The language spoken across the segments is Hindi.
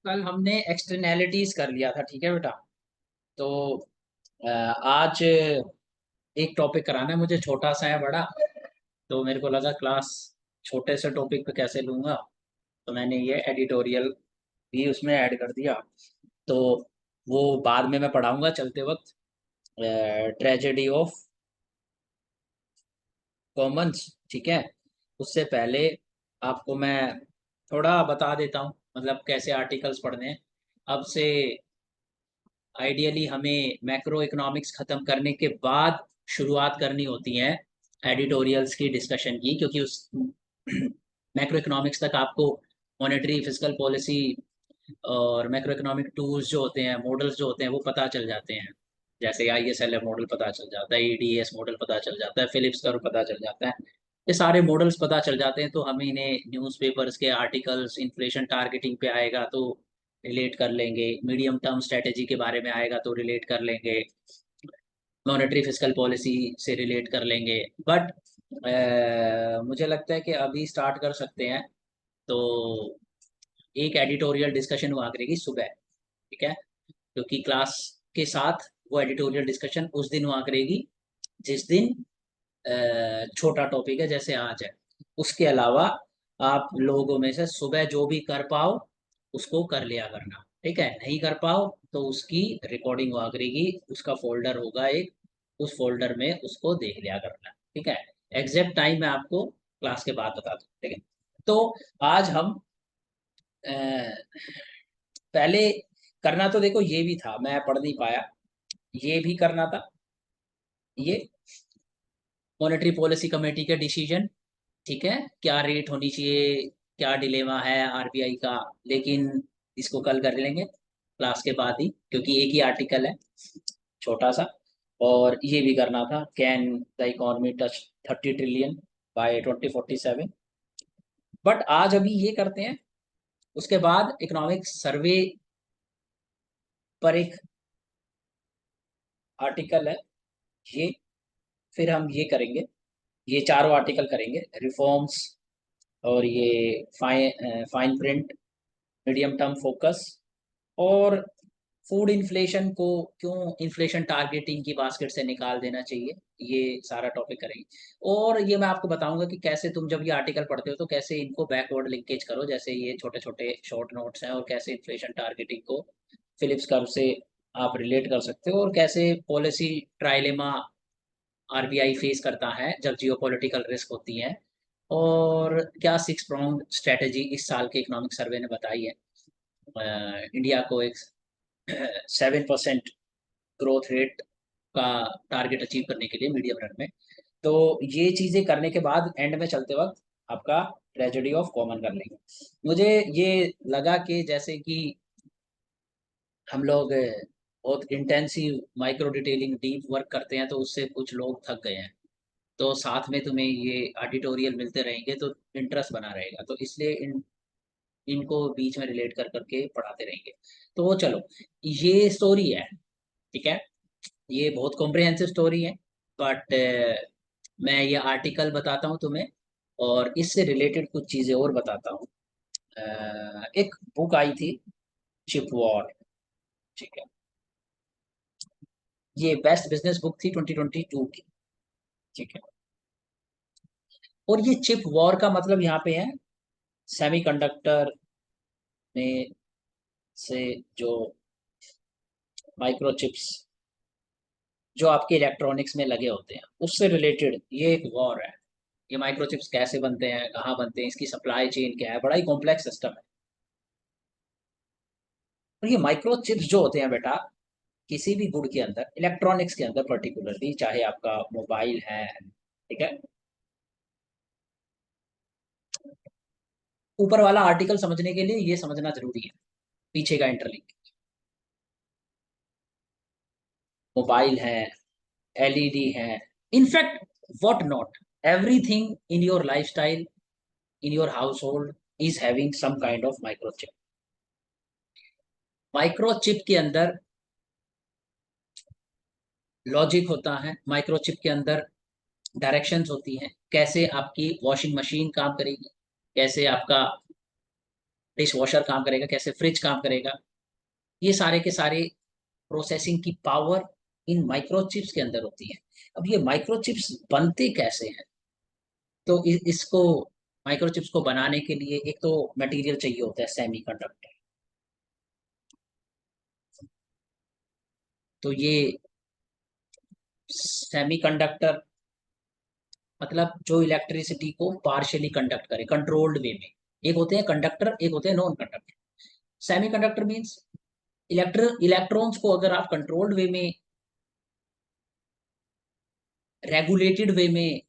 कल हमने एक्सटर्नैलिटीज कर लिया था, ठीक है बेटा। तो आज एक टॉपिक कराना है मुझे, छोटा सा है बड़ा। तो मेरे को लगा क्लास छोटे से टॉपिक पे कैसे लूंगा, तो मैंने ये एडिटोरियल भी उसमें ऐड कर दिया। तो वो बाद में मैं पढ़ाऊंगा चलते वक्त, ट्रेजेडी ऑफ कॉमन्स, ठीक है। उससे पहले आपको मैं थोड़ा बता देता हूँ, मतलब कैसे आर्टिकल्स पढ़ने हैं अब से। आइडियली हमें मैक्रो इकोनॉमिक्स खत्म करने के बाद शुरुआत करनी होती है एडिटोरियल्स की डिस्कशन की, क्योंकि उस मैक्रो इकोनॉमिक्स तक आपको मॉनेटरी फिजिकल पॉलिसी और मैक्रो इकोनॉमिक टूल्स जो होते हैं, मॉडल्स जो होते हैं, वो पता चल जाते हैं। जैसे ISLF मॉडल पता चल जाता है, EDS मॉडल पता चल जाता है, फिलिप्स कर्व पता चल जाता है। ये सारे मॉडल्स पता चल जाते हैं, तो हम इन्हें न्यूज़पेपर्स के आर्टिकल्स, इन्फ्लेशन टारगेटिंग पे आएगा तो रिलेट कर लेंगे, मीडियम टर्म स्ट्रेटेजी के बारे में आएगा तो रिलेट कर लेंगे, मॉनेटरी फिजिकल पॉलिसी से रिलेट कर लेंगे। बट मुझे लगता है कि अभी स्टार्ट कर सकते हैं। तो एक एडिटोरियल डिस्कशन हुआ करेगी सुबह, ठीक है, क्योंकि क्लास के साथ वो एडिटोरियल डिस्कशन उस दिन हुआ करेगी जिस दिन छोटा टॉपिक है, जैसे आज है। उसके अलावा आप लोगों में से सुबह जो भी कर पाओ उसको कर लिया करना, ठीक है। नहीं कर पाओ तो उसकी रिकॉर्डिंग हुआ करेगी, उसका फोल्डर होगा एक, उस फोल्डर में उसको देख लिया करना, ठीक है। एग्जैक्ट टाइम मैं आपको क्लास के बाद बता दूँ, ठीक है। तो आज हम पहले करना तो देखो ये भी था, मैं पढ़ नहीं पाया, ये भी करना था। ये मॉनेटरी पॉलिसी कमेटी के डिसीजन, ठीक है, क्या रेट होनी चाहिए, क्या डिलेमा है RBI का। लेकिन इसको कल कर लेंगे क्लास के बाद ही, क्योंकि एक ही आर्टिकल है छोटा सा। और ये भी करना था, can the economy touch 30 trillion by 2047। But आज अभी ये करते हैं, उसके बाद इकोनॉमिक सर्वे पर एक आर्टिकल है ये, फिर हम ये करेंगे, ये चारों आर्टिकल करेंगे, रिफॉर्म्स और ये fine print, medium term focus, और फूड इन्फ्लेशन को क्यों इन्फ्लेशन टारगेटिंग की बास्केट से निकाल देना चाहिए, ये सारा टॉपिक करेंगे। और ये मैं आपको बताऊंगा कि कैसे तुम जब ये आर्टिकल पढ़ते हो तो कैसे इनको बैकवर्ड लिंकेज करो, जैसे ये छोटे छोटे शॉर्ट नोट्स हैं, और कैसे इन्फ्लेशन टारगेटिंग को फिलिप्स कर्व से आप रिलेट कर सकते हो, और कैसे पॉलिसी ट्राइलेमा RBI फेस करता है जब जियोपॉलिटिकल रिस्क होती है, और क्या 6 pronged स्ट्रेटेजी इस साल के इकोनॉमिक सर्वे ने बताई है इंडिया को एक 7% ग्रोथ रेट का टारगेट अचीव करने के लिए मीडियम रन में। तो ये चीजें करने के बाद एंड में चलते वक्त आपका ट्रेजेडी ऑफ कॉमन कर लेंगे। मुझे ये लगा कि जैसे कि हम लोग बहुत intensive micro detailing deep work करते हैं, तो उससे कुछ लोग थक गए हैं। तो साथ में तुम्हें ये एडिटोरियल मिलते रहेंगे तो इंटरेस्ट बना रहेगा, तो इसलिए इनको बीच में रिलेट कर करके पढ़ाते रहेंगे। तो वो चलो, ये स्टोरी है, ठीक है, ये बहुत कॉम्प्रिहेंसिव स्टोरी है। बट मैं ये आर्टिकल बताता हूँ तुम्हें, और इससे रिलेटेड कुछ चीज़ें और बताता हूँ। एक बुक आई थी, चिप वॉर, ठीक है, ये बेस्ट बिजनेस बुक थी 2022 की, ठीक है। और ये चिप वॉर का मतलब यहाँ पे है सेमीकंडक्टर में से जो माइक्रोचिप्स जो आपके इलेक्ट्रॉनिक्स में लगे होते हैं उससे रिलेटेड ये एक वॉर है। ये माइक्रोचिप्स कैसे बनते हैं, कहाँ बनते हैं, इसकी सप्लाई चेन क्या है, बड़ा ही कॉम्प्लेक्स सिस्टम है। और ये माइक्रोचिप्स जो होते हैं बेटा, किसी भी गुड के अंदर, इलेक्ट्रॉनिक्स के अंदर पर्टिकुलरली, चाहे आपका मोबाइल है, ठीक है। ऊपर वाला आर्टिकल समझने के लिए ये समझना जरूरी है, पीछे का इंटरलिंक। मोबाइल है, LED है, in fact what not, everything in your lifestyle, in your household is having some kind of microchip. Microchip के अंदर लॉजिक होता है, माइक्रोचिप के अंदर डायरेक्शंस होती हैं, कैसे आपकी वॉशिंग मशीन काम करेगी, कैसे आपका डिश वॉशर काम करेगा, कैसे फ्रिज काम करेगा, ये सारे के सारे प्रोसेसिंग की पावर इन माइक्रोचिप्स के अंदर होती है। अब ये माइक्रोचिप्स बनते कैसे हैं? तो इसको माइक्रोचिप्स को बनाने के लिए एक तो मटेरियल चाहिए होता है, सेमीकंडक्टर। तो ये सेमीकंडक्टर मतलब जो इलेक्ट्रिसिटी को पार्शियली कंडक्ट करे कंट्रोल्ड वे में। एक होते हैं कंडक्टर, एक होते हैं non conductor. Semiconductor means electrons को अगर आप कंट्रोल्ड वे में, रेगुलेटेड वे में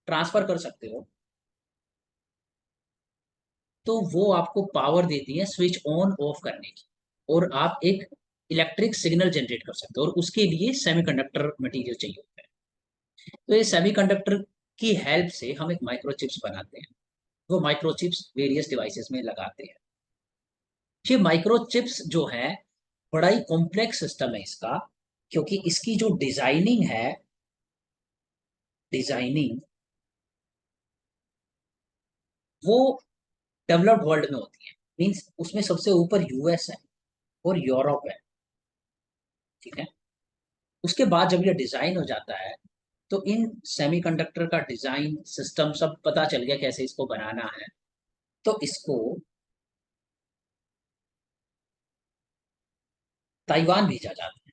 ट्रांसफर कर सकते हो, तो वो आपको पावर देती है स्विच ऑन ऑफ करने की, और आप एक इलेक्ट्रिक सिग्नल जनरेट कर सकते हो, और उसके लिए सेमीकंडक्टर मटेरियल चाहिए होता है। तो ये सेमीकंडक्टर की हेल्प से हम एक माइक्रोचिप्स बनाते हैं। वो माइक्रोचिप्स वेरियस डिवाइसेस में लगाते हैं। ये माइक्रोचिप्स जो है बड़ा ही कॉम्प्लेक्स सिस्टम है इसका, क्योंकि इसकी जो डिजाइनिंग है, डिजाइनिंग वो डेवलप्ड वर्ल्ड में होती है। मींस उसमें सबसे ऊपर यूएस है और यूरोप है, ठीक है। उसके बाद जब ये डिजाइन हो जाता है, तो इन सेमीकंडक्टर का डिजाइन सिस्टम सब पता चल गया कैसे इसको बनाना है। तो इसको ताइवान भेजा जाता है।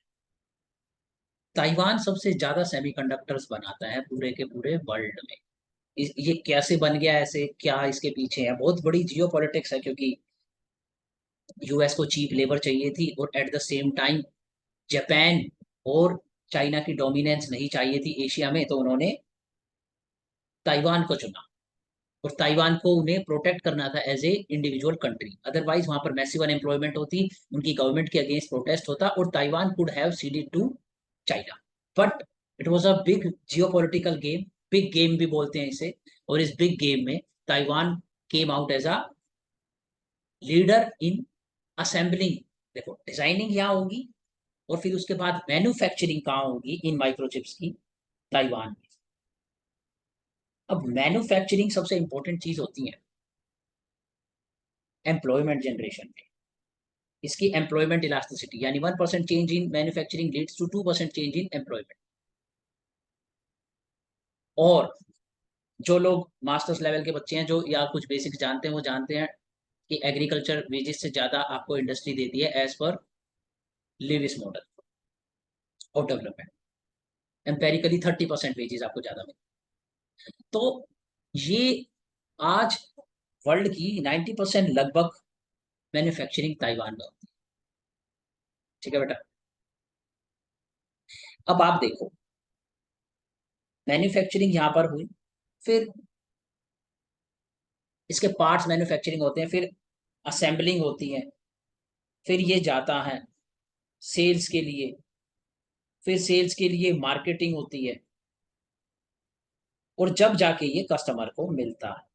ताइवान सबसे ज्यादा सेमीकंडक्टर्स बनाता है पूरे के पूरे वर्ल्ड में। ये कैसे बन गया ऐसे, क्या इसके पीछे है, बहुत बड़ी जियो पॉलिटिक्स है, क्योंकि यूएस को चीप लेबर चाहिए थी, और eight the same time Japan और चाइना की डोमिनेंस नहीं चाहिए थी एशिया में, तो उन्होंने ताइवान को चुना। और ताइवान को उन्हें प्रोटेक्ट करना था as a individual country, otherwise वहां पर मैसिव अनएम्प्लॉयमेंट होती, उनकी गवर्नमेंट के अगेंस्ट प्रोटेस्ट होता, और Taiwan could have ceded to China. But it was a big geopolitical game, big game भी बोलते हैं इसे। और इस बिग गेम में Taiwan came out as a leader in assembling. देखो डिजाइनिंग यहाँ होगी, और फिर उसके बाद मैन्युफैक्चरिंग कहाँ होगी इन माइक्रोचिप्स की? ताइवान में। अब मैन्युफैक्चरिंग सबसे इंपॉर्टेंट चीज होती है एम्प्लॉयमेंट जनरेशन में। इसकी एम्प्लॉयमेंट इलास्टिसिटी, यानी 1% change in manufacturing leads to 2% change in employment. और जो लोग मास्टर्स लेवल के बच्चे हैं, जो या कुछ बेसिक्स जानते हैं, वो जानते हैं कि एग्रीकल्चर वेजेस से ज्यादा आपको इंडस्ट्री देती है as per Lewis model of development. Empirically 30% wages आपको ज्यादा मिलती है। तो ये आज वर्ल्ड की 90% लगभग मैन्युफैक्चरिंग ताइवान में होती है, ठीक है बेटा। अब आप देखो, मैन्युफैक्चरिंग यहाँ पर हुई, फिर इसके पार्ट्स मैन्युफैक्चरिंग होते हैं, फिर असेंबलिंग होती है, फिर ये जाता है सेल्स के लिए, फिर सेल्स के लिए मार्केटिंग होती है, और जब जाके ये कस्टमर को मिलता है।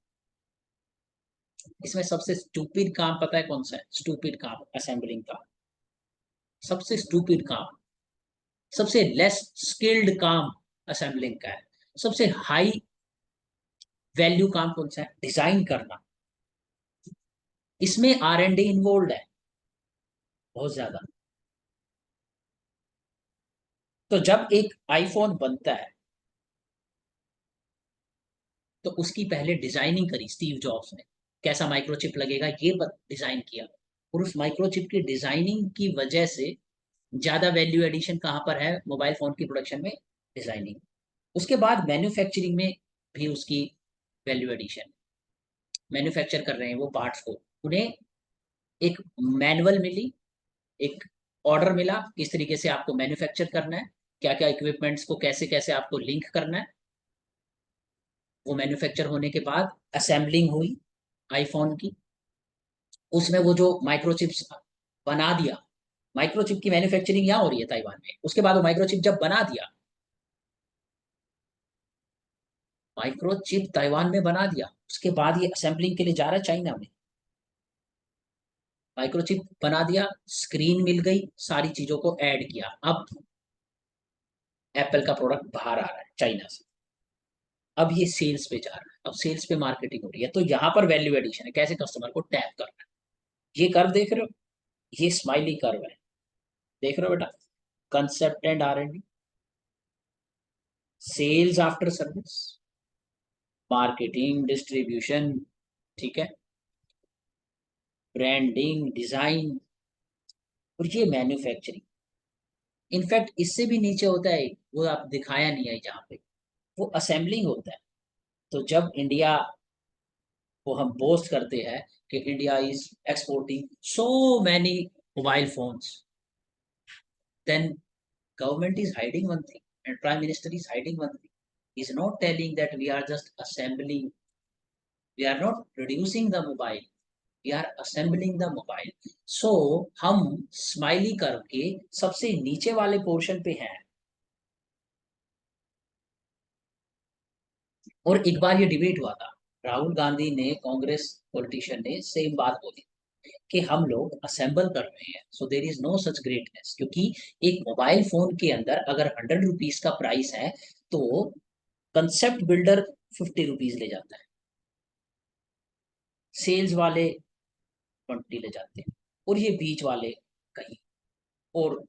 इसमें सबसे स्टूपिड काम पता है कौन सा है? स्टूपिड काम असेंबलिंग का, सबसे स्टूपिड काम, सबसे लेस स्किल्ड काम असेंबलिंग का है। सबसे हाई वैल्यू काम कौन सा है? डिजाइन करना। इसमें R&D इन्वॉल्व है बहुत ज्यादा। तो जब एक आईफोन बनता है, तो उसकी पहले डिजाइनिंग करी स्टीव जॉब्स ने, कैसा माइक्रोचिप लगेगा ये डिजाइन किया। और उस माइक्रोचिप की डिजाइनिंग की वजह से ज्यादा वैल्यू एडिशन कहाँ पर है मोबाइल फोन की प्रोडक्शन में? डिजाइनिंग। उसके बाद मैन्युफैक्चरिंग में भी उसकी वैल्यू एडिशन, मैन्युफैक्चर कर रहे हैं वो पार्ट्स को, उन्हें एक मैनुअल मिली, एक ऑर्डर मिला किस तरीके से आपको मैन्युफैक्चर करना है, क्या क्या इक्विपमेंट्स को कैसे कैसे आपको लिंक करना है। वो मैन्युफैक्चर होने के बाद असेंबलिंग हुई आईफोन की, उसमें वो जो माइक्रोचिप्स बना दिया, माइक्रोचिप की मैन्युफैक्चरिंग यहाँ हो रही है ताइवान में। उसके बाद वो माइक्रोचिप जब बना दिया, माइक्रोचिप ताइवान में बना दिया, उसके बाद ये असेंबलिंग के लिए जा रहा है चाइना में। माइक्रोचिप बना दिया, स्क्रीन मिल गई, सारी चीजों को ऐड किया, अब एप्पल का प्रोडक्ट बाहर आ रहा है चाइना से। अब ये सेल्स पे जा रहा है, अब सेल्स पे मार्केटिंग हो रही है, तो यहाँ पर वैल्यू एडिशन है, कैसे कस्टमर को टैप करना है। ये कर्व देख रहे हो, ये स्माइली कर्व है, देख रहे हो बेटा। Concept and R&D, sales after service, marketing, distribution, ठीक है, ब्रांडिंग, डिजाइन, और ये मैन्युफैक्चरिंग। इनफैक्ट इससे भी नीचे होता है, वो आप दिखाया नहीं है यहाँ पे, वो असेंबलिंग होता है। तो जब इंडिया को हम बोस्ट करते हैं कि India is exporting so many mobile phones, then government is hiding one thing and prime minister is hiding one thing. He's not telling that we are just assembling, we are not producing the mobile, we are assembling the mobile. So हम स्माइली कर्व के सबसे नीचे वाले पोर्शन पे हैं। और एक बार ये डिबेट हुआ था, राहुल गांधी ने, कांग्रेस पॉलिटिशियन ने सेम बात बोली कि हम लोग असेंबल कर रहे हैं, so there is no such greatness. क्योंकि एक मोबाइल फोन के अंदर अगर 100 रुपीज का प्राइस है, तो कंसेप्ट बिल्डर 50 रुपीज ले जाता है, सेल्स वाले 20 ले जाते हैं, और ये बीच वाले कहीं, और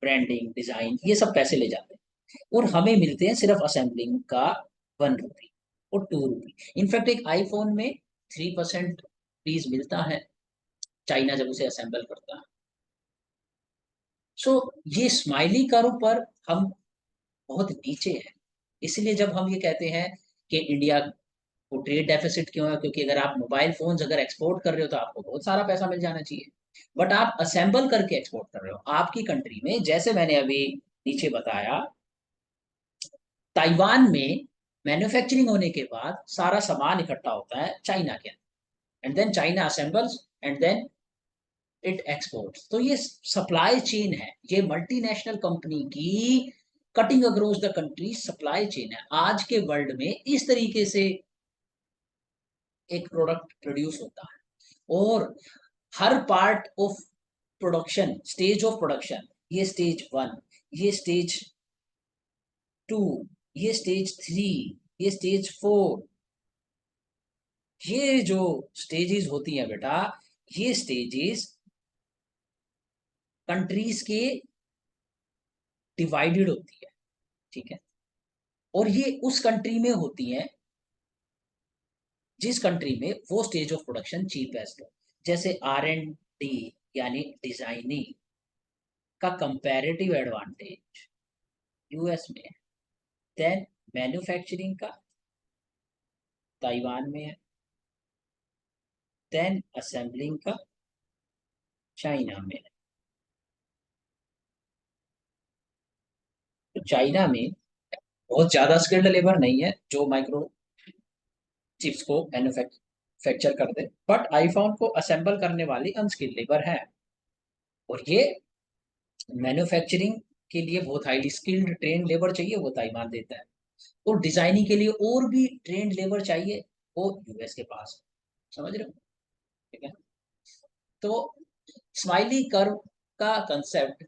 ब्रांडिंग, डिजाइन, ये सब पैसे ले जाते हैं, और हमें मिलते हैं सिर्फ असेंबलिंग का 1 रुपी और 2 रुपी। इनफैक्ट एक आईफोन में 3% फीस मिलता है, चाइना जब उसे असेंबल करता है। सो ये स्माइली कर्व पर हम बहुत नीचे हैं। इसलिए जब हम ये कहते हैं कि इंडिया को ट्रेड डेफिसिट क्यों है, क्योंकि अगर आप मोबाइल फोन्स अगर एक्सपोर्ट कर रहे हो तो आपको बहुत सारा पैसा मिल जाना चाहिए, बट आप असेंबल करके एक्सपोर्ट कर रहे हो आपकी कंट्री में। जैसे मैंने अभी नीचे बताया, ताइवान में मैन्युफैक्चरिंग होने के बाद सारा सामान इकट्ठा होता है चाइना के अंदर, and then China assembles, and then it exports. तो ये सप्लाई चेन है, ये मल्टीनेशनल कंपनी की cutting across the country supply chain है। आज के वर्ल्ड में इस तरीके से एक प्रोडक्ट प्रोड्यूस होता है, और हर part of production, stage of production, ये स्टेज 1, ये स्टेज 2, ये स्टेज 3, ये स्टेज 4, ये जो स्टेजेस होती हैं बेटा, ये स्टेजेस कंट्रीज के डिवाइडेड होती है, ठीक है। और ये उस कंट्री में होती हैं जिस कंट्री में वो स्टेज ऑफ प्रोडक्शन चीपेस्ट हो। जैसे R&D यानी डिजाइनिंग का कंपैरेटिव एडवांटेज यूएस में है, देन मैन्युफैक्चरिंग का ताइवान में है, देन असेंबलिंग का चाइना में है। तो चाइना में बहुत ज्यादा स्किल्ड लेबर नहीं है जो माइक्रो चिप्स को मैन्युफैक्चर कर दे, बट आईफोन को असेंबल करने वाली अनस्किल्ड लेबर है। और ये मैन्युफैक्चरिंग के लिए बहुत हाईली स्किल्ड ट्रेन लेबर चाहिए, वो ताइवान देता है। और डिजाइनिंग के लिए और भी ट्रेंड लेबर चाहिए, वो यूएस के पास है। समझ रहे हो, ठीक है। तो स्माइली कर्व का कंसेप्ट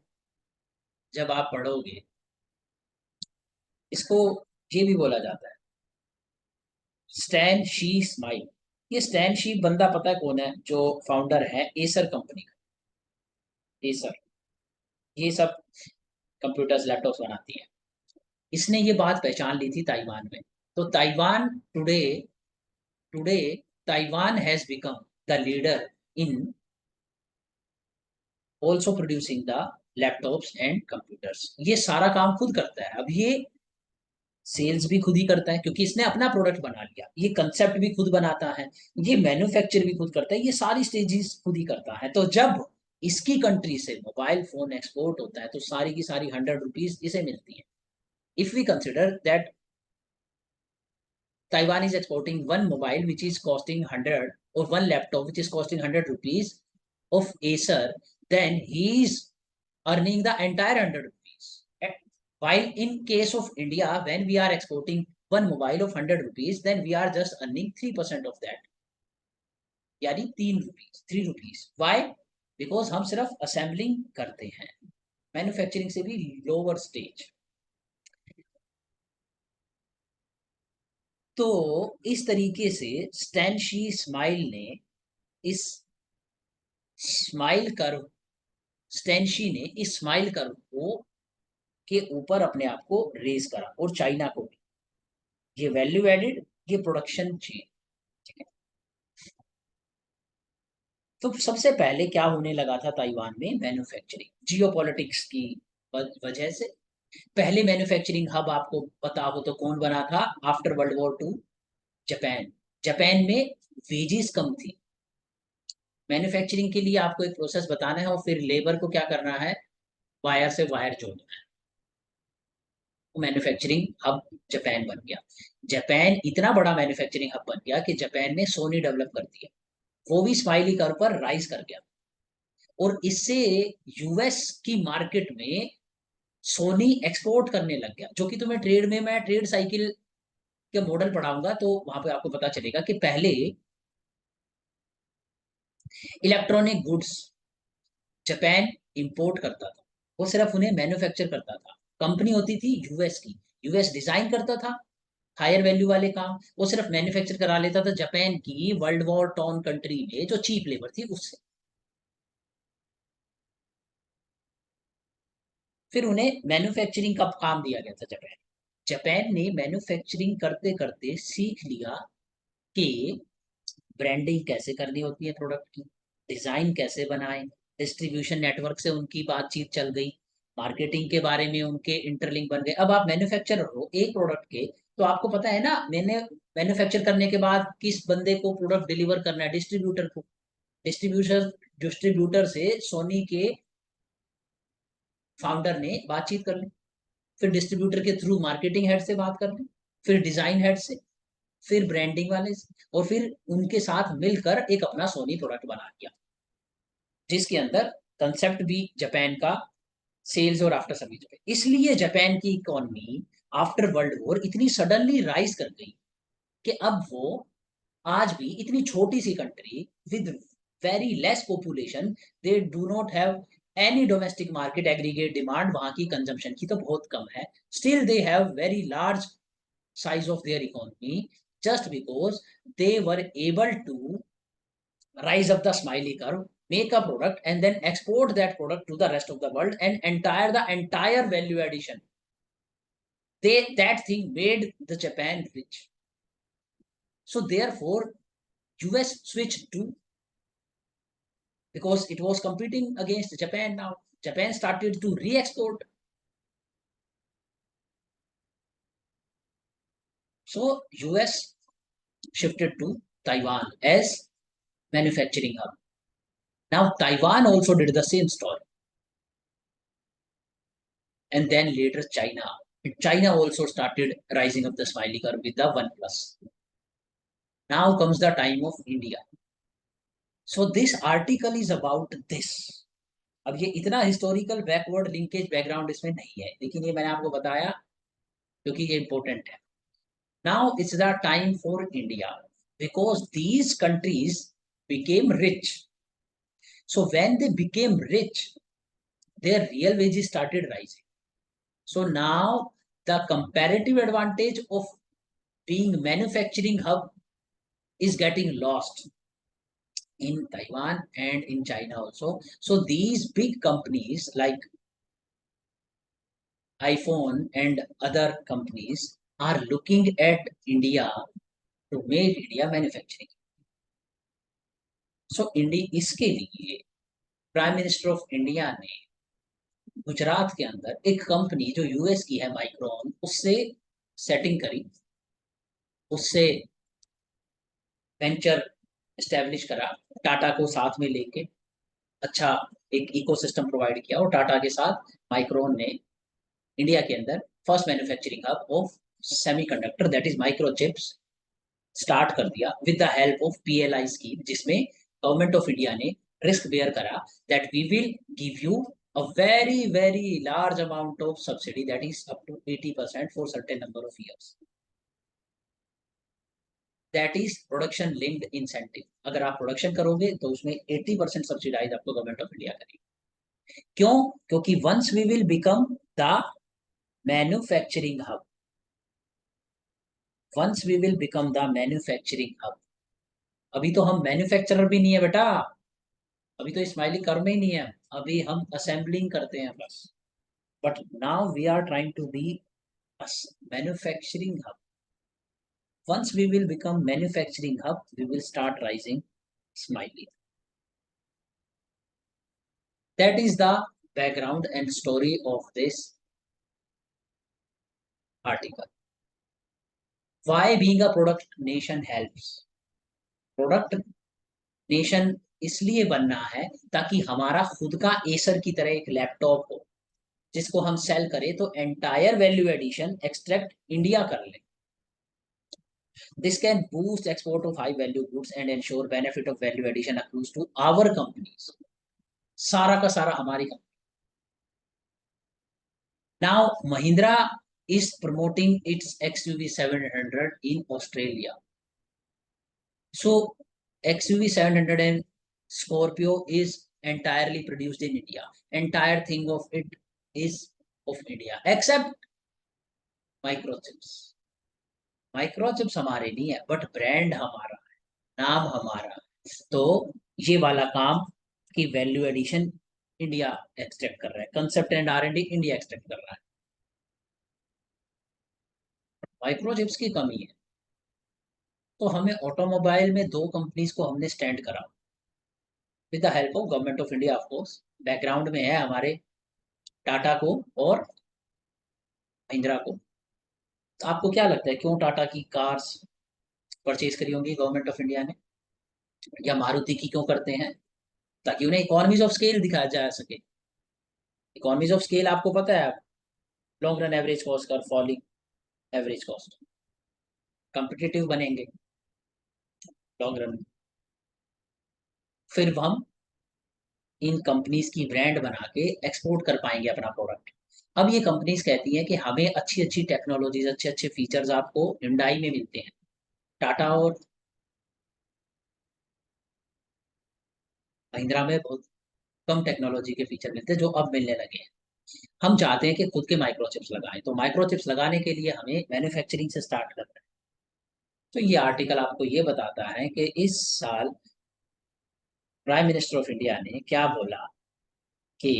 जब आप पढ़ोगे, इसको ये भी बोला जाता है स्टैन शी स्माइल। ये स्टैन शी बंदा पता है कौन है? जो फाउंडर है एसर कंपनी का, एसर, ये सब कंप्यूटर्स लैपटॉप्स बनाती है। इसने ये बात पहचान ली थी ताइवान में। तो Taiwan today today Taiwan has become the leader in also producing the laptops and computers. ये सारा काम खुद करता है। अब ये सेल्स भी खुद ही करता है क्योंकि इसने अपना प्रोडक्ट बना लिया, ये कंसेप्ट भी खुद बनाता है, ये मैन्युफैक्चर भी खुद करता है, ये सारी स्टेजेस खुद ही करता है। तो जब इसकी कंट्री से मोबाइल फोन एक्सपोर्ट होता है तो सारी की सारी 100 रुपीज इसे मिलती है। If we consider that Taiwan is exporting one mobile which is costing 100, or one laptop which is costing 100 rupees of Acer, then he is earning the entire 100 rupees. While in case of India, when we are exporting one mobile of 100 rupees, then we are just earning 3% of that. यानी 3 रुपीज, 3 रुपीज। वाई? बिकॉज हम सिर्फ असेंबलिंग करते हैं, मैन्युफैक्चरिंग से भी लोअर स्टेज। तो इस तरीके से स्टैन शी स्माइल ने इस स्माइल कर्व, स्टेंशी ने इस स्माइल कर्व को के ऊपर अपने आप को रेज करा, और चाइना को भी। ये वैल्यू एडेड, ये प्रोडक्शन चेन, ठीक है। तो सबसे पहले क्या होने लगा था ताइवान में? मैन्युफैक्चरिंग, जियोपॉलिटिक्स की वजह से। पहले मैन्युफैक्चरिंग हब आपको पता हो तो कौन बना था after world war 2? Japan. Japan में वेजेस कम थी। मैन्युफैक्चरिंग के लिए आपको एक प्रोसेस बताना है, और फिर लेबर को क्या करना है? वायर से वायर जोड़ना है। मैन्युफैक्चरिंग हब जापान बन गया। जापान इतना बड़ा मैन्युफैक्चरिंग हब बन गया कि जापान ने सोनी डेवलप कर दिया, वो भी स्माइली कर्व पर राइज कर गया। और इससे यूएस की मार्केट में सोनी एक्सपोर्ट करने लग गया, जो कि तुम्हें ट्रेड में, मैं ट्रेड साइकिल के मॉडल पढ़ाऊंगा तो वहां पे आपको पता चलेगा कि पहले इलेक्ट्रॉनिक गुड्स जापान इंपोर्ट करता था, वो सिर्फ उन्हें मैन्युफैक्चर करता था। कंपनी होती थी यूएस की, यूएस डिजाइन करता था हायर वैल्यू वाले काम, वो सिर्फ मैन्युफैक्चर करा लेता था जापान की वर्ल्ड वॉर टॉन कंट्री में जो चीप लेबर थी उससे। फिर उन्हें मैन्युफैक्चरिंग का काम दिया गया था जापान। जापान ने मैन्युफैक्चरिंग करते करते सीख लिया कि ब्रांडिंग कैसे करनी होती है प्रोडक्ट की, डिजाइन कैसे बनाएं, डिस्ट्रीब्यूशन नेटवर्क से उनकी बातचीत चल गई, मार्केटिंग के बारे में उनके इंटरलिंक बन गए। अब आप मैन्युफैक्चरर हो एक प्रोडक्ट के, तो आपको पता है ना, मैंने मैन्युफैक्चर करने के बाद किस बंदे को प्रोडक्ट डिलीवर करना है? डिस्ट्रीब्यूटर को। डिस्ट्रीब्यूटर डिस्ट्रीब्यूटर से सोनी के फाउंडर ने बातचीत कर ली, फिर डिस्ट्रीब्यूटर के थ्रू मार्केटिंग हेड से बात कर ली, फिर डिजाइन हेड से, फिर ब्रांडिंग वाले से, और फिर उनके साथ मिलकर एक अपना सोनी प्रोडक्ट बना दिया, जिसके अंदर कंसेप्ट भी जापान का, सेल्स और आफ्टर सर्विस जापान। इसलिए जापान की इकोनॉमी आफ्टर वर्ल्ड वॉर इतनी सडनली राइज कर गई कि अब वो आज भी इतनी छोटी सी country with very less population, they do not have any domestic market, aggregate demand वहां की कंजम्पशन की तो बहुत कम है, still they have very large size of their economy, just because they were able to rise up the smiley curve, make a product, and then export that product to the rest of the world, and the entire value addition. That thing made the Japan rich. So therefore, US switched to, because it was competing against Japan now. Japan started to re-export. So US shifted to Taiwan as manufacturing hub. Now Taiwan also did the same story. And then later China. China also started rising up the smiley curve with the OnePlus. Now comes the time of India. So this article is about this. अब ये इतना हिस्टोरिकल बैकवर्ड लिंकेज बैकग्राउंड इसमें नहीं है, लेकिन ये मैंने आपको बताया क्योंकि ये इंपॉर्टेंट है। Now it's the time for India, because these countries became rich. So when they became rich, their real wages started rising. So now the comparative advantage of being manufacturing hub is getting lost in Taiwan and in China also. So these big companies like iPhone and other companies are looking at India to make India manufacturing. So India, इसके लिए प्राइम मिनिस्टर ऑफ इंडिया ने गुजरात के अंदर एक कंपनी जो यूएस की है माइक्रोन, उससे सेटिंग करी, उससे वेंचर एस्टेब्लिश करा, टाटा को साथ में लेके अच्छा एक इकोसिस्टम प्रोवाइड किया, और टाटा के साथ माइक्रोन ने इंडिया के अंदर first manufacturing hub of semiconductor, that is microchips, start कर दिया with the help of PLI scheme, जिसमें गवर्नमेंट ऑफ इंडिया ने रिस्क बेयर करा that we will give you a very large amount of subsidy, that is up to 80% for certain number of years. That is production linked incentive. अगर आप प्रोडक्शन करोगे तो उसमें 80% सब्सिडाइज आपको गवर्नमेंट ऑफ इंडिया करेगी। क्यों? क्योंकि once we will become the manufacturing hub, once we will become the manufacturing hub, अभी तो हम मैन्युफैक्चरर भी नहीं है बेटा, अभी तो स्माइली कर्व में ही नहीं है, अभी हम असेंबलिंग करते हैं बस। But now we are trying to be manufacturing hub. Once we will become manufacturing hub, we will start rising Smiley. That is the background and story of this article. Why being a product nation helps? Product nation इसलिए बनना है ताकि हमारा खुद का एसर की तरह एक लैपटॉप हो जिसको हम सेल करें तो entire value addition extract India कर ले. This can boost export of high value goods and ensure benefit of value addition accrues to our companies. सारा का सारा हमारी company. Now Mahindra is promoting its XUV 700 in Australia. So XUV 700 and Scorpio is entirely produced in India. Entire thing of it is of India except microchips. Microchips हमारे नहीं है बट ब्रांड हमारा है, नाम हमारा. तो ये वाला काम की वैल्यू एडिशन इंडिया एक्सट्रैक्ट कर रहा है, concept and R&D India extract कर रहा है. माइक्रोचिप्स की कमी है तो हमें ऑटोमोबाइल में दो कंपनीज को हमने स्टैंड करा with the help of government of India. Of course background में है हमारे टाटा को और महिंद्रा को. तो आपको क्या लगता है क्यों टाटा की कार्स परचेज करी होंगी गवर्नमेंट ऑफ इंडिया ने, या मारुति की क्यों करते हैं? ताकि उन्हें इकोनॉमीज ऑफ स्केल दिखाया जा सके. इकोनॉमीज ऑफ स्केल आपको पता है, लॉन्ग रन एवरेज कॉस्ट कर फॉलिंग एवरेज कॉस्ट, कॉम्पिटिटिव बनेंगे लॉन्ग रन. फिर हम इन कंपनीज की ब्रांड बना के एक्सपोर्ट कर पाएंगे अपना प्रोडक्ट. अब ये कंपनीज कहती हैं कि हमें अच्छी अच्छी टेक्नोलॉजीज, अच्छे अच्छे फीचर्स आपको हिंडाई में मिलते हैं. टाटा और महिंद्रा में बहुत कम टेक्नोलॉजी के फीचर मिलते हैं जो अब मिलने लगे हैं. हम चाहते हैं कि खुद के माइक्रोचिप्स लगाएं, तो माइक्रोचिप्स लगाने के लिए हमें मैन्युफैक्चरिंग से स्टार्ट करना है. तो ये आर्टिकल आपको ये बताता है कि इस साल प्राइम मिनिस्टर ऑफ इंडिया ने क्या बोला कि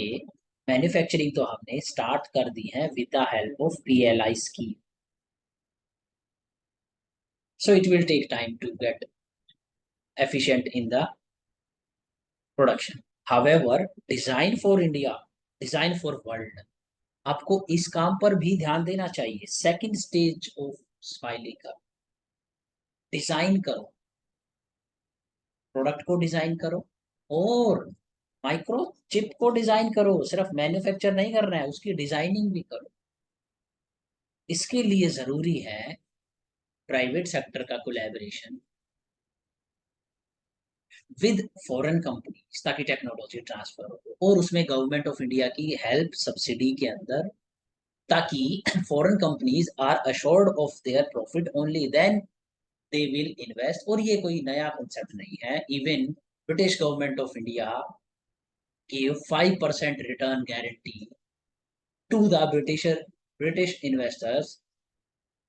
मैन्युफैक्चरिंग तो हमने स्टार्ट कर दी है with the help of PLI scheme. So it will take time to get efficient in the production. However, design for India, design for world, आपको इस काम पर भी ध्यान देना चाहिए. सेकंड स्टेज ऑफ स्माइली का डिजाइन करो, प्रोडक्ट को डिजाइन करो और माइक्रो चिप को डिजाइन करो. सिर्फ मैन्युफैक्चर नहीं करना है, उसकी डिजाइनिंग भी करो. इसके लिए जरूरी है प्राइवेट सेक्टर का कोलैबोरेशन विद फॉरेन कंपनीज ताकि टेक्नोलॉजी ट्रांसफर हो, और उसमें गवर्नमेंट ऑफ इंडिया की हेल्प सब्सिडी के अंदर, ताकि foreign companies are assured of their profit only then they will invest. और ये कोई नया कॉन्सेप्ट नहीं है. Even British government of India give 5% return guarantee to the British investors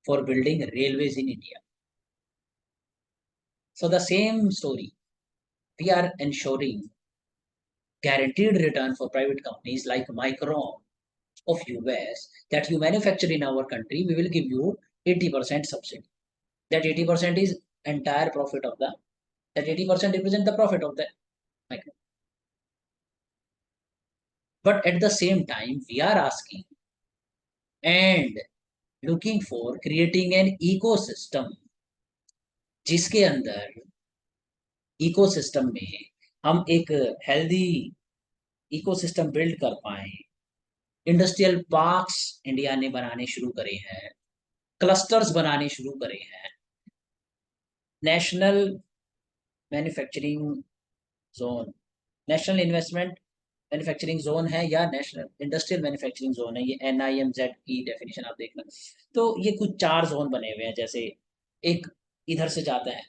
for building railways in India. So the same story, we are ensuring guaranteed return for private companies like Micron of US that you manufacture in our country. We will give you 80% subsidy. That 80% is entire profit of the, that 80% represent the profit of the Micron. But at the same time, we are asking and looking for creating an ecosystem जिसके अंदर इकोसिस्टम में हम एक हेल्दी इकोसिस्टम बिल्ड कर पाए. इंडस्ट्रियल पार्क्स इंडिया ने बनाने शुरू करे हैं, क्लस्टर्स बनाने शुरू करे हैं. National manufacturing zone, national investment manufacturing zone है या नेशनल इंडस्ट्रियल मैन्युफैक्चरिंग जोन है, ये NIMZ की डेफिनेशन आप देखना. तो ये कुछ 4 जोन बने हुए हैं. जैसे एक इधर से जाता है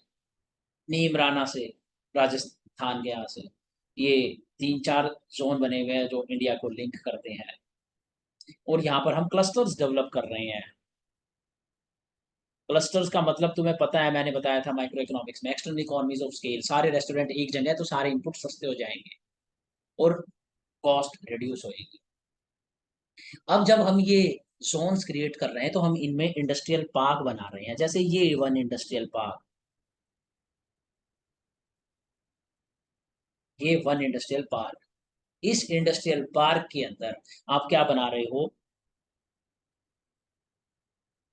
नीमराना से राजस्थान के, यहाँ से ये 3-4 जोन बने हुए हैं जो इंडिया को लिंक करते हैं. और यहाँ पर हम क्लस्टर्स डेवलप कर रहे हैं. क्लस्टर्स का मतलब तुम्हें पता है, मैंने बताया था माइक्रो इकोनॉमिक्स में, एक्सटर्नल इकोनॉमीज ऑफ स्केल. सारे रेस्टोरेंट एक जगह है तो सारे इनपुट सस्ते हो जाएंगे. और कॉस्ट रिड्यूस होगी। अब जब हम ये जोन्स क्रिएट कर रहे हैं तो हम इनमें इंडस्ट्रियल पार्क बना रहे हैं, जैसे ये वन इंडस्ट्रियल पार्क, ये वन इंडस्ट्रियल पार्क। इस इंडस्ट्रियल पार्क के अंदर आप क्या बना रहे हो,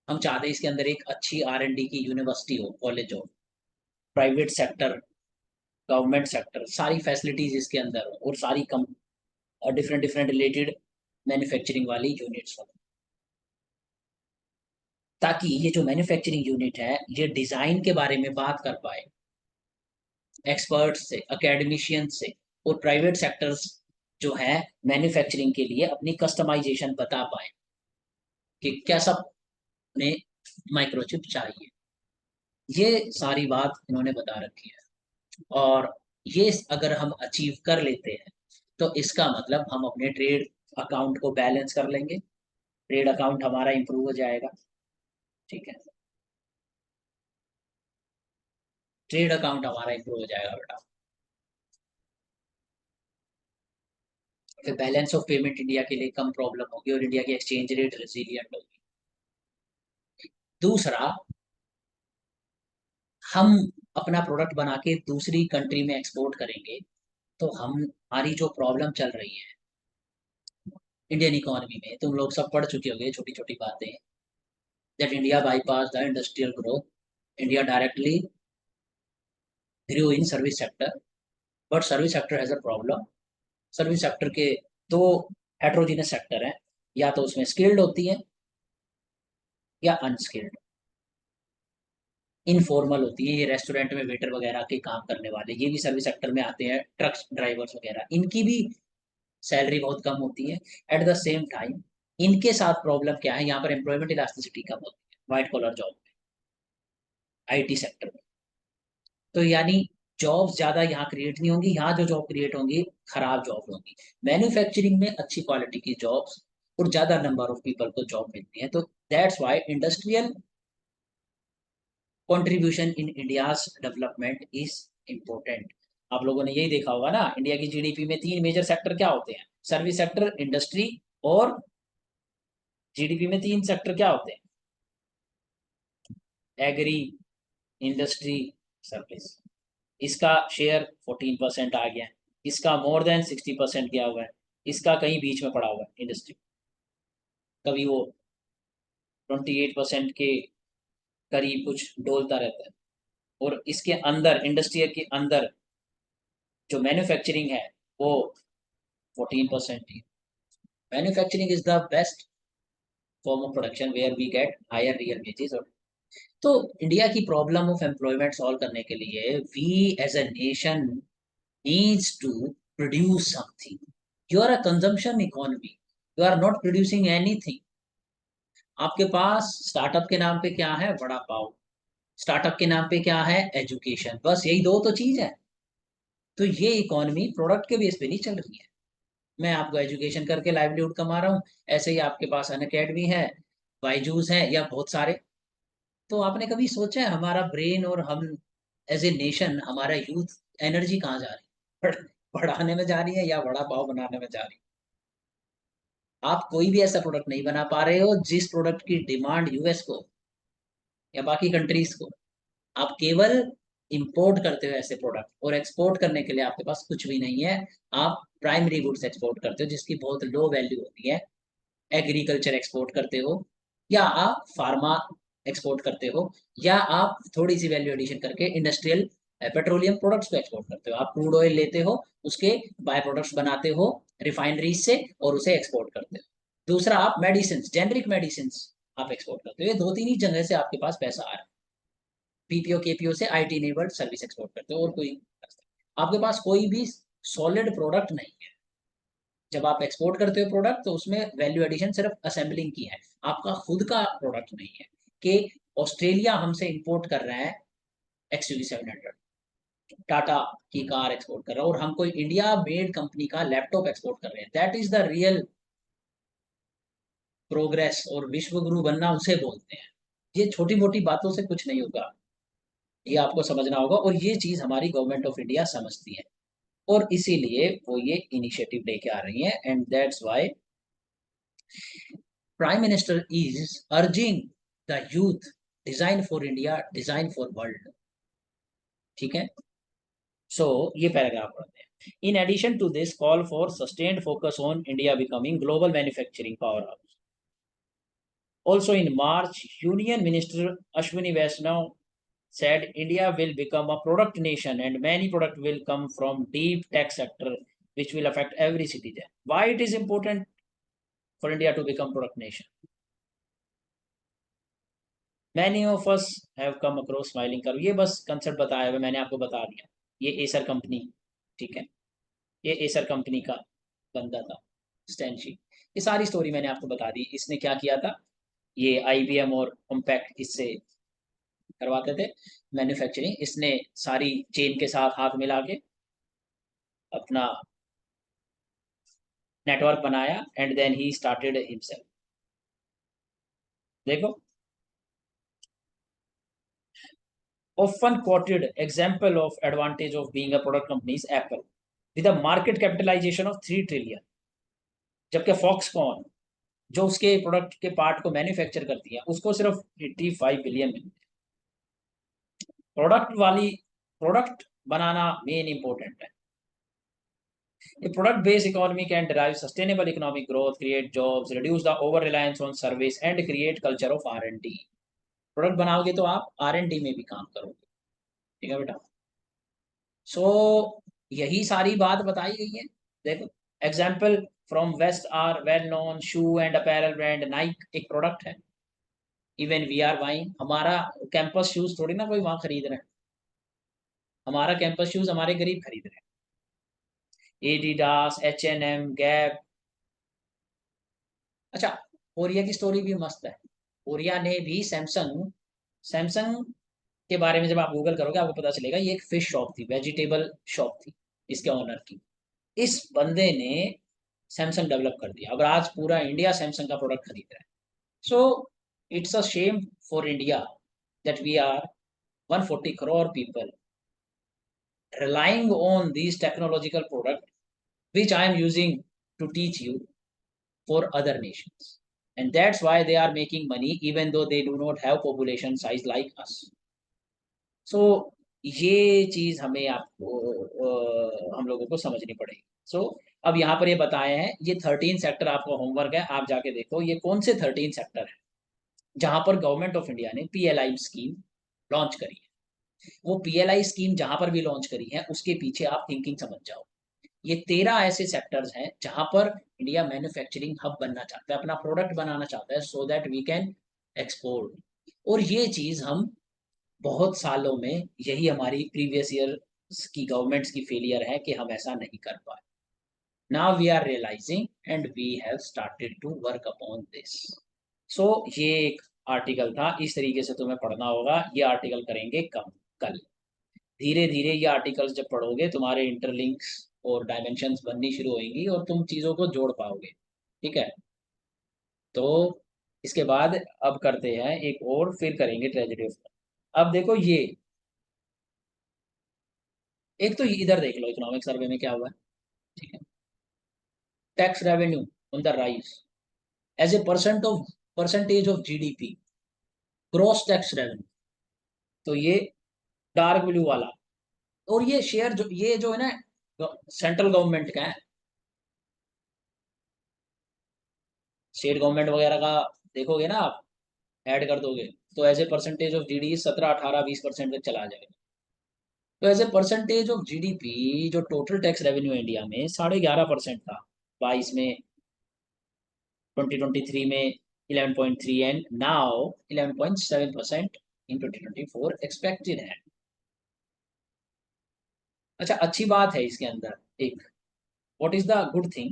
हम चाहते हैं इसके अंदर एक अच्छी R&D की यूनिवर्सिटी हो, कॉलेज हो, प्राइवेट सेक्टर, गवर्नमेंट सेक्टर, सारी फैसिलिटीज इसके अंदर हो, और सारी कम डिफरेंट डिफरेंट रिलेटेड मैन्युफैक्चरिंग वाली यूनिट्स हो, ताकि ये जो मैन्युफैक्चरिंग यूनिट है ये डिजाइन के बारे में बात कर पाए एक्सपर्ट्स से, एकेडमिशियन से, और प्राइवेट सेक्टर्स जो है मैन्युफैक्चरिंग के लिए अपनी कस्टमाइजेशन बता पाए कि कैसा उन्हें माइक्रोचिप चाहिए। ये सारी बात इन्होंने बता रखी है, और ये अगर हम अचीव कर लेते हैं तो इसका मतलब हम अपने ट्रेड अकाउंट को बैलेंस कर लेंगे, ट्रेड अकाउंट हमारा इंप्रूव हो जाएगा। ठीक है, ट्रेड अकाउंट हमारा इंप्रूव हो जाएगा बेटा। फिर बैलेंस ऑफ पेमेंट इंडिया के लिए कम प्रॉब्लम होगी और इंडिया की एक्सचेंज रेट रेजिलियंट होगी। दूसरा, हम अपना प्रोडक्ट बना के दूसरी कंट्री में एक्सपोर्ट करेंगे तो हम हमारी जो प्रॉब्लम चल रही है इंडियन इकोनॉमी में, तुम लोग सब पढ़ चुके होंगे छोटी छोटी बातें, that India bypass the industrial growth, India directly grow in service sector, but service sector has a problem. Service sector के दो हेट्रोजीनियस सेक्टर हैं, या तो उसमें स्किल्ड होती है या अनस्किल्ड। इनफॉर्मल होती है, ये रेस्टोरेंट में वेटर वगैरह के काम करने वाले, ये भी सर्विस सेक्टर में आते हैं, ट्रक ड्राइवर्स वगैरह, इनकी भी सैलरी बहुत कम होती है। एट द सेम टाइम इनके साथ प्रॉब्लम क्या है, यहाँ पर एम्प्लॉयमेंट इलास्टिसिटी कम होती है व्हाइट कॉलर जॉब में, IT सेक्टर में। तो यानी जॉब्स ज्यादा यहाँ क्रिएट नहीं होंगी, यहाँ जो जॉब क्रिएट होंगी खराब जॉब होंगी। मैन्युफैक्चरिंग में अच्छी क्वालिटी की जॉब्स और ज्यादा नंबर ऑफ पीपल को जॉब मिलती है, तो that's why industrial contribution in India's development is important. आप लोगों ने यही देखा होगा ना, इंडिया की GDP में तीन मेजर सेक्टर क्या होते हैं, सर्विस सेक्टर, इंडस्ट्री, और GDP में तीन सेक्टर क्या होते हैं, एग्री, इंडस्ट्री, सर्विस। इसका शेयर 14% आ गया है, इसका मोर देन 60% गया हुआ है, इसका कहीं बीच में पड़ा हुआ है इंडस्ट्री, कभी वो 28% के करीब कुछ डोलता रहता है। और इसके अंदर, इंडस्ट्री के अंदर जो मैन्युफैक्चरिंग है वो 14% ही। Manufacturing is the best form of production where we get higher real wages. तो इंडिया की प्रॉब्लम ऑफ एम्प्लॉयमेंट सॉल्व करने के लिए we as a nation needs to produce something. You are a consumption economy, you are not producing anything. आपके पास स्टार्टअप के नाम पे क्या है, वड़ा पाव। स्टार्टअप के नाम पे क्या है, एजुकेशन। बस यही दो तो चीज है। तो ये इकोनॉमी प्रोडक्ट के बेस पे नहीं चल रही है। मैं आपको एजुकेशन करके लाइवलीहुड कमा रहा हूँ, ऐसे ही आपके पास अन अकेडमी है, बाईजूस है, या बहुत सारे। तो आपने कभी सोचा है हमारा ब्रेन और हम एज ए नेशन, हमारा यूथ एनर्जी कहाँ जा रही है, पढ़ाने में जा रही है या वड़ा पाव बनाने में जा रही है? आप कोई भी ऐसा प्रोडक्ट नहीं बना पा रहे हो जिस प्रोडक्ट की डिमांड US को या बाकी कंट्रीज को। आप केवल इंपोर्ट करते हो ऐसे प्रोडक्ट, और एक्सपोर्ट करने के लिए आपके पास कुछ भी नहीं है। आप प्राइमरी गुड्स एक्सपोर्ट करते हो जिसकी बहुत लो वैल्यू होती है, एग्रीकल्चर एक्सपोर्ट करते हो, या आप फार्मा एक्सपोर्ट करते हो, या आप थोड़ी सी वैल्यू एडिशन करके इंडस्ट्रियल पेट्रोलियम प्रोडक्ट्स को एक्सपोर्ट करते हो। आप क्रूड ऑयल लेते हो, उसके बाय प्रोडक्ट्स बनाते हो रिफाइनरीज से, और उसे एक्सपोर्ट करते हो। दूसरा, आप मेडिसिन, जेनरिक मेडिसिन आप एक्सपोर्ट करते हो। ये दो तीन ही जगह से आपके पास पैसा आ रहा है। PPO KPO से IT इनेबल्ड सर्विस एक्सपोर्ट करते हो, और कोई आपके पास कोई भी सॉलिड प्रोडक्ट नहीं है। जब आप एक्सपोर्ट करते हो प्रोडक्ट तो उसमें वैल्यू एडिशन सिर्फ असेंबलिंग की है, आपका खुद का प्रोडक्ट नहीं है। कि ऑस्ट्रेलिया हमसे इंपोर्ट कर रहा है XUV 700, टाटा की कार एक्सपोर्ट कर रहा है, और हम कोई इंडिया मेड कंपनी का लैपटॉप एक्सपोर्ट कर रहे हैं। That is the real progress, और विश्व गुरु बनना उसे बोलते हैं। ये छोटी मोटी बातों से कुछ नहीं होगा, ये आपको समझना होगा, और ये चीज हमारी गवर्नमेंट ऑफ इंडिया समझती है। और इसीलिए वो ये इनिशिएटिव लेके आ रही हैं, and that's why prime minister is urging the youth, design for India, design for world. ठीक है, सो ये पैराग्राफ पढ़ते हैं। In addition to this call for sustained focus on India becoming global manufacturing power house. Also in March, Union Minister Ashwini Vaishnaw said India will become a product nation and many products will come from deep tech sector which will affect every citizen. Why it is important for India to become product nation? Many of us have come across smiling curve। ये बस कंसेप्ट बताया हुआ मैंने आपको बता दिया। ये एसर कंपनी, ठीक है, ये एसर कंपनी का बंदा था स्टैनशी। ये सारी स्टोरी मैंने आपको बता दी। इसने क्या किया था, ये आईबीएम और कॉम्पैक्ट इससे करवाते थे मैन्युफैक्चरिंग। इसने सारी चेन के साथ हाथ मिला के अपना नेटवर्क बनाया and then he started himself. देखो, often quoted example of advantage of being a product company is Apple with a market capitalization of 3 trillion। जबकि फॉक्सकॉन जो उसके प्रोडक्ट के पार्ट को मैन्युफैक्चर करती है उसको सिर्फ 85 बिलियन मिलते हैं। प्रोडक्ट बनाना मेन इंपॉर्टेंट है। A product-based economy can derive sustainable economic growth, create jobs, reduce the over-reliance on service, and create culture of R&D। Product बनाओगे तो आप R&D में भी काम करोगे। ठीक है बेटा, सो यही सारी बात बताई गई है। देखो, example from west are well known shoe and apparel brand Nike एक प्रोडक्ट है। इवन वी आर बाइंग, हमारा कैंपस शूज थोड़ी ना कोई वहां खरीद रहे हैं, हमारा कैंपस शूज हमारे गरीब खरीद रहे हैं। Adidas, H&M, gap. अच्छा, कोरिया की स्टोरी भी मस्त है। कोरिया ने भी सैमसंग सैमसंग के बारे में जब आप गूगल करोगे आपको पता चलेगा ये एक फिश शॉप थी, वेजिटेबल शॉप थी इसके ओनर की। इस बंदे ने सैमसंग डेवलप कर दिया। अब आज पूरा इंडिया सैमसंग का प्रोडक्ट खरीद रहा है। So it's a shame for India that we are 140 crore people relying on these technological products which I am using to teach you for other nations, and that's why they are making money even though they do not have population size like us। सो ये चीज हमें आपको हम लोगों को समझनी पड़ेगी। सो अब यहाँ पर ये बताए हैं, ये 13 सेक्टर आपका होमवर्क है, आप जाके देखो ये कौन से 13 सेक्टर है जहां पर गवर्नमेंट ऑफ इंडिया ने पीएलआई स्कीम लॉन्च करी है। वो पीएलआई स्कीम जहां पर भी लॉन्च करी है उसके पीछे आप थिंकिंग समझ जाओ। ये 13 ऐसे सेक्टर्स हैं जहां पर इंडिया मैन्युफैक्चरिंग हब बनना चाहता है, अपना प्रोडक्ट बनाना चाहता है, so that we can export. और ये चीज हम बहुत सालों में, यही हमारी प्रीवियस ईयर की गवर्नमेंट्स की फेलियर है कि हम ऐसा नहीं कर पाए। Now we are realising and we have started to work upon this. सो ये एक आर्टिकल था, इस तरीके से तुम्हें पढ़ना होगा। ये आर्टिकल करेंगे कल। धीरे धीरे ये आर्टिकल्स जब पढ़ोगे तुम्हारे इंटरलिंक्स और डायमेंशंस बननी शुरू होंगी और तुम चीजों को जोड़ पाओगे। ठीक है, तो इसके बाद अब करते हैं एक और, फिर करेंगे ट्रेजेडी ऑफ। अब देखो ये, एक तो इधर देख लो इकोनॉमिक सर्वे में क्या हुआ है। ठीक है, tax revenue on the rise as a percentage of GDP, gross tax revenue. तो ये डार्क ब्लू वाला, और ये शेयर जो ये जो है ना सेंट्रल गवर्नमेंट का है, स्टेट गवर्नमेंट वगैरह का देखोगे ना आप, ऐड कर दोगे तो as a percentage of GD 17, 18, 20% तक चला जाएगा। तो as a percentage of GDP जो टोटल टैक्स रेवेन्यू इंडिया में 11.5% था 22 में, 2023 में 11.3, एंड नाउ 11.7% इन 2024 एक्सपेक्टेड है। अच्छा, अच्छी बात है इसके अंदर एक, what is the good thing,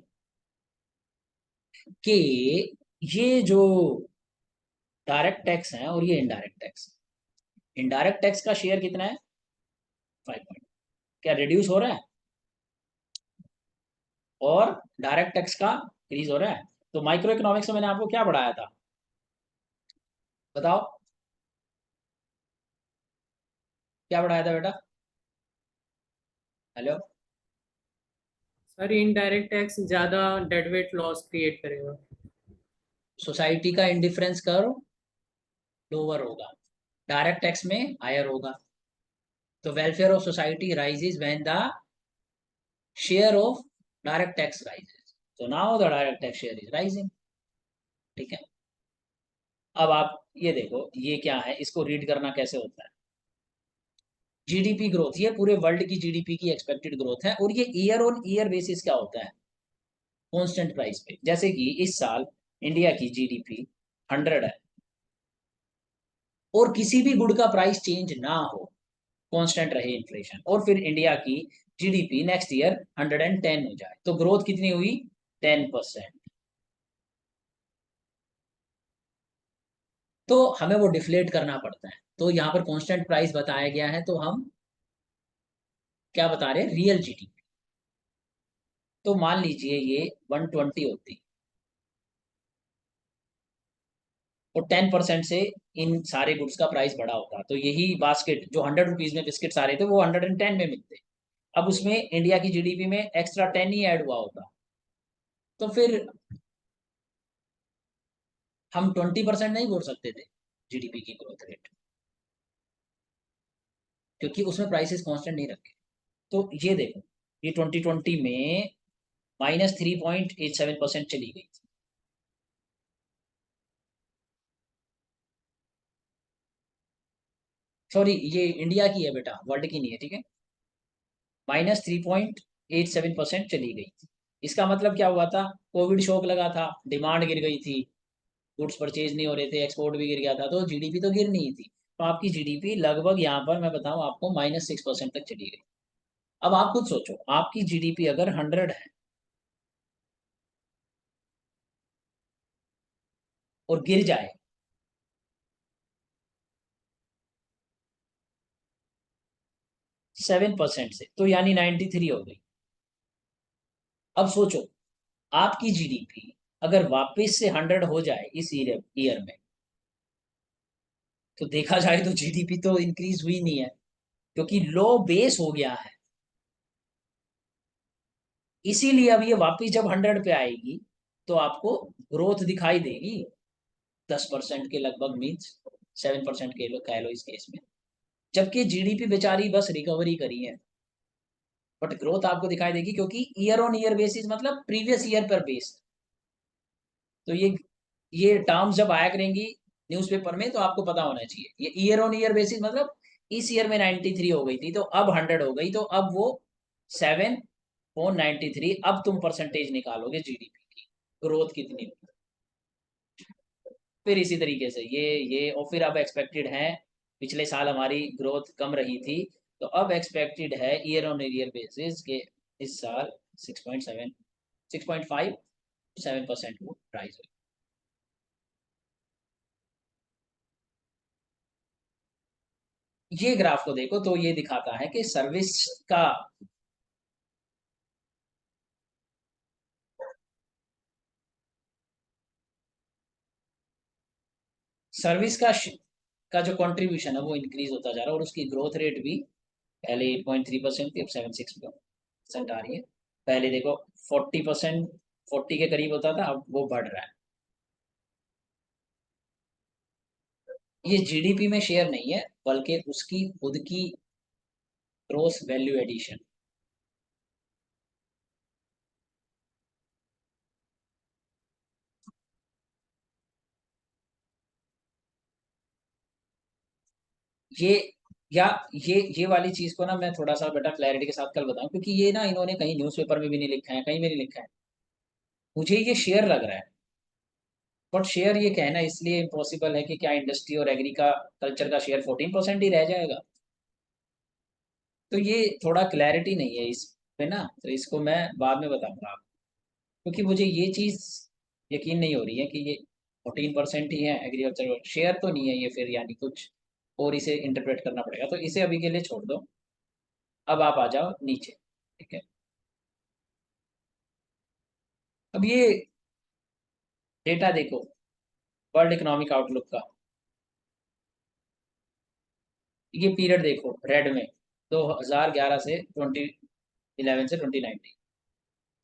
कि ये जो डायरेक्ट टैक्स है और ये इनडायरेक्ट टैक्स, इनडायरेक्ट टैक्स का शेयर कितना है 5 पॉइंट, क्या रिड्यूस हो रहा है, और डायरेक्ट टैक्स का इंक्रीज हो रहा है। तो माइक्रो इकोनॉमिक्स में मैंने आपको क्या पढ़ाया था, बताओ क्या पढ़ाया था बेटा। हेलो, सर इनडायरेक्ट टैक्स ज्यादा डेडवेट लॉस क्रिएट करेगा। सोसाइटी का इंडिफरेंस कर्व लोअर होगा, डायरेक्ट टैक्स में हायर होगा। तो welfare of society rises when the share of direct tax rises, so now the direct tax share is rising। ठीक है, अब आप ये देखो ये क्या है, इसको रीड करना कैसे होता है। जीडीपी ग्रोथ, ये पूरे वर्ल्ड की जीडीपी की एक्सपेक्टेड ग्रोथ है, और ये ईयर ऑन ईयर बेसिस क्या होता है, कांस्टेंट प्राइस पे। जैसे कि इस साल इंडिया की जीडीपी 100 है, और किसी भी गुड का प्राइस चेंज ना हो, कांस्टेंट रहे इन्फ्लेशन, और फिर इंडिया की जीडीपी नेक्स्ट ईयर 110 हो जाए, तो ग्रोथ कितनी हुई, 10%। तो हमें वो डिफ्लेट करना पड़ता है, तो यहाँ पर कांस्टेंट प्राइस बताया गया है, तो हम क्या बता रहे हैं, रियल जीडीपी। तो मान लीजिए ये 120 होती, और 10% से इन सारे गुड्स का प्राइस बढ़ा होता, तो यही बास्केट जो 100 रुपीज में बिस्किट आ रहे थे वो 110 में मिलते। अब उसमें इंडिया की जीडीपी में एक्स्ट्रा 10 ही ऐड हुआ होता, तो फिर हम 20% नहीं बोल सकते थे जीडीपी की ग्रोथ रेट, क्योंकि उसमें प्राइसेस कांस्टेंट नहीं रखे। तो ये देखो, ये 2020 में -3.87% चली गई थी। सॉरी, ये इंडिया की है बेटा, वर्ल्ड की नहीं है, ठीक है। -3.87% चली गई थी। इसका मतलब क्या हुआ था, कोविड शॉक लगा था, डिमांड गिर गई थी, गुड्स परचेज नहीं हो रहे थे, एक्सपोर्ट भी गिर गया था, तो जीडीपी तो गिर नहीं थी। तो आपकी जीडीपी लगभग यहाँ पर मैं बताऊं आपको -6% तक चली गई। अब आप खुद सोचो, आपकी जीडीपी अगर 100 है और गिर जाए 7% से, तो यानी 93 हो गई। अब सोचो, आपकी जीडीपी अगर वापस से 100 हो जाए इस ईयर में, तो देखा जाए तो जीडीपी तो इंक्रीज हुई नहीं है, क्योंकि लो बेस हो गया है। इसीलिए अब ये वापस जब 100 पे आएगी, तो आपको ग्रोथ दिखाई देगी 10% के लगभग, मीन्स 7% के लो कह लो इस केस में। जबकि जीडीपी बेचारी बस रिकवरी करी है, बट ग्रोथ आपको दिखाई देगी, क्योंकि ईयर ऑन ईयर बेसिस मतलब प्रीवियस ईयर पर बेस। तो ये टर्म्स जब आया करेंगी न्यूज़पेपर में, तो आपको पता होना चाहिए, ये ईयर ऑन ईयर बेसिस मतलब इस ईयर में 93 हो गई थी, तो अब 100 हो गई, तो अब वो 7.93, अब तुम परसेंटेज निकालोगे जीडीपी की ग्रोथ कितनी हुई। फिर इसी तरीके से ये और फिर अब एक्सपेक्टेड है, पिछले साल हमारी ग्रोथ कम रही थी, तो अब एक्सपेक्टेड है ईयर ऑन ईयर बेसिस के इस साल 6.7 6.5 7% वो राइज हुई। ये ग्राफ को देखो तो ये दिखाता है कि सर्विस का, सर्विस का जो कंट्रीब्यूशन है वो इंक्रीज होता जा रहा है, और उसकी ग्रोथ रेट भी पहले 8.3% थी, अब 7.6% आ रही है। पहले देखो 40%, 40 के करीब होता था, अब वो बढ़ रहा है। ये जीडीपी में शेयर नहीं है, बल्कि उसकी खुद की ग्रोस वैल्यू एडिशन। ये या ये वाली चीज को ना मैं थोड़ा सा बेटा क्लैरिटी के साथ कल बताऊं, क्योंकि ये ना इन्होंने कहीं न्यूज़पेपर में भी नहीं लिखा है, कहीं भी नहीं लिखा है। मुझे ये शेयर लग रहा है, बट शेयर ये कहना इसलिए इम्पॉसिबल है कि क्या इंडस्ट्री और एग्री का कल्चर का शेयर 14% ही रह जाएगा। तो ये थोड़ा क्लैरिटी नहीं है इस पे ना, तो इसको मैं बाद में बताऊंगा आपको, क्योंकि मुझे ये चीज यकीन नहीं हो रही है कि ये 14% ही है एग्रीकल्चर शेयर, तो नहीं है ये, फिर यानी कुछ और इसे इंटरप्रेट करना पड़ेगा, तो इसे अभी के लिए छोड़ दो। अब आप आ जाओ नीचे, ठीक है। अब ये डेटा देखो, वर्ल्ड इकोनॉमिक आउटलुक का, ये पीरियड देखो रेड में, 2011 से 2011 से 2019,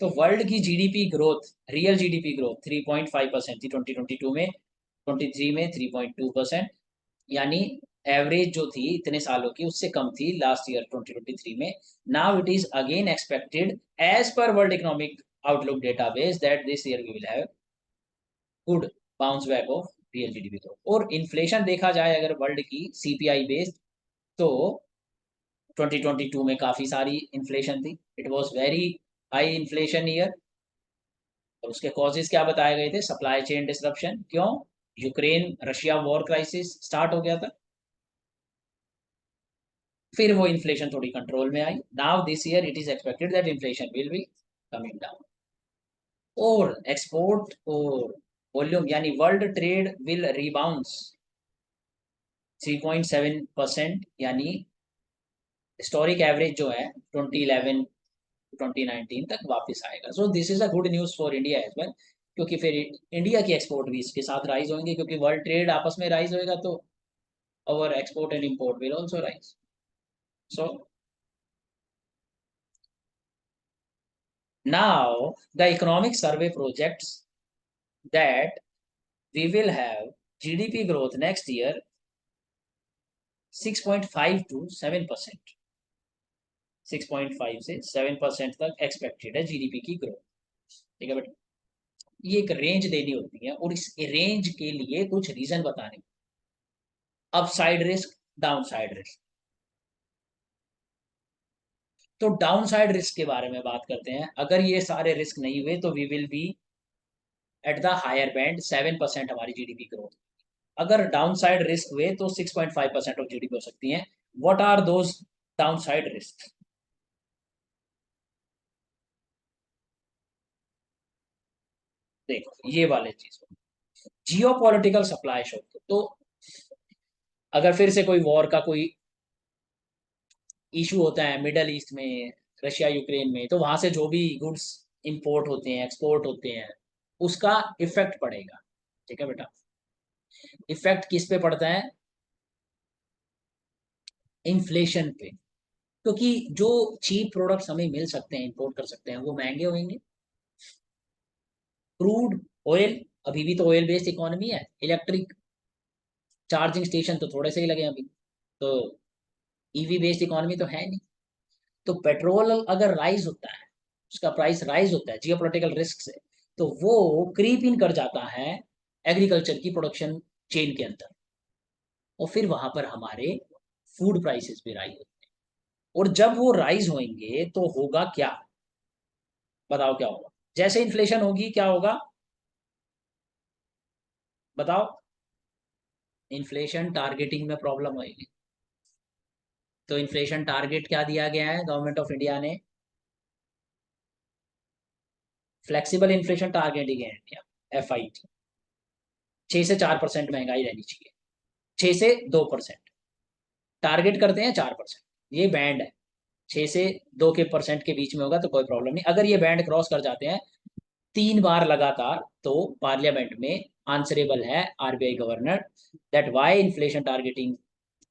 तो वर्ल्ड की GDP growth, real GDP growth 3.5% थी 2022 में, 23 में 3.2%, यानी एवरेज जो थी इतने सालों की उससे कम थी लास्ट ईयर 2023 में. Now it is again expected as per world economic outlook database that this year we will have good bounce back of real GDP growth. और इन्फ्लेशन देखा जाए अगर वर्ल्ड की सीपीआई बेस्ड, तो 2022 में काफी सारी इन्फ्लेशन थी. It was very high inflation year. और उसके कॉजेज क्या बताए गए थे? Supply chain disruption. क्यों? Ukraine Russia war crisis start हो गया था. फिर वो इन्फ्लेशन थोड़ी कंट्रोल में आई. Now this year it is expected that inflation will be coming down. और एक्सपोर्ट और वॉल्यूम यानी वर्ल्ड ट्रेड विल रिबाउंस 3.7%, यानी हिस्टोरिक एवरेज जो है 2011 2019 तक वापस आएगा. So this is a good news for India as well, क्योंकि फिर इंडिया की एक्सपोर्ट भी इसके साथ राइज होंगे, क्योंकि वर्ल्ड ट्रेड आपस में राइज होएगा तो our export and import will also rise. So now the economic survey projects that we will have GDP growth next year 6.5 to 7%. 6.5 से 7% तक एक्सपेक्टेड है जीडीपी की ग्रोथ. ठीक है बेटा, ये एक रेंज देनी होती है और इस रेंज के लिए कुछ रीजन बताने. Upside risk, down side risk. तो डाउन साइड रिस्क के बारे में बात करते हैं. अगर ये सारे रिस्क नहीं हुए तो we will be at the higher band 7% हमारी जीडीपी ग्रोथ. अगर डाउन साइड रिस्क हुए तो 6.5% ऑफ जीडीपी हो सकती है. What are those down side risk? देखो ये वाले चीज, जियो पॉलिटिकल सप्लाई शॉक. तो अगर फिर से कोई वॉर का कोई इशू होता है मिडल ईस्ट में, रशिया यूक्रेन में, तो वहां से जो भी गुड्स इंपोर्ट होते हैं एक्सपोर्ट होते हैं उसका इफेक्ट पड़ेगा. ठीक है बेटा, इफेक्ट किस पे पड़ता है? इन्फ्लेशन पे. क्योंकि जो चीप प्रोडक्ट्स हमें मिल सकते हैं इंपोर्ट कर सकते हैं वो महंगे होंगे. क्रूड ऑयल, अभी भी तो ऑयल बेस्ड इकोनॉमी है. इलेक्ट्रिक चार्जिंग स्टेशन तो थोड़े से ही लगे अभी, तो ईवी बेस्ड इकोनॉमी तो है नहीं. तो पेट्रोल अगर राइज होता है, उसका प्राइस राइज होता है जियोपॉलिटिकल रिस्क से, तो वो क्रीप इन कर जाता है एग्रीकल्चर की प्रोडक्शन चेन के अंदर. और फिर वहां पर हमारे फूड प्राइसेस भी राइज होते हैं. और जब वो राइज होंगे तो होगा क्या? बताओ क्या होगा? जैसे इन्फ्लेशन होगी क्या होगा? बताओ. इन्फ्लेशन टारगेटिंग में प्रॉब्लम होगी. तो इन्फ्लेशन टारगेट क्या दिया गया है गवर्नमेंट ऑफ इंडिया ने? फ्लेक्सिबल इन्फ्लेशन टारगेट ही गया इंडिया, FIT. 6 से 4% महंगाई रहनी चाहिए. 6 से 2% टारगेट करते हैं. 4% ये बैंड है. 6 से 2% के बीच में होगा तो कोई प्रॉब्लम नहीं. अगर ये बैंड क्रॉस कर जाते हैं 3 बार लगातार, तो पार्लियामेंट में आंसरेबल है RBI governor that why inflation targeting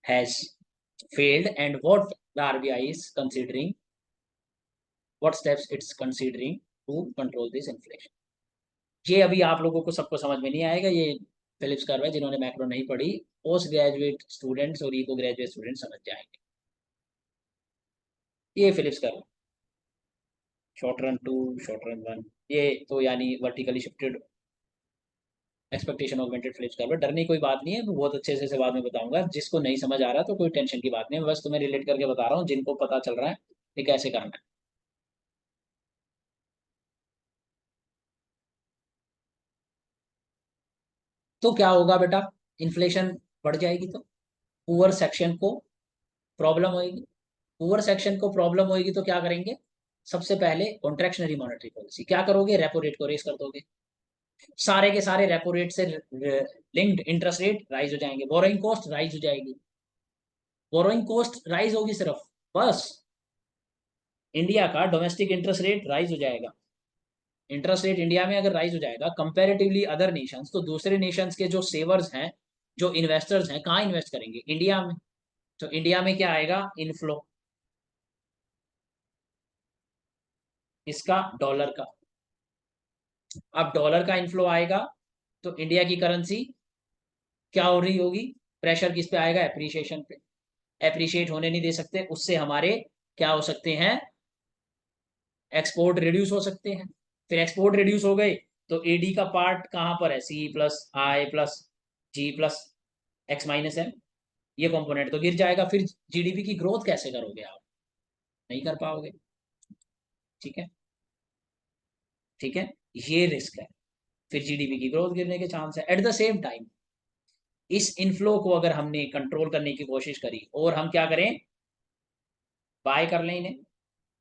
has failed and what the RBI is considering, what steps it's considering to control this inflation. ये अभी आप लोगों को सबको समझ में नहीं आएगा. ये फिलिप्स कर्व है. जिन्होंने मैक्रो नहीं पढ़ी, पोस्ट ग्रेजुएट स्टूडेंट्स और इको ग्रेजुएट स्टूडेंट समझ जाएंगे. ये Phillips curve, short run 2, short run 1, ये तो यानी vertically shifted expectation augmented Phillips curve. डरने की कोई बात नहीं है, बहुत अच्छे से बाद में बताऊंगा. जिसको नहीं समझ आ रहा तो कोई टेंशन की बात नहीं है, बस तुम्हें रिलेट करके बता रहा हूँ. जिनको पता चल रहा है ये कैसे करना है. तो क्या होगा बेटा? इन्फ्लेशन बढ़ जाएगी तो पुअर सेक्शन को प्रॉब्लम होगी. पुअर सेक्शन को प्रॉब्लम होगी तो क्या करेंगे? सबसे पहले कॉन्ट्रैक्शनरी मॉनेटरी पॉलिसी. क्या करोगे? रेपो रेट को रेस कर दोगे. सारे के सारे रेपो रेट से लिंक्ड इंटरेस्ट रेट राइज हो जाएंगे. बोरोइंग कॉस्ट राइज हो जाएगी. बोरोइंग कॉस्ट राइज होगी सिर्फ, बस इंडिया का डोमेस्टिक इंटरेस्ट रेट राइज हो जाएगा. इंटरेस्ट रेट इंडिया में अगर राइज हो जाएगा कंपैरेटिवली अदर नेशंस, तो दूसरे नेशंस के जो सेवर्स हैं, जो इन्वेस्टर्स हैं, कहाँ इन्वेस्ट करेंगे? इंडिया में. तो इंडिया में क्या आएगा? इनफ्लो. इसका डॉलर का। अब डॉलर का इनफ्लो आएगा तो इंडिया की करेंसी क्या हो रही होगी, प्रेशर किस पे आएगा, एप्रिसिएशन पे। एप्रिशिएट होने नहीं दे सकते, उससे हमारे क्या हो सकते हैं, एक्सपोर्ट रिड्यूस हो सकते हैं। फिर एक्सपोर्ट रिड्यूस हो गए तो एडी का पार्ट कहां पर है, सी प्लस आई प्लस जी प्लस एक्स माइनस एम, ये कंपोनेंट तो गिर जाएगा। फिर जीडीपी की ग्रोथ कैसे करोगे आप, नहीं कर पाओगे। ठीक है, ठीक है, ये रिस्क है। फिर जीडीपी की ग्रोथ गिरने के चांस है। एट द सेम टाइम इस इनफ्लो को अगर हमने कंट्रोल करने की कोशिश करी और हम क्या करें, बाय कर लें इन्हें,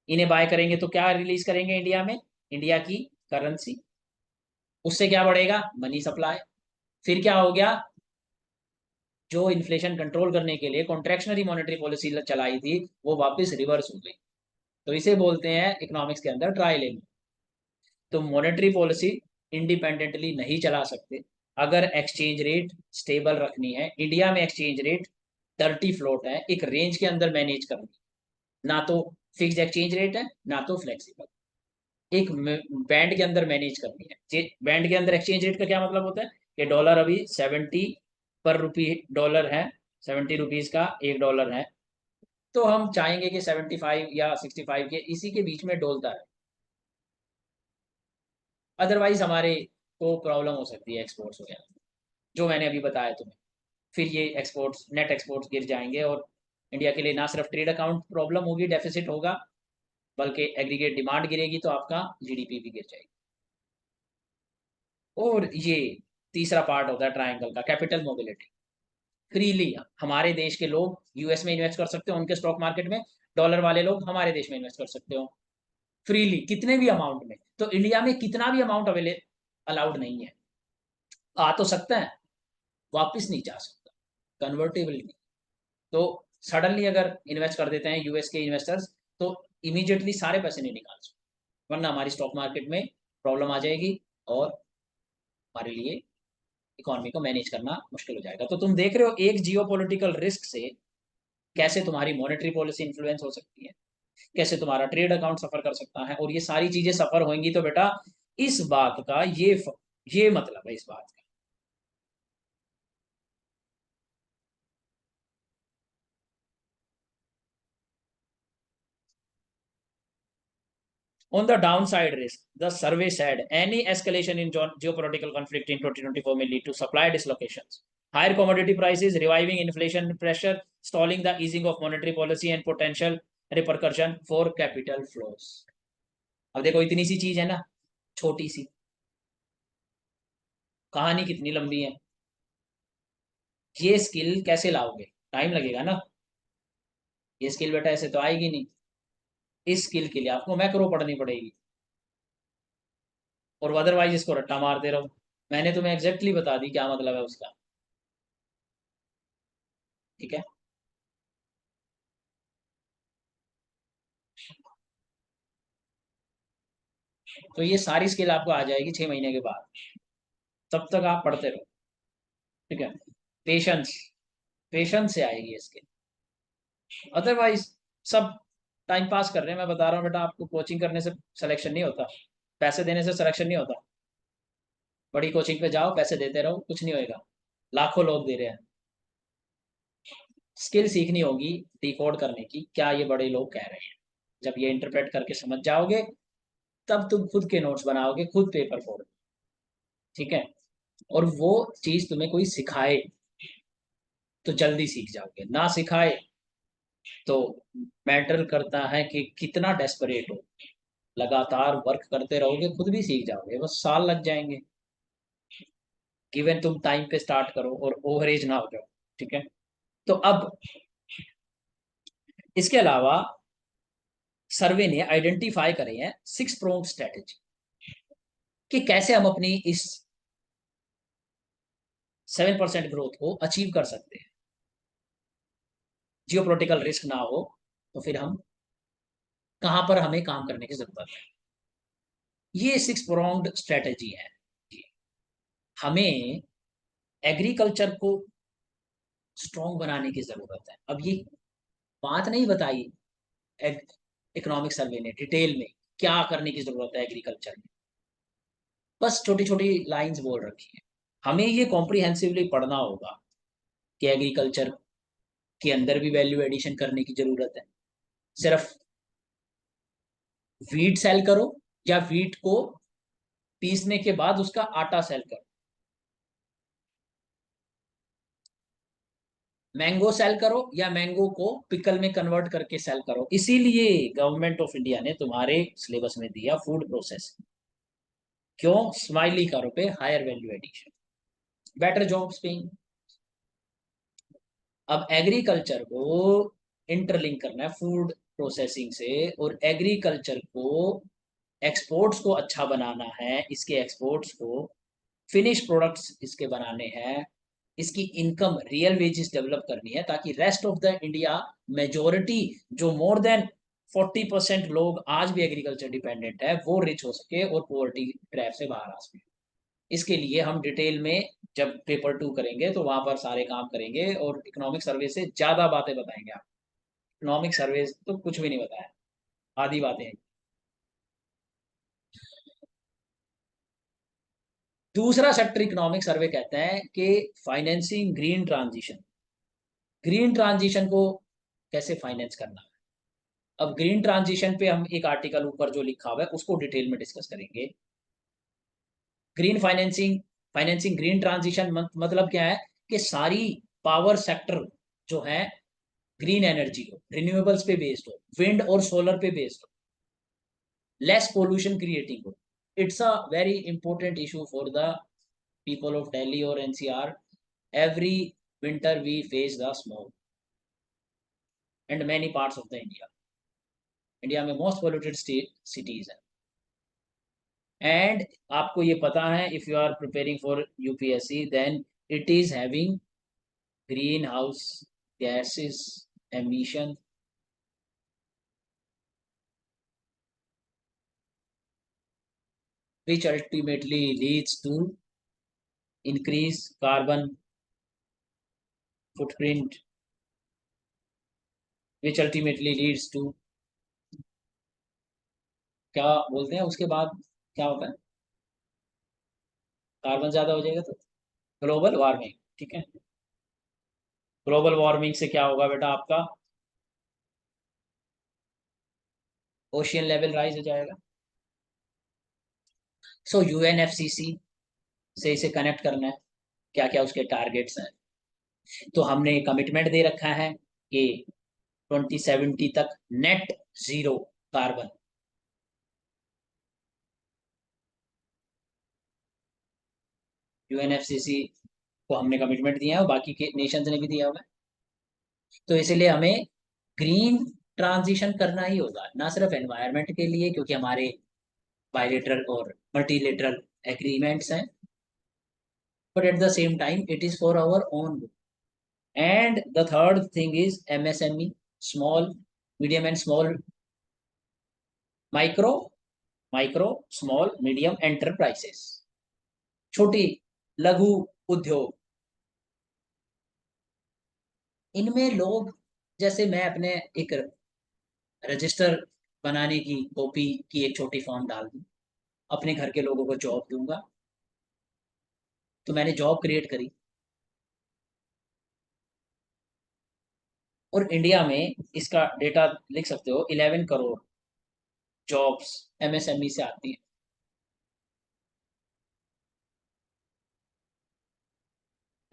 इन्हें बाय करेंगे तो क्या रिलीज करेंगे इंडिया में, इंडिया की करेंसी। उससे क्या बढ़ेगा, मनी सप्लाई। फिर क्या हो गया, जो इन्फ्लेशन कंट्रोल करने के लिए कॉन्ट्रेक्शनरी मॉनेटरी पॉलिसी चलाई थी वो वापस रिवर्स हो गई। तो इसे बोलते हैं इकोनॉमिक्स के अंदर ट्राइलेमा। तो मॉनेटरी पॉलिसी इंडिपेंडेंटली नहीं चला सकते। अगर एक्सचेंज रेट स्टेबल रखनी है, इंडिया में एक्सचेंज रेट 30 फ्लोट है, एक रेंज के अंदर मैनेज करनी, ना तो फिक्स्ड एक्सचेंज रेट है ना तो फ्लेक्सिबल, एक बैंड के अंदर मैनेज करनी है। बैंड के अंदर एक्सचेंज रेट का क्या मतलब होता है कि डॉलर अभी 70 पर रुपी डॉलर है, 70 रुपीज का एक डॉलर है, तो हम चाहेंगे कि 75 या 65 के इसी के बीच में डोलता है। अदरवाइज हमारे को प्रॉब्लम हो सकती है एक्सपोर्ट्स वगैरह, जो मैंने अभी बताया तुम्हें। फिर ये एक्सपोर्ट्स, नेट एक्सपोर्ट्स गिर जाएंगे और इंडिया के लिए ना सिर्फ ट्रेड अकाउंट प्रॉब्लम होगी, डेफिसिट होगा, बल्कि एग्रीगेट डिमांड गिरेगी तो आपका जीडीपी भी गिर जाएगी। और ये तीसरा पार्ट होता है ट्रायंगल का, कैपिटल मोबिलिटी। फ्रीली हमारे देश के लोग यूएस में इन्वेस्ट कर सकते हो उनके स्टॉक मार्केट में, डॉलर वाले लोग हमारे देश में इन्वेस्ट कर सकते हो फ्रीली कितने भी अमाउंट में। तो इंडिया में कितना भी अमाउंट अवेलेबल अलाउड नहीं है, आ तो सकता है, वापिस नहीं जा सकता, कन्वर्टेबल नहीं। तो सडनली अगर इन्वेस्ट कर देते हैं यूएस के इन्वेस्टर्स तो इमीडिएटली सारे पैसे नहीं निकाल सकते, वरना हमारी स्टॉक मार्केट में प्रॉब्लम आ जाएगी और हमारे लिए इकोनॉमी को मैनेज करना मुश्किल हो जाएगा। तो तुम देख रहे हो एक जियोपॉलिटिकल रिस्क से कैसे तुम्हारी मॉनेटरी पॉलिसी इन्फ्लुएंस हो सकती है, कैसे तुम्हारा ट्रेड अकाउंट सफर कर सकता है। और ये सारी चीजें सफर होंगी तो बेटा इस बात का ये मतलब है इस बात का। On the downside risk, the survey said any escalation in geopolitical conflict in 2024 may lead to supply dislocations, higher commodity prices, reviving inflation pressure, stalling the easing of monetary policy, and potential repercussion for capital flows. अब देखो इतनी सी चीज है ना, छोटी सी कहानी कितनी लंबी है। ये स्किल कैसे लाओगे, टाइम लगेगा ना। ये स्किल बेटा ऐसे तो आएगी नहीं। इस स्किल के लिए आपको मैक्रो पढ़नी पड़ेगी और अदरवाइज इसको रट्टा मारते रहो। मैंने तुम्हें एग्जैक्टली बता दी क्या मतलब है उसका। ठीक है, तो ये सारी स्किल आपको आ जाएगी 6 महीने के बाद, तब तक आप पढ़ते रहो। ठीक है, पेशेंस, पेशेंस से आएगी ये स्किल। अदरवाइज सब टाइम पास कर रहे हैं। मैं बता रहा हूँ बेटा, आपको कोचिंग करने से सिलेक्शन नहीं होता, पैसे देने से सिलेक्शन नहीं होता। बड़ी कोचिंग पे जाओ, पैसे देते रहो, कुछ नहीं होएगा। लाखों लोग दे रहे हैं। स्किल सीखनी होगी डिकोड करने की, क्या ये बड़े लोग कह रहे हैं। जब ये इंटरप्रेट करके समझ जाओगे तब तुम खुद के नोट्स बनाओगे, खुद पेपर फोड़ोगे। ठीक है, और वो चीज तुम्हें कोई सिखाए तो जल्दी सीख जाओगे, ना सिखाए तो मैटर करता है कि कितना डेस्परेट हो। लगातार वर्क करते रहोगे खुद भी सीख जाओगे, बस साल लग जाएंगे। गिवन तुम टाइम पे स्टार्ट करो और ओवरेज ना हो जाओ। ठीक है, तो अब इसके अलावा सर्वे ने आइडेंटिफाई करे हैं 6 प्रोंग स्ट्रेटेजी कि कैसे हम अपनी इस 7% ग्रोथ को अचीव कर सकते हैं, जियोपोलिटिकल रिस्क ना हो। तो फिर हम कहां पर हमें काम करने की जरूरत है, ये 6 प्रोंग्ड स्ट्रेटेजी है। हमें एग्रीकल्चर को स्ट्रॉन्ग बनाने की जरूरत है। अब ये बात नहीं बताई इकोनॉमिक सर्वे ने डिटेल में क्या करने की जरूरत है एग्रीकल्चर में, बस छोटी छोटी लाइंस बोल रखी है। हमें ये कॉम्प्रिहेंसिवली पढ़ना होगा कि एग्रीकल्चर के अंदर भी वैल्यू एडिशन करने की जरूरत है। सिर्फ वीट सेल करो या वीट को पीसने के बाद उसका आटा सेल करो, मैंगो सेल करो या मैंगो को पिकल में कन्वर्ट करके सेल करो। इसीलिए गवर्नमेंट ऑफ इंडिया ने तुम्हारे सिलेबस में दिया फूड प्रोसेस। क्यों? स्माइली करो पे higher value addition, better jobs paying. अब एग्रीकल्चर को इंटरलिंक करना है फूड प्रोसेसिंग से, और एग्रीकल्चर को एक्सपोर्ट्स को अच्छा बनाना है, इसके एक्सपोर्ट्स को फिनिश प्रोडक्ट्स इसके बनाने हैं, इसकी इनकम रियल वेजेस डेवलप करनी है, ताकि rest of the India majority जो मोर देन 40% लोग आज भी एग्रीकल्चर डिपेंडेंट है वो रिच हो सके और पोवर्टी ट्रैप से बाहर आ सके। इसके लिए हम डिटेल में जब पेपर 2 करेंगे तो वहां पर सारे काम करेंगे, और इकोनॉमिक सर्वे से ज्यादा बातें बताएंगे आप। इकोनॉमिक सर्वे तो कुछ भी नहीं बताया, आधी बातें हैं। दूसरा सेक्टर इकोनॉमिक सर्वे कहता है कि financing green transition. Green transition को कैसे फाइनेंस करना है। अब ग्रीन ट्रांजिशन पे हम एक आर्टिकल ऊपर जो लिखा हुआ है उसको डिटेल में डिस्कस करेंगे। Green financing, financing green transition मतलब क्या है कि सारी पावर सेक्टर जो है ग्रीन एनर्जी हो, रिन्यूएबल्स पे बेस्ड हो, विंड और सोलर पे बेस्ड हो, लेस पोल्यूशन क्रिएटिंग हो। It's a very important issue for the people of Delhi और NCR. Every winter we face the smoke and many parts of the India. India में मोस्ट पोल्यूटेड स्टेट सिटीज है। एंड आपको ये पता है, if you are preparing for UPSC then it is having green house gases emission, which ultimately leads to increase carbon footprint, which ultimately leads to, क्या बोलते हैं उसके बाद, क्या होता है, कार्बन ज्यादा हो जाएगा तो ग्लोबल वार्मिंग। ठीक है, ग्लोबल वार्मिंग से क्या होगा बेटा आपका, ओशियन लेवल राइज हो जाएगा। सो यूएनएफसीसी से इसे कनेक्ट करना है, क्या क्या उसके टारगेट्स हैं। तो हमने कमिटमेंट दे रखा है कि 2070 तक नेट जीरो कार्बन। यूएनएफसीसी को हमने कमिटमेंट दिया है और बाकी के नेशंस ने भी दिया हुआ है। तो इसलिए हमें ग्रीन ट्रांजिशन करना ही होगा, ना सिर्फ एनवायरनमेंट के लिए क्योंकि हमारे बायलेटरल और मल्टीलेटरल एग्रीमेंट्स हैं, but at the same time it is for our own. And the third thing is MSME, small medium and small micro, micro small medium enterprises, छोटी लघु उद्योग। इनमें लोग, जैसे मैं अपने एक रजिस्टर बनाने की कॉपी की एक छोटी फॉर्म डाल दूं, अपने घर के लोगों को जॉब दूंगा, तो मैंने जॉब क्रिएट करी। और इंडिया में इसका डेटा लिख सकते हो, 11 करोड़ जॉब्स एमएसएमई से आती है।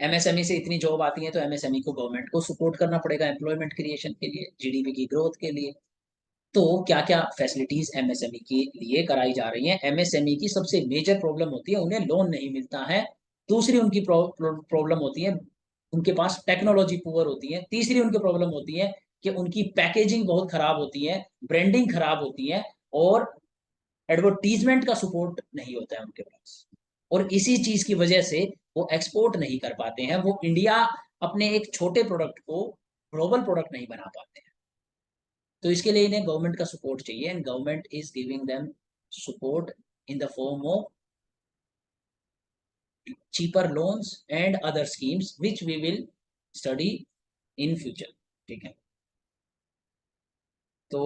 एमएसएमई से इतनी जॉब आती है तो एमएसएमई को गवर्नमेंट को सपोर्ट करना पड़ेगा एम्प्लॉयमेंट क्रिएशन के लिए, जीडीपी की ग्रोथ के लिए। तो क्या क्या फैसिलिटीज एमएसएमई के लिए कराई जा रही हैं। एमएसएमई की सबसे मेजर प्रॉब्लम होती है उन्हें लोन नहीं मिलता है। दूसरी उनकी प्रॉब्लम होती है उनके पास टेक्नोलॉजी पुअर होती है। तीसरी उनकी प्रॉब्लम होती है कि उनकी पैकेजिंग बहुत खराब होती है, ब्रांडिंग खराब होती है, और एडवर्टीजमेंट का सपोर्ट नहीं होता है उनके पास। और इसी चीज की वजह से वो एक्सपोर्ट नहीं कर पाते हैं, वो इंडिया अपने एक छोटे प्रोडक्ट को ग्लोबल प्रोडक्ट नहीं बना पाते हैं। तो इसके लिए इन्हें गवर्नमेंट का सपोर्ट चाहिए, and government is giving them support in the form of cheaper loans and other schemes which we will study in future। ठीक है। तो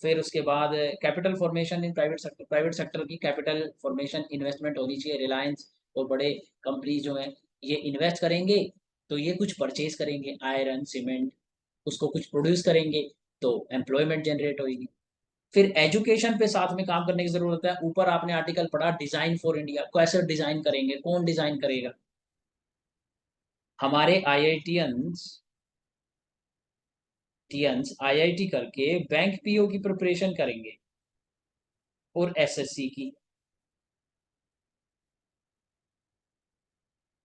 फिर उसके बाद capital formation in private sector की कैपिटल फॉर्मेशन इन्वेस्टमेंट होनी चाहिए। रिलायंस और बड़े कंपनी जो हैं ये इन्वेस्ट करेंगे तो ये कुछ परचेज करेंगे, आयरन सीमेंट, उसको कुछ प्रोड्यूस करेंगे तो एम्प्लॉयमेंट जनरेट होगी। फिर एजुकेशन पे साथ में काम करने की जरूरत है। ऊपर आपने आर्टिकल पढ़ा डिजाइन फॉर इंडिया, कैसे डिजाइन करेंगे, कौन डिजाइन करेगा? हमारे आईआईटियंस आईआईटी करके बैंक पीओ की प्रिपरेशन करेंगे और एसएससी की।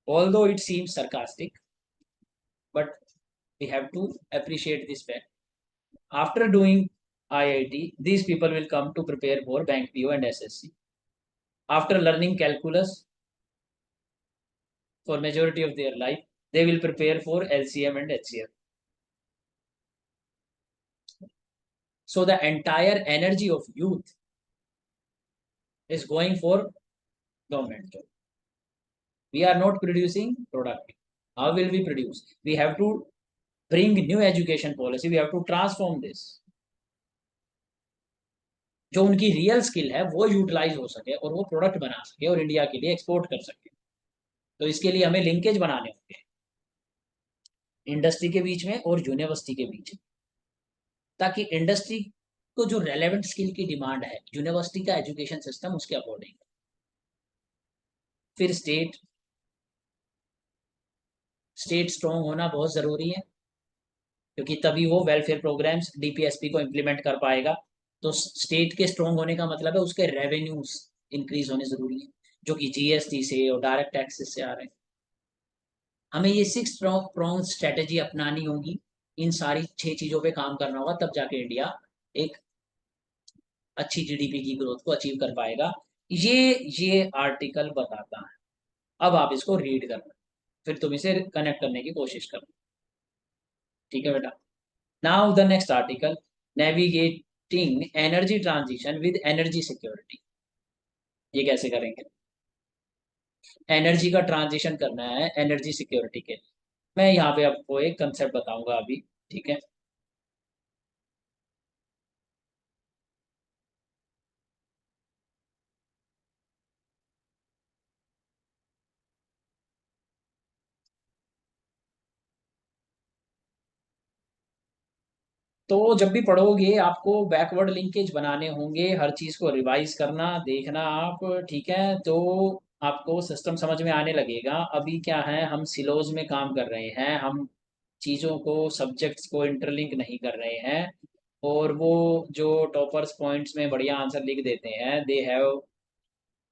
Although it seems sarcastic, but we have to appreciate this fact. After doing IIT, these people will come to prepare for Bank PO and SSC. After learning calculus for majority of their life, they will prepare for LCM and HCM. So the entire energy of youth is going for government job. We are not producing product. How will we produce? We have to bring new education policy. We have to transform this. जो उनकी रियल स्किल है वो यूटिलाइज हो सके और वो प्रोडक्ट बना सके और इंडिया के लिए एक्सपोर्ट कर सके। तो इसके लिए हमें लिंकेज बनाने होंगे इंडस्ट्री के बीच में और यूनिवर्सिटी के बीच में, ताकि इंडस्ट्री को जो रेलेवेंट स्किल की डिमांड है यूनिवर्सिटी का एजुकेशन सिस्टम उसके अकॉर्डिंग। फिर स्टेट स्ट्रॉन्ग होना बहुत ज़रूरी है, क्योंकि तभी वो वेलफेयर प्रोग्राम्स डीपीएसपी को इम्प्लीमेंट कर पाएगा। तो स्टेट के स्ट्रॉन्ग होने का मतलब है उसके रेवेन्यूज इंक्रीज होने ज़रूरी है, जो कि जीएसटी से और डायरेक्ट टैक्सेस से आ रहे हैं। हमें ये 6 प्रोंग स्ट्रेटेजी अपनानी होगी। इन सारी 6 चीजों पे काम करना होगा, तब जाके इंडिया एक अच्छी जीडीपी की ग्रोथ को अचीव कर पाएगा। ये आर्टिकल बताता है। अब आप इसको रीड करना, फिर तुम इसे कनेक्ट करने की कोशिश करना। ठीक है बेटा। Now the next article, navigating energy transition with energy security. ये कैसे करेंगे? एनर्जी का ट्रांजिशन करना है एनर्जी सिक्योरिटी के लिए। मैं यहाँ पे आपको एक कंसेप्ट बताऊंगा अभी। ठीक है। तो जब भी पढ़ोगे आपको बैकवर्ड लिंकेज बनाने होंगे, हर चीज को रिवाइज करना, देखना आप। ठीक है। तो आपको सिस्टम समझ में आने लगेगा। अभी क्या है, हम सिलोज में काम कर रहे हैं, हम चीजों को सब्जेक्ट्स को इंटरलिंक नहीं कर रहे हैं। और वो जो टॉपर्स पॉइंट्स में बढ़िया आंसर लिख देते हैं, they have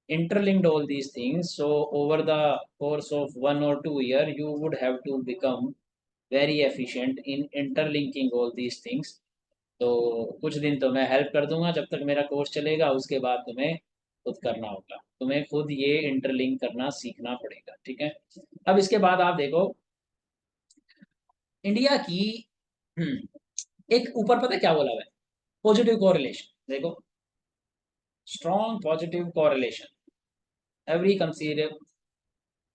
interlinked all these things. So over the course of 1 or 2 year you would have to become very efficient in interlinking all these things. तो कुछ दिन तो मैं हेल्प कर दूंगा जब तक मेरा कोर्स चलेगा, उसके बाद तुम्हें खुद करना होगा, तुम्हें खुद ये इंटरलिंक करना सीखना पड़ेगा। ठीक है। अब इसके बाद आप देखो इंडिया की एक ऊपर पता है क्या बोला हुआ है? पॉजिटिव कोरिलेशन देखो, strong positive correlation every considerable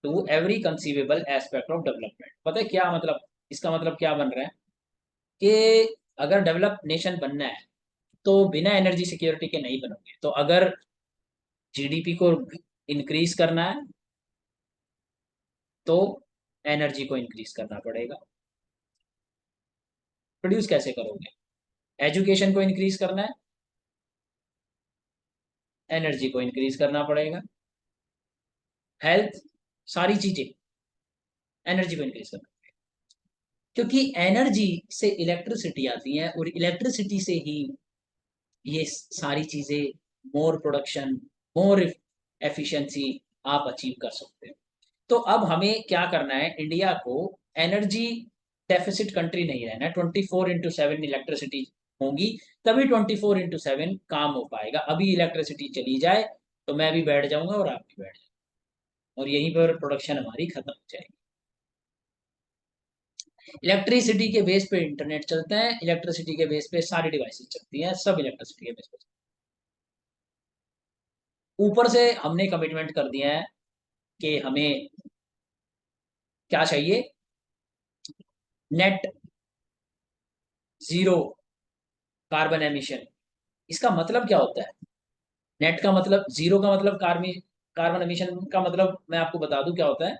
to every conceivable aspect of development. पता है क्या मतलब? इसका मतलब क्या बन रहा है कि अगर डेवलप नेशन बनना है तो बिना एनर्जी सिक्योरिटी के नहीं बनोगे। तो अगर जीडीपी को इंक्रीज करना है तो एनर्जी को इंक्रीज करना पड़ेगा। प्रोड्यूस कैसे करोगे? एजुकेशन को इंक्रीज करना है, एनर्जी को इंक्रीज करना पड़ेगा। हेल्थ, सारी चीजें एनर्जी को इंक्रीज करना, क्योंकि एनर्जी से इलेक्ट्रिसिटी आती है और इलेक्ट्रिसिटी से ही ये सारी चीजें, मोर प्रोडक्शन, मोर एफिशिएंसी आप अचीव कर सकते हो। तो अब हमें क्या करना है, इंडिया को एनर्जी डेफिसिट कंट्री नहीं रहना है। 24/7 इलेक्ट्रिसिटी होगी, तभी 24/7 काम हो पाएगा। अभी इलेक्ट्रिसिटी चली जाए तो मैं भी बैठ जाऊंगा और आप भी बैठ जाएंगे और यहीं पर प्रोडक्शन हमारी खत्म हो जाएगी। इलेक्ट्रिसिटी के बेस पे इंटरनेट चलता है, इलेक्ट्रिसिटी के बेस पे सारी डिवाइसेस चलती हैं, सब इलेक्ट्रिसिटी के बेस पे। ऊपर से हमने कमिटमेंट कर दिया है कि हमें क्या चाहिए, नेट जीरो कार्बन एमिशन। इसका मतलब क्या होता है? नेट का मतलब, जीरो का मतलब कार्बन एमिशन का मतलब मैं आपको बता दूं क्या होता है।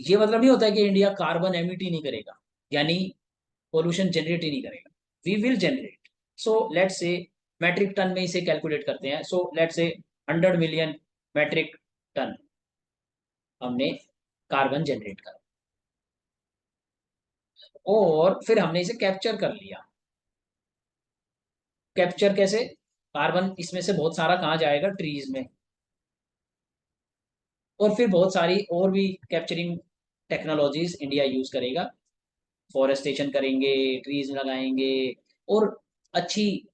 ये मतलब नहीं होता है कि इंडिया कार्बन एमिट ही नहीं करेगा, यानी पोल्यूशन जनरेट ही नहीं करेगा। We will generate. So let say metric ton में इसे कैलकुलेट करते हैं। So let say 100 million metric ton हमने कार्बन जनरेट करा, और फिर हमने इसे कैप्चर कर लिया। कैप्चर कैसे? कार्बन इसमें से बहुत सारा कहाँ जाएगा? ट्रीज में। और फिर बहुत सारी और भी कैप्चरिंग टेक्नोलॉजीज इंडिया यूज करेगा। फॉरेस्टेशन करेंगे, ट्रीज लगाएंगे, और अच्छी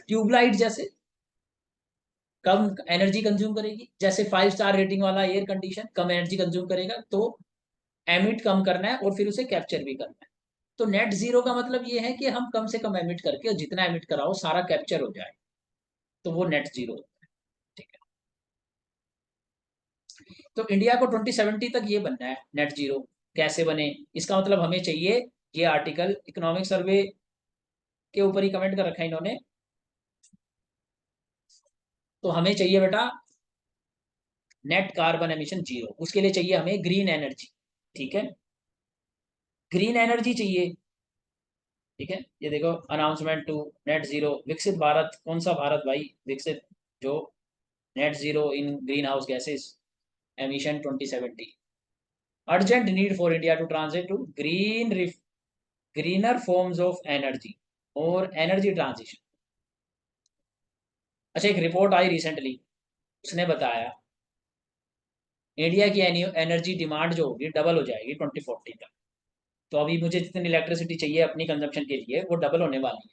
ट्यूबलाइट जैसे कम एनर्जी कंज्यूम करेगी। जैसे 5 स्टार रेटिंग वाला एयर कंडीशन कम एनर्जी कंज्यूम करेगा, तो एमिट कम करना है और फिर उसे कैप्चर भी करना है। तो नेट जीरो का मतलब ये है कि हम कम से कम एमिट करके, और जितना एमिट कराओ सारा कैप्चर हो जाए, तो वो नेट जीरो। ठीक है। तो इंडिया को 2070 तक ये बनना है नेट जीरो। कैसे बने? इसका मतलब हमें चाहिए, ये आर्टिकल इकोनॉमिक सर्वे के ऊपर ही कमेंट कर रखा है इन्होंने। तो हमें चाहिए बेटा नेट कार्बन एमिशन जीरो। उसके लिए चाहिए हमें ग्रीन एनर्जी। ठीक है, ग्रीन एनर्जी चाहिए। ठीक है, ये देखो, अनाउंसमेंट टू नेट जीरो विकसित भारत। कौन सा भारत भाई? विकसित, जो net zero in green house gases emission 2070। Urgent need for India to transit to greener forms of energy और एनर्जी ट्रांजिशन। अच्छा, एक रिपोर्ट आई रिसेंटली, उसने बताया इंडिया की एनर्जी डिमांड जो होगी डबल हो जाएगी 2040 तक। तो अभी मुझे जितनी इलेक्ट्रिसिटी चाहिए अपनी कंजम्पशन के लिए, वो डबल होने वाली है।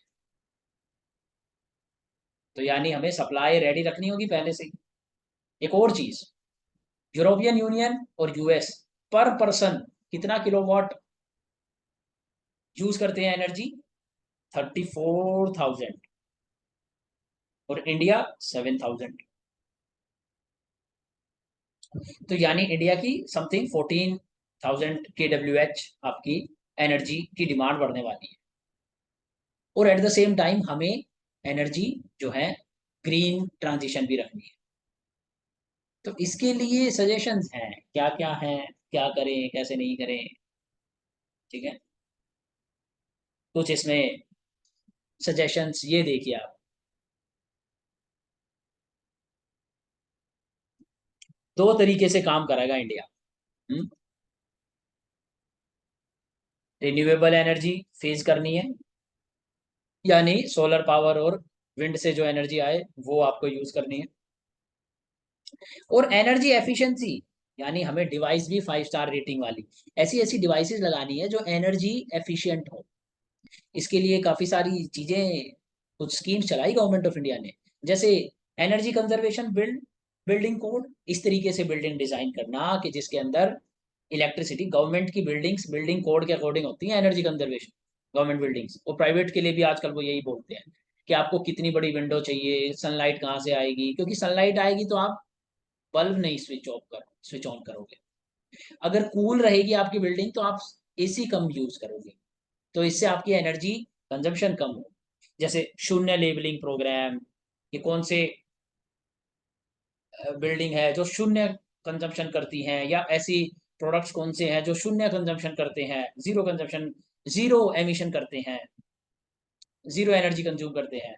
तो यानी हमें सप्लाई रेडी रखनी होगी पहले से ही। एक और चीज, यूरोपियन यूनियन और यूएस पर पर्सन कितना किलोवाट यूज करते हैं एनर्जी? 34,000। और इंडिया 7,000। तो यानी इंडिया की समथिंग 14,000 KWH आपकी एनर्जी की डिमांड बढ़ने वाली है। और एट द सेम टाइम हमें एनर्जी जो है ग्रीन ट्रांजिशन भी रखनी है। तो इसके लिए सजेशंस हैं, क्या क्या हैं, क्या करें कैसे नहीं करें। ठीक है, कुछ इसमें सजेशंस ये देखिए आप। दो तरीके से काम करेगा इंडिया। रिन्यूएबल एनर्जी फेज करनी है, यानी सोलर पावर और विंड से जो एनर्जी आए वो आपको यूज करनी है। और एनर्जी एफिशिएंसी, यानी हमें डिवाइस भी 5 स्टार रेटिंग वाली ऐसी ऐसी डिवाइसेस लगानी है जो एनर्जी एफिशिएंट हो। इसके लिए काफी सारी चीजें, कुछ स्कीम्स चलाई गवर्नमेंट ऑफ इंडिया ने। जैसे एनर्जी कंजर्वेशन बिल्डिंग कोड, इस तरीके से बिल्डिंग डिजाइन करना कि जिसके अंदर इलेक्ट्रिसिटी, गवर्नमेंट की बिल्डिंग्स बिल्डिंग कोड के अकॉर्डिंग होती है एनर्जी कंजर्वेशन, गवर्नमेंट बिल्डिंग्स। और प्राइवेट के लिए भी आजकल वो यही बोलते हैं कि आपको कितनी बड़ी विंडो चाहिए, सनलाइट कहाँ से आएगी, क्योंकि सनलाइट आएगी तो आप बल्ब नहीं स्विच ऑन करोगे। अगर कूल रहेगी आपकी बिल्डिंग तो आप एसी कम यूज करोगे, तो इससे आपकी एनर्जी कंजम्पशन कम हो। जैसे शून्य लेबलिंग प्रोग्राम, ये कौन से बिल्डिंग है जो शून्य कंजम्पशन करती हैं, या ऐसी प्रोडक्ट्स कौन से हैं जो शून्य कंजम्पशन करते हैं, जीरो कंजम्पशन, जीरो एमिशन करते हैं, जीरो एनर्जी कंज्यूम करते हैं।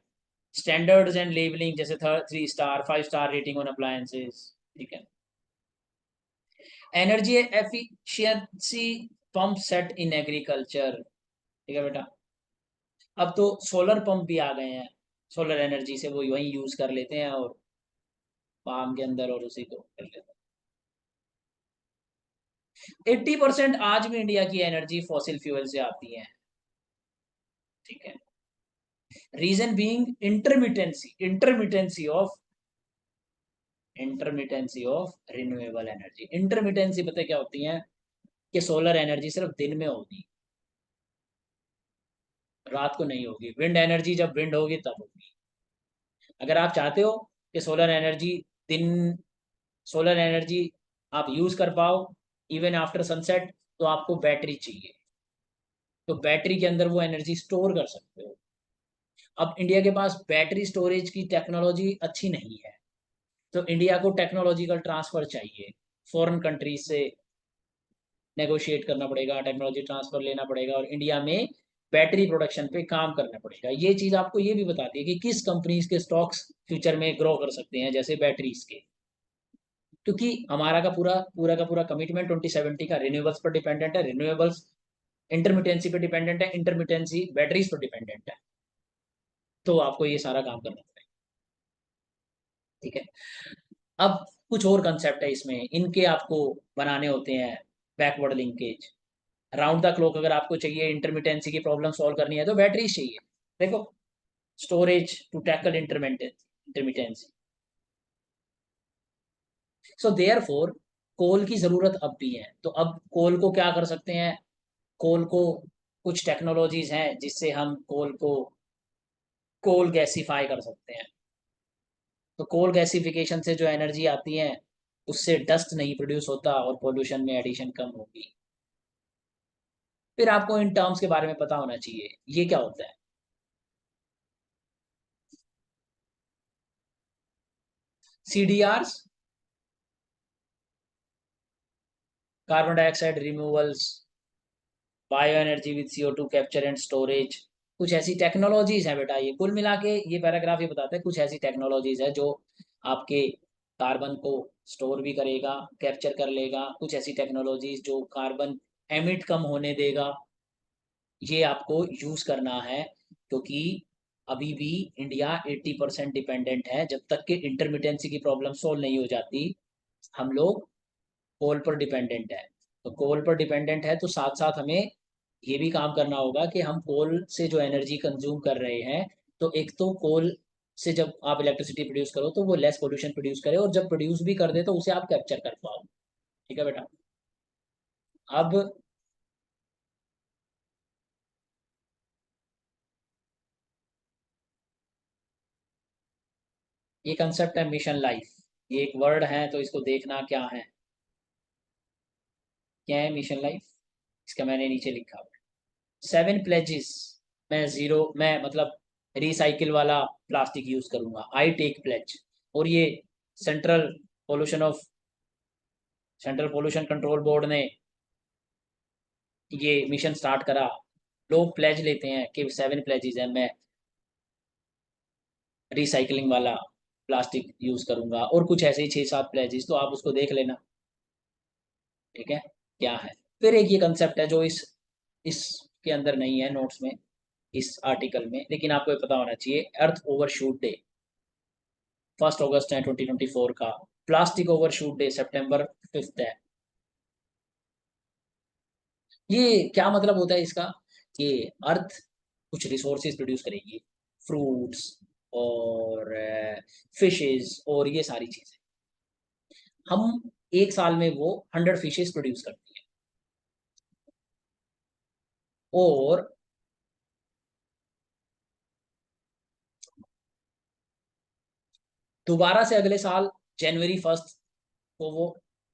स्टैंडर्ड्स एंड लेबलिंग, जैसे 3 star 5 star rating on appliances. ठीक है, energy efficiency pump set in agriculture. ठीक है बेटा, अब तो सोलर पंप भी आ गए हैं, सोलर एनर्जी से वो वही यूज कर लेते हैं और फार्म के अंदर और उसी को कर लेते हैं। 80% आज भी इंडिया की एनर्जी फॉसिल फ्यूल से आती है। ठीक है, reason being intermittency of renewable energy. Intermittency पता है क्या होती है? कि सोलर एनर्जी सिर्फ दिन में होगी, रात को नहीं होगी। विंड एनर्जी जब विंड होगी तब होगी। अगर आप चाहते हो कि दिन सोलर एनर्जी आप यूज कर पाओ इवन आफ्टर सनसेट, तो आपको बैटरी चाहिए। तो बैटरी के अंदर वो एनर्जी स्टोर कर सकते हो। अब इंडिया के पास बैटरी स्टोरेज की टेक्नोलॉजी अच्छी नहीं है, तो इंडिया को टेक्नोलॉजिकल ट्रांसफर चाहिए, फॉरेन कंट्रीज से नेगोशिएट करना पड़ेगा, टेक्नोलॉजी ट्रांसफर लेना पड़ेगा और इंडिया में बैटरी प्रोडक्शन पे काम करना पड़ेगा। ये चीज आपको ये भी बताती है कि किस कंपनीज के स्टॉक्स फ्यूचर में ग्रो कर सकते हैं, जैसे बैटरीज के। क्योंकि हमारा का पूरा पूरा का पूरा कमिटमेंट 2070 का रिन्यूएबल्स पर डिपेंडेंट है, रिन्यूएबल्स इंटरमिटेंसी पे डिपेंडेंट है, इंटरमिटेंसी बैटरीज पर डिपेंडेंट है। तो आपको ये सारा काम करना पड़ेगा। ठीक है। अब कुछ और कंसेप्ट है इसमें, इनके आपको बनाने होते हैं backward linkage. Round the clock अगर आपको चाहिए इंटरमिटेंसी की प्रॉब्लम सॉल्व करनी है तो बैटरीज चाहिए। देखो, storage to tackle intermittency. So therefore coal की जरूरत अब भी है। तो अब कोल को क्या कर सकते हैं, कोल को कुछ टेक्नोलॉजीज हैं जिससे हम कोल को कोल गैसिफाई कर सकते हैं। तो कोल गैसिफिकेशन से जो एनर्जी आती है उससे डस्ट नहीं प्रोड्यूस होता और पोल्यूशन में एडिशन कम होगी। फिर आपको इन टर्म्स के बारे में पता होना चाहिए, ये क्या होता है। CDRs, carbon dioxide removals, bio energy with CO2 capture and storage, कुछ ऐसी टेक्नोलॉजीज हैं बेटा। ये कुल मिला के ये पैराग्राफ ये बताता है कुछ ऐसी टेक्नोलॉजीज है जो आपके कार्बन को स्टोर भी करेगा, कैप्चर कर लेगा। कुछ ऐसी टेक्नोलॉजीज जो कार्बन एमिट कम होने देगा, ये आपको यूज करना है। क्योंकि अभी भी इंडिया 80% डिपेंडेंट है। जब तक कि इंटरमिटेंसी की प्रॉब्लम सोल्व नहीं हो जाती, हम लोग कोल पर डिपेंडेंट है। तो कोल पर डिपेंडेंट है तो साथ साथ हमें ये भी काम करना होगा कि हम कोल से जो एनर्जी कंज्यूम कर रहे हैं, तो एक तो कोल से जब आप इलेक्ट्रिसिटी प्रोड्यूस करो तो वो लेस पोल्यूशन प्रोड्यूस करे, और जब प्रोड्यूस भी कर दे तो उसे आप कैप्चर कर पाओ। ठीक है बेटा। अब ये कंसेप्ट है मिशन लाइफ। ये एक वर्ड है तो इसको देखना क्या है। क्या है मिशन लाइफ, इसका मैंने नीचे लिखा हुआ है 7 प्लेजेस। मैं मतलब रिसाइकिल वाला प्लास्टिक यूज करूंगा, आई टेक प्लेज। और ये central pollution of central pollution control board ने ये मिशन स्टार्ट करा। लोग प्लेज लेते हैं कि 7 प्लेजेस है, मैं रिसाइकलिंग वाला प्लास्टिक यूज करूंगा, और कुछ ऐसे ही 6-7 प्लेजेस, तो आप उसको देख लेना। ठीक है, क्या है। फिर एक ये कंसेप्ट है जो इसके अंदर नहीं है नोट्स में, इस आर्टिकल में, लेकिन आपको ये पता होना चाहिए। अर्थ ओवरशूट डे 1 अगस्त है 2024 का। प्लास्टिक ओवरशूट डे September 5 है। ये क्या मतलब होता है इसका, कि अर्थ कुछ रिसोर्सेज प्रोड्यूस करेगी, फ्रूट्स और फिशेस और ये सारी चीजें। हम एक साल में वो 100 फिशेस प्रोड्यूस करती है, और दोबारा से अगले साल January 1 को वो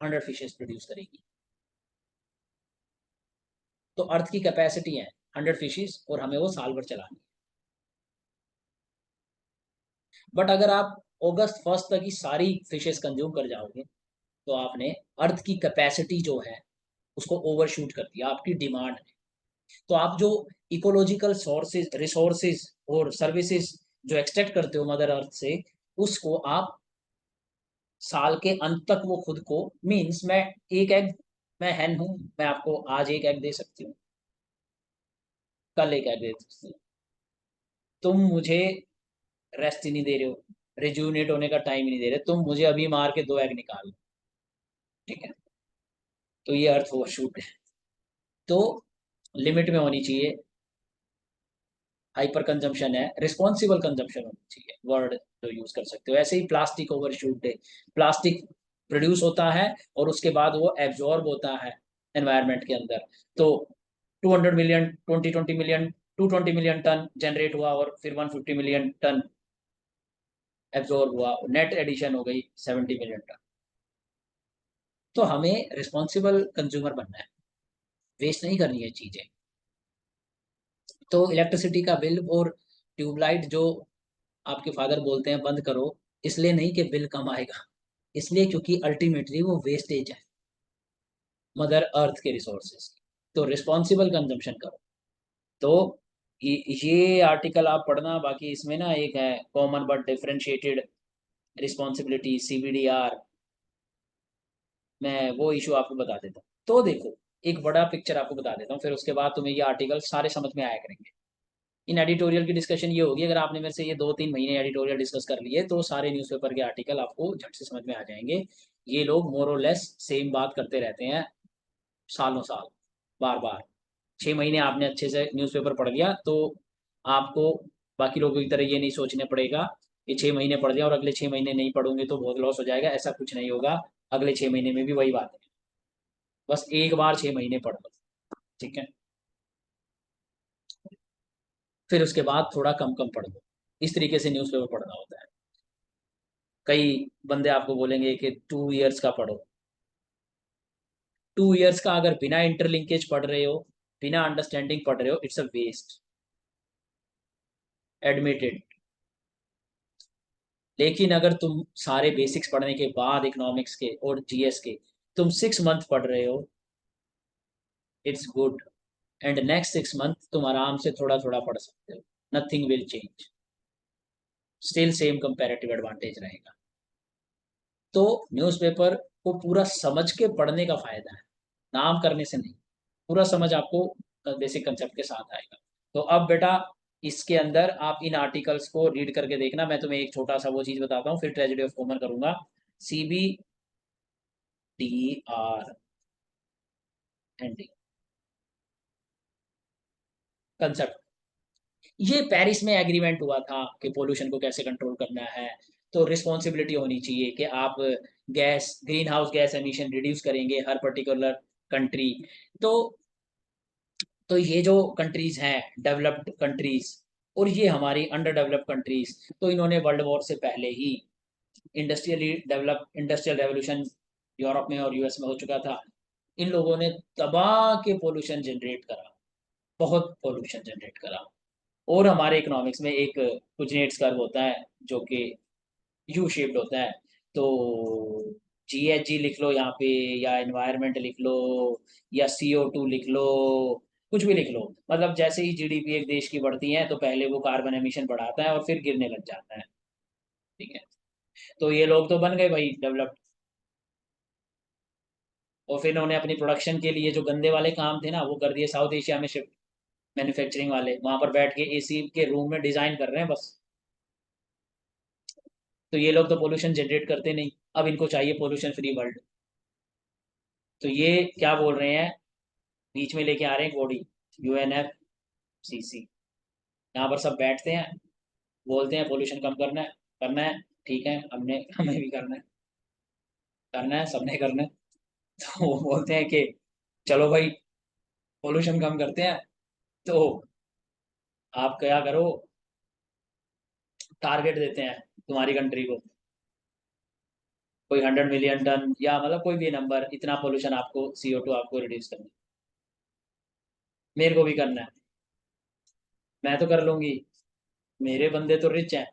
100 फिशेस प्रोड्यूस करेगी। तो अर्थ की कैपेसिटी है 100 फिशेस, और हमें वो साल भर चलानी है। बट अगर आप August 1 तक ही सारी फिशेस कंज्यूम कर जाओगे, तो आपने अर्थ की कैपेसिटी जो है उसको ओवरशूट कर दिया, आपकी डिमांड ने। तो आप जो इकोलॉजिकल सोर्सेज रिसोर्सेज और सर्विसेज जो एक्सट्रैक्ट करते हो मदर अर्थ से, उसको आप साल के अंत तक वो खुद को, मीन्स मैं एक एग, मैं हैन हूं, मैं आपको आज एक एग दे सकती हूँ, कल एक एग दे सकती हूँ। तुम मुझे रेस्ट ही नहीं दे रहे हो, रिज्यूनेट होने का टाइम ही नहीं दे रहे, तुम मुझे अभी मार के 2 एग निकाल लो। ठीक है। तो ये अर्थ ओवरशूट है। तो लिमिट में होनी चाहिए। हाइपर कंजम्पशन है, रिस्पॉन्सिबल कंजम्पशन होनी चाहिए, वर्ड जो यूज कर सकते हो। ऐसे ही प्लास्टिक ओवरशूट है, प्लास्टिक प्रोड्यूस होता है और उसके बाद वो एब्जॉर्ब होता है एनवायरनमेंट के अंदर। तो 200 million 2020 million 220 million ton generate हुआ, और फिर 150 मिलियन टन एब्जॉर्ब हुआ, नेट एडिशन हो गई 70 मिलियन टन। तो हमें रिस्पॉन्सिबल कंज्यूमर बनना है, वेस्ट नहीं करनी है चीजें। तो इलेक्ट्रिसिटी का बिल और ट्यूबलाइट जो आपके फादर बोलते हैं बंद करो, इसलिए नहीं कि बिल कम आएगा, इसलिए क्योंकि अल्टीमेटली वो वेस्टेज है मदर अर्थ के रिसोर्सेज। तो रिस्पॉन्सिबल कंजम्पशन करो। तो ये आर्टिकल आप पढ़ना, बाकी इसमें ना एक है common but differentiated responsibility, CBDR। मैं वो इशू आपको बता देता हूँ। तो देखो, एक बड़ा पिक्चर आपको बता देता हूँ, फिर उसके बाद तुम्हें ये आर्टिकल सारे समझ में आया करेंगे। इन एडिटोरियल की डिस्कशन ये होगी, अगर आपने मेरे से ये 2-3 महीने एडिटोरियल डिस्कस कर लिए तो सारे न्यूज़पेपर के आर्टिकल आपको झट से समझ में आ जाएंगे। ये लोग मोर और लेस सेम बात करते रहते हैं सालों साल, बार बार। 6 महीने आपने अच्छे से न्यूज़पेपर पढ़ लिया तो आपको बाकी लोगों की तरह ये नहीं सोचना पड़ेगा कि 6 महीने पढ़ लिया और अगले 6 महीने नहीं पढ़ूंगे तो बहुत लॉस हो जाएगा। ऐसा कुछ नहीं होगा, अगले 6 महीने में भी वही बात है। बस एक बार 6 महीने पढ़ लो, ठीक है, फिर उसके बाद थोड़ा कम कम पढ़ लो। इस तरीके से न्यूज़पेपर पढ़ना होता है। कई बंदे आपको बोलेंगे कि 2 इयर्स का पढ़ो। 2 इयर्स का अगर बिना इंटरलिंकेज पढ़ रहे हो, बिना अंडरस्टैंडिंग पढ़ रहे हो, इट्स अ वेस्ट, एडमिटेड। लेकिन अगर तुम सारे बेसिक्स पढ़ने के बाद इकोनॉमिक्स के और GS के तुम 6 मंथ पढ़ रहे हो, it's good. And next 6 month तुम आराम से थोड़ा थोड़ा पढ़ सकते हो, nothing will change, still same comparative advantage रहेगा। तो न्यूज़पेपर को पूरा समझ के पढ़ने का फायदा है, नाम करने से नहीं। पूरा समझ आपको बेसिक कंसेप्ट के साथ आएगा। तो अब बेटा, इसके अंदर आप इन आर्टिकल्स को रीड करके देखना। मैं तुम्हें एक छोटा सा वो चीज बताता हूँ, फिर ट्रेजेडी ऑफ कॉमन करूंगा। CBDR कंसेप्ट, ये पेरिस में एग्रीमेंट हुआ था कि पोल्यूशन को कैसे कंट्रोल करना है। तो रिस्पॉन्सिबिलिटी होनी चाहिए कि आप gas green house gas emission reduce करेंगे हर पर्टिकुलर कंट्री। तो ये जो कंट्रीज हैं, डेवलप्ड कंट्रीज, और ये हमारी अंडर डेवलप्ड कंट्रीज, तो इन्होंने वर्ल्ड वॉर से पहले ही इंडस्ट्रियल रेवोल्यूशन यूरोप में और US में हो चुका था। इन लोगों ने तबाह के पोल्यूशन जनरेट करा, बहुत पोल्यूशन जनरेट करा। और हमारे इकोनॉमिक्स में एक कुजनेट्स कर्व होता है जो कि यू शेप्ड होता है। तो GHG लिख लो यहाँ पे, या एनवायरनमेंट लिख लो, या CO2 लिख लो, कुछ भी लिख लो। मतलब जैसे ही GDP एक देश की बढ़ती है तो पहले वो कार्बन एमिशन बढ़ाता है और फिर गिरने लग जाता है, ठीक है। तो ये लोग तो बन गए भाई डेवलप्ड, और फिर उन्होंने अपनी प्रोडक्शन के लिए जो गंदे वाले काम थे ना वो कर दिए साउथ एशिया में शिफ्ट। मैन्युफैक्चरिंग वाले वहां पर बैठ के AC के रूम में डिजाइन कर रहे हैं बस। तो ये लोग तो पोल्यूशन जनरेट करते नहीं, अब इनको चाहिए पोल्यूशन फ्री वर्ल्ड। तो ये क्या बोल रहे हैं, बीच में लेके आ रहे हैं बॉडी, UNFCCC। यहाँ पर सब बैठते हैं, बोलते हैं पोल्यूशन कम करना है, करना है, ठीक है, हमने हमें भी करना है, करना है, सबने करना है। तो वो बोलते हैं कि चलो भाई पोल्यूशन कम करते हैं। तो आप क्या करो, टारगेट देते हैं तुम्हारी कंट्री को, कोई 100 मिलियन टन या मतलब कोई भी नंबर, इतना पोल्यूशन आपको, CO2 आपको रिड्यूस करना है। मेरे को भी करना है, मैं तो कर लूंगी, मेरे बंदे तो रिच हैं,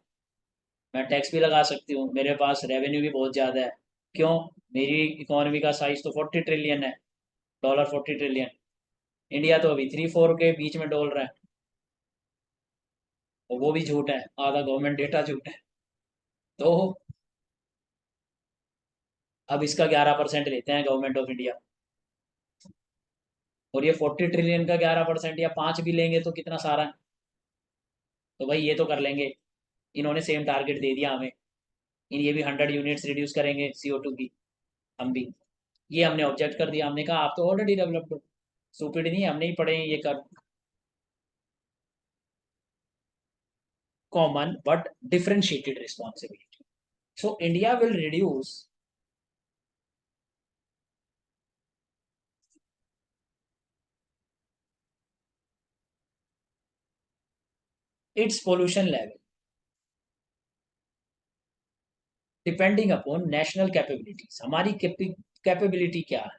मैं टैक्स भी लगा सकती हूँ, मेरे पास रेवेन्यू भी बहुत ज्यादा है। क्यों? मेरी इकोनॉमी का साइज तो 40 ट्रिलियन है, डॉलर 40 ट्रिलियन। इंडिया तो अभी 3-4 के बीच में डोल रहा है, और वो भी झूठ है, आधा गवर्नमेंट डेटा झूठ है। तो अब इसका 11% लेते हैं गवर्नमेंट ऑफ इंडिया, और ये 40 ट्रिलियन का 11% या 5 भी लेंगे तो कितना सारा है। तो भाई ये तो कर लेंगे, इन्होंने सेम टारगेट दे दिया हमें, इन ये भी 100 यूनिट्स रिड्यूस करेंगे CO2 की, हम भी। ये हमने ऑब्जेक्ट कर दिया, हमने कहा आप तो ऑलरेडी डेवलप्ड हो, सुपिड नहीं है, हमने ही पढ़े हैं ये कर। Common but differentiated responsibility, so India will reduce it's pollution level depending upon national capabilities. हमारी कैपेबिलिटी क्या है,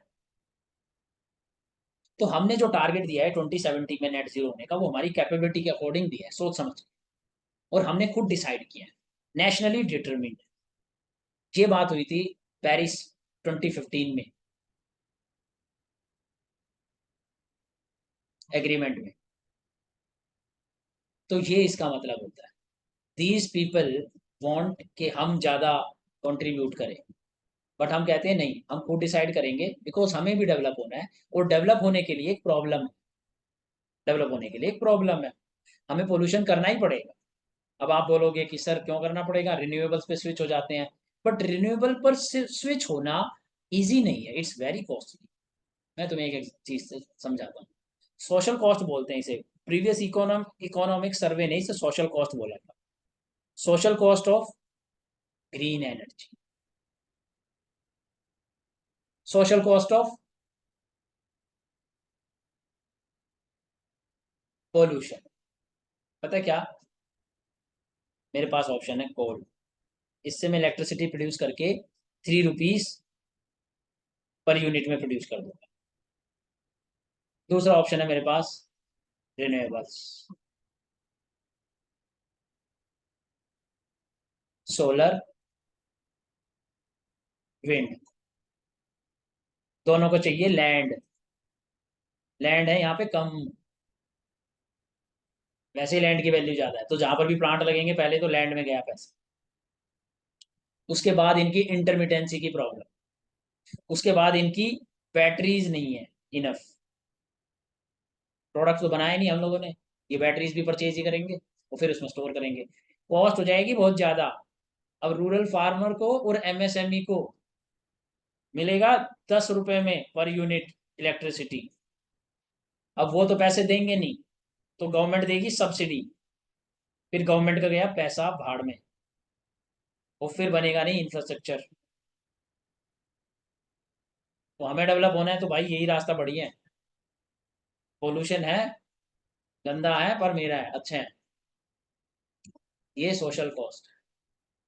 तो हमने जो टारगेट दिया है 2070 में नेट जीरो होने का, वो हमारी कैपेबिलिटी के अकॉर्डिंग दिया है, सोच समझ के। और हमने खुद डिसाइड किया है, नेशनली डिटरमिन्ड। ये बात हुई थी पेरिस 2015 में, एग्रीमेंट में। तो ये इसका मतलब होता है, दीज पीपल वांट कि हम ज्यादा कंट्रीब्यूट करें, बट हम कहते हैं नहीं, हम खुद डिसाइड करेंगे, बिकॉज हमें भी डेवलप होना है। और डेवलप होने के लिए एक प्रॉब्लम है, डेवलप होने के लिए एक प्रॉब्लम है, हमें पोल्यूशन करना ही पड़ेगा। अब आप बोलोगे कि सर क्यों करना पड़ेगा, रिन्यूएबल्स पे स्विच हो जाते हैं। बट रिन्यूएबल पर स्विच होना इजी नहीं है, इट्स वेरी कॉस्टली। मैं तुम्हें एक चीज से समझाता हूँ, सोशल कॉस्ट बोलते हैं इसे। प्रीवियस इकोनॉमिक सर्वे ने इसे सोशल कॉस्ट बोला था, social cost of green energy, social cost of pollution. पता है क्या, मेरे पास ऑप्शन है कोल, इससे मैं इलेक्ट्रिसिटी प्रोड्यूस करके 3 रुपीज पर यूनिट में प्रोड्यूस कर दूंगा। दूसरा ऑप्शन है मेरे पास रिन्यूएबल्स, सोलर, विंड। दोनों को चाहिए लैंड, लैंड है यहाँ पे कम, वैसे ही लैंड की वैल्यू ज्यादा है, तो जहां पर भी प्लांट लगेंगे पहले तो लैंड में गया पैसा। उसके बाद इनकी इंटरमिटेंसी की प्रॉब्लम, उसके बाद इनकी बैटरीज नहीं है इनफ। प्रोडक्ट तो बनाए नहीं हम लोगों ने, ये बैटरीज भी परचेज ही करेंगे और फिर उसमें स्टोर करेंगे, कॉस्ट हो जाएगी बहुत ज्यादा। अब रूरल फार्मर को और एमएसएमई को मिलेगा 10 रुपए में पर यूनिट इलेक्ट्रिसिटी। अब वो तो पैसे देंगे नहीं, तो गवर्नमेंट देगी सब्सिडी, फिर गवर्नमेंट का गया पैसा भाड़ में, और फिर बनेगा नहीं इंफ्रास्ट्रक्चर। तो हमें डेवलप होना है तो भाई यही रास्ता बढ़िया है, पोल्यूशन है, गंदा है पर मेरा है, अच्छा है, ये सोशल कॉस्ट।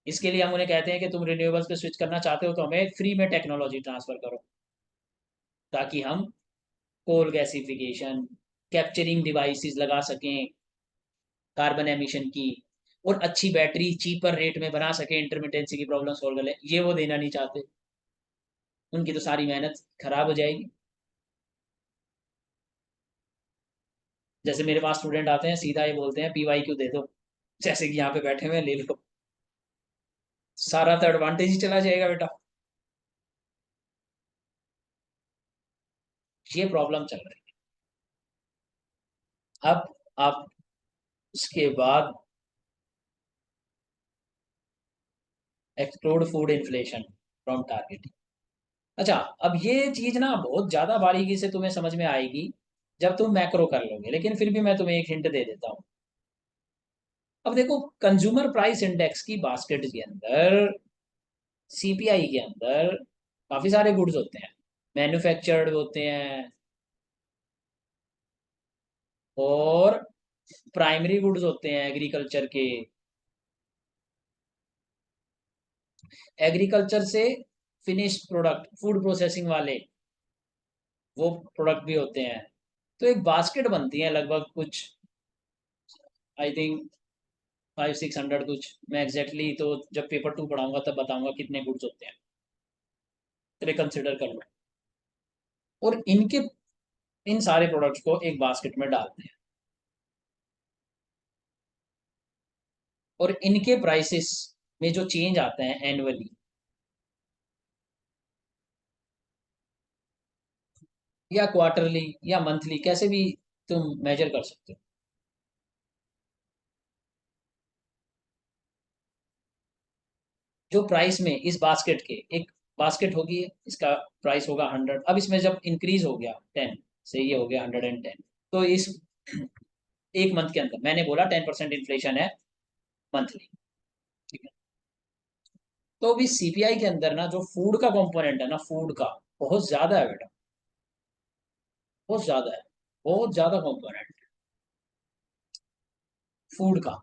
इसके लिए हम उन्हें कहते हैं कि तुम रिन्यूएबल्स पे स्विच करना चाहते हो तो हमें फ्री में टेक्नोलॉजी ट्रांसफर करो, ताकि हम कोल गैसिफिकेशन, कैप्चरिंग डिवाइसेस लगा सकें कार्बन एमिशन की, और अच्छी बैटरी चीपर रेट में बना सके, इंटरमिटेंसी की प्रॉब्लम सॉल्व कर ले। ये वो देना नहीं चाहते, उनकी तो सारी मेहनत खराब हो जाएगी। जैसे मेरे पास स्टूडेंट आते हैं सीधा ये बोलते हैं PYQ दे दो, जैसे कि यहाँ पे बैठे हुए ले लो, सारा तो एडवांटेज ही चला जाएगा बेटा। ये प्रॉब्लम चल रही है। अब आप उसके बाद explode food inflation from target. अच्छा, अब ये चीज ना बहुत ज्यादा बारीकी से तुम्हें समझ में आएगी जब तुम मैक्रो कर लोगे, लेकिन फिर भी मैं तुम्हें एक हिंट दे देता हूँ। अब देखो, कंज्यूमर प्राइस इंडेक्स की बास्केट के अंदर, CPI के अंदर काफी सारे गुड्स होते हैं, मैन्युफैक्चर्ड होते हैं और प्राइमरी गुड्स होते हैं एग्रीकल्चर के, एग्रीकल्चर से फिनिश्ड प्रोडक्ट फूड प्रोसेसिंग वाले वो प्रोडक्ट भी होते हैं। तो एक बास्केट बनती है लगभग कुछ, आई थिंक 500-600 कुछ, मैं एग्जैक्टली तो जब पेपर 2 पढ़ाऊंगा तब बताऊंगा कितने गुड्स होते हैं, तेरे कंसिडर कर लो। और इनके, इन सारे प्रोडक्ट्स को एक बास्केट में डालते हैं, और इनके प्राइसेस में जो चेंज आता है एनुअली, या क्वार्टरली या मंथली, कैसे भी तुम मेजर कर सकते हो। जो प्राइस में इस बास्केट के, एक बास्केट होगी, इसका प्राइस होगा 100, अब इसमें जब इंक्रीज हो गया 10 से, ये हो गया 110, तो इस एक मंथ के अंदर मैंने बोला 10% इन्फ्लेशन है मंथली, ठीक है। तो अभी CPI के अंदर ना जो फूड का कंपोनेंट है ना, फूड का बहुत ज्यादा है बेटा, बहुत ज्यादा है, बहुत ज्यादा कंपोनेंट फूड का।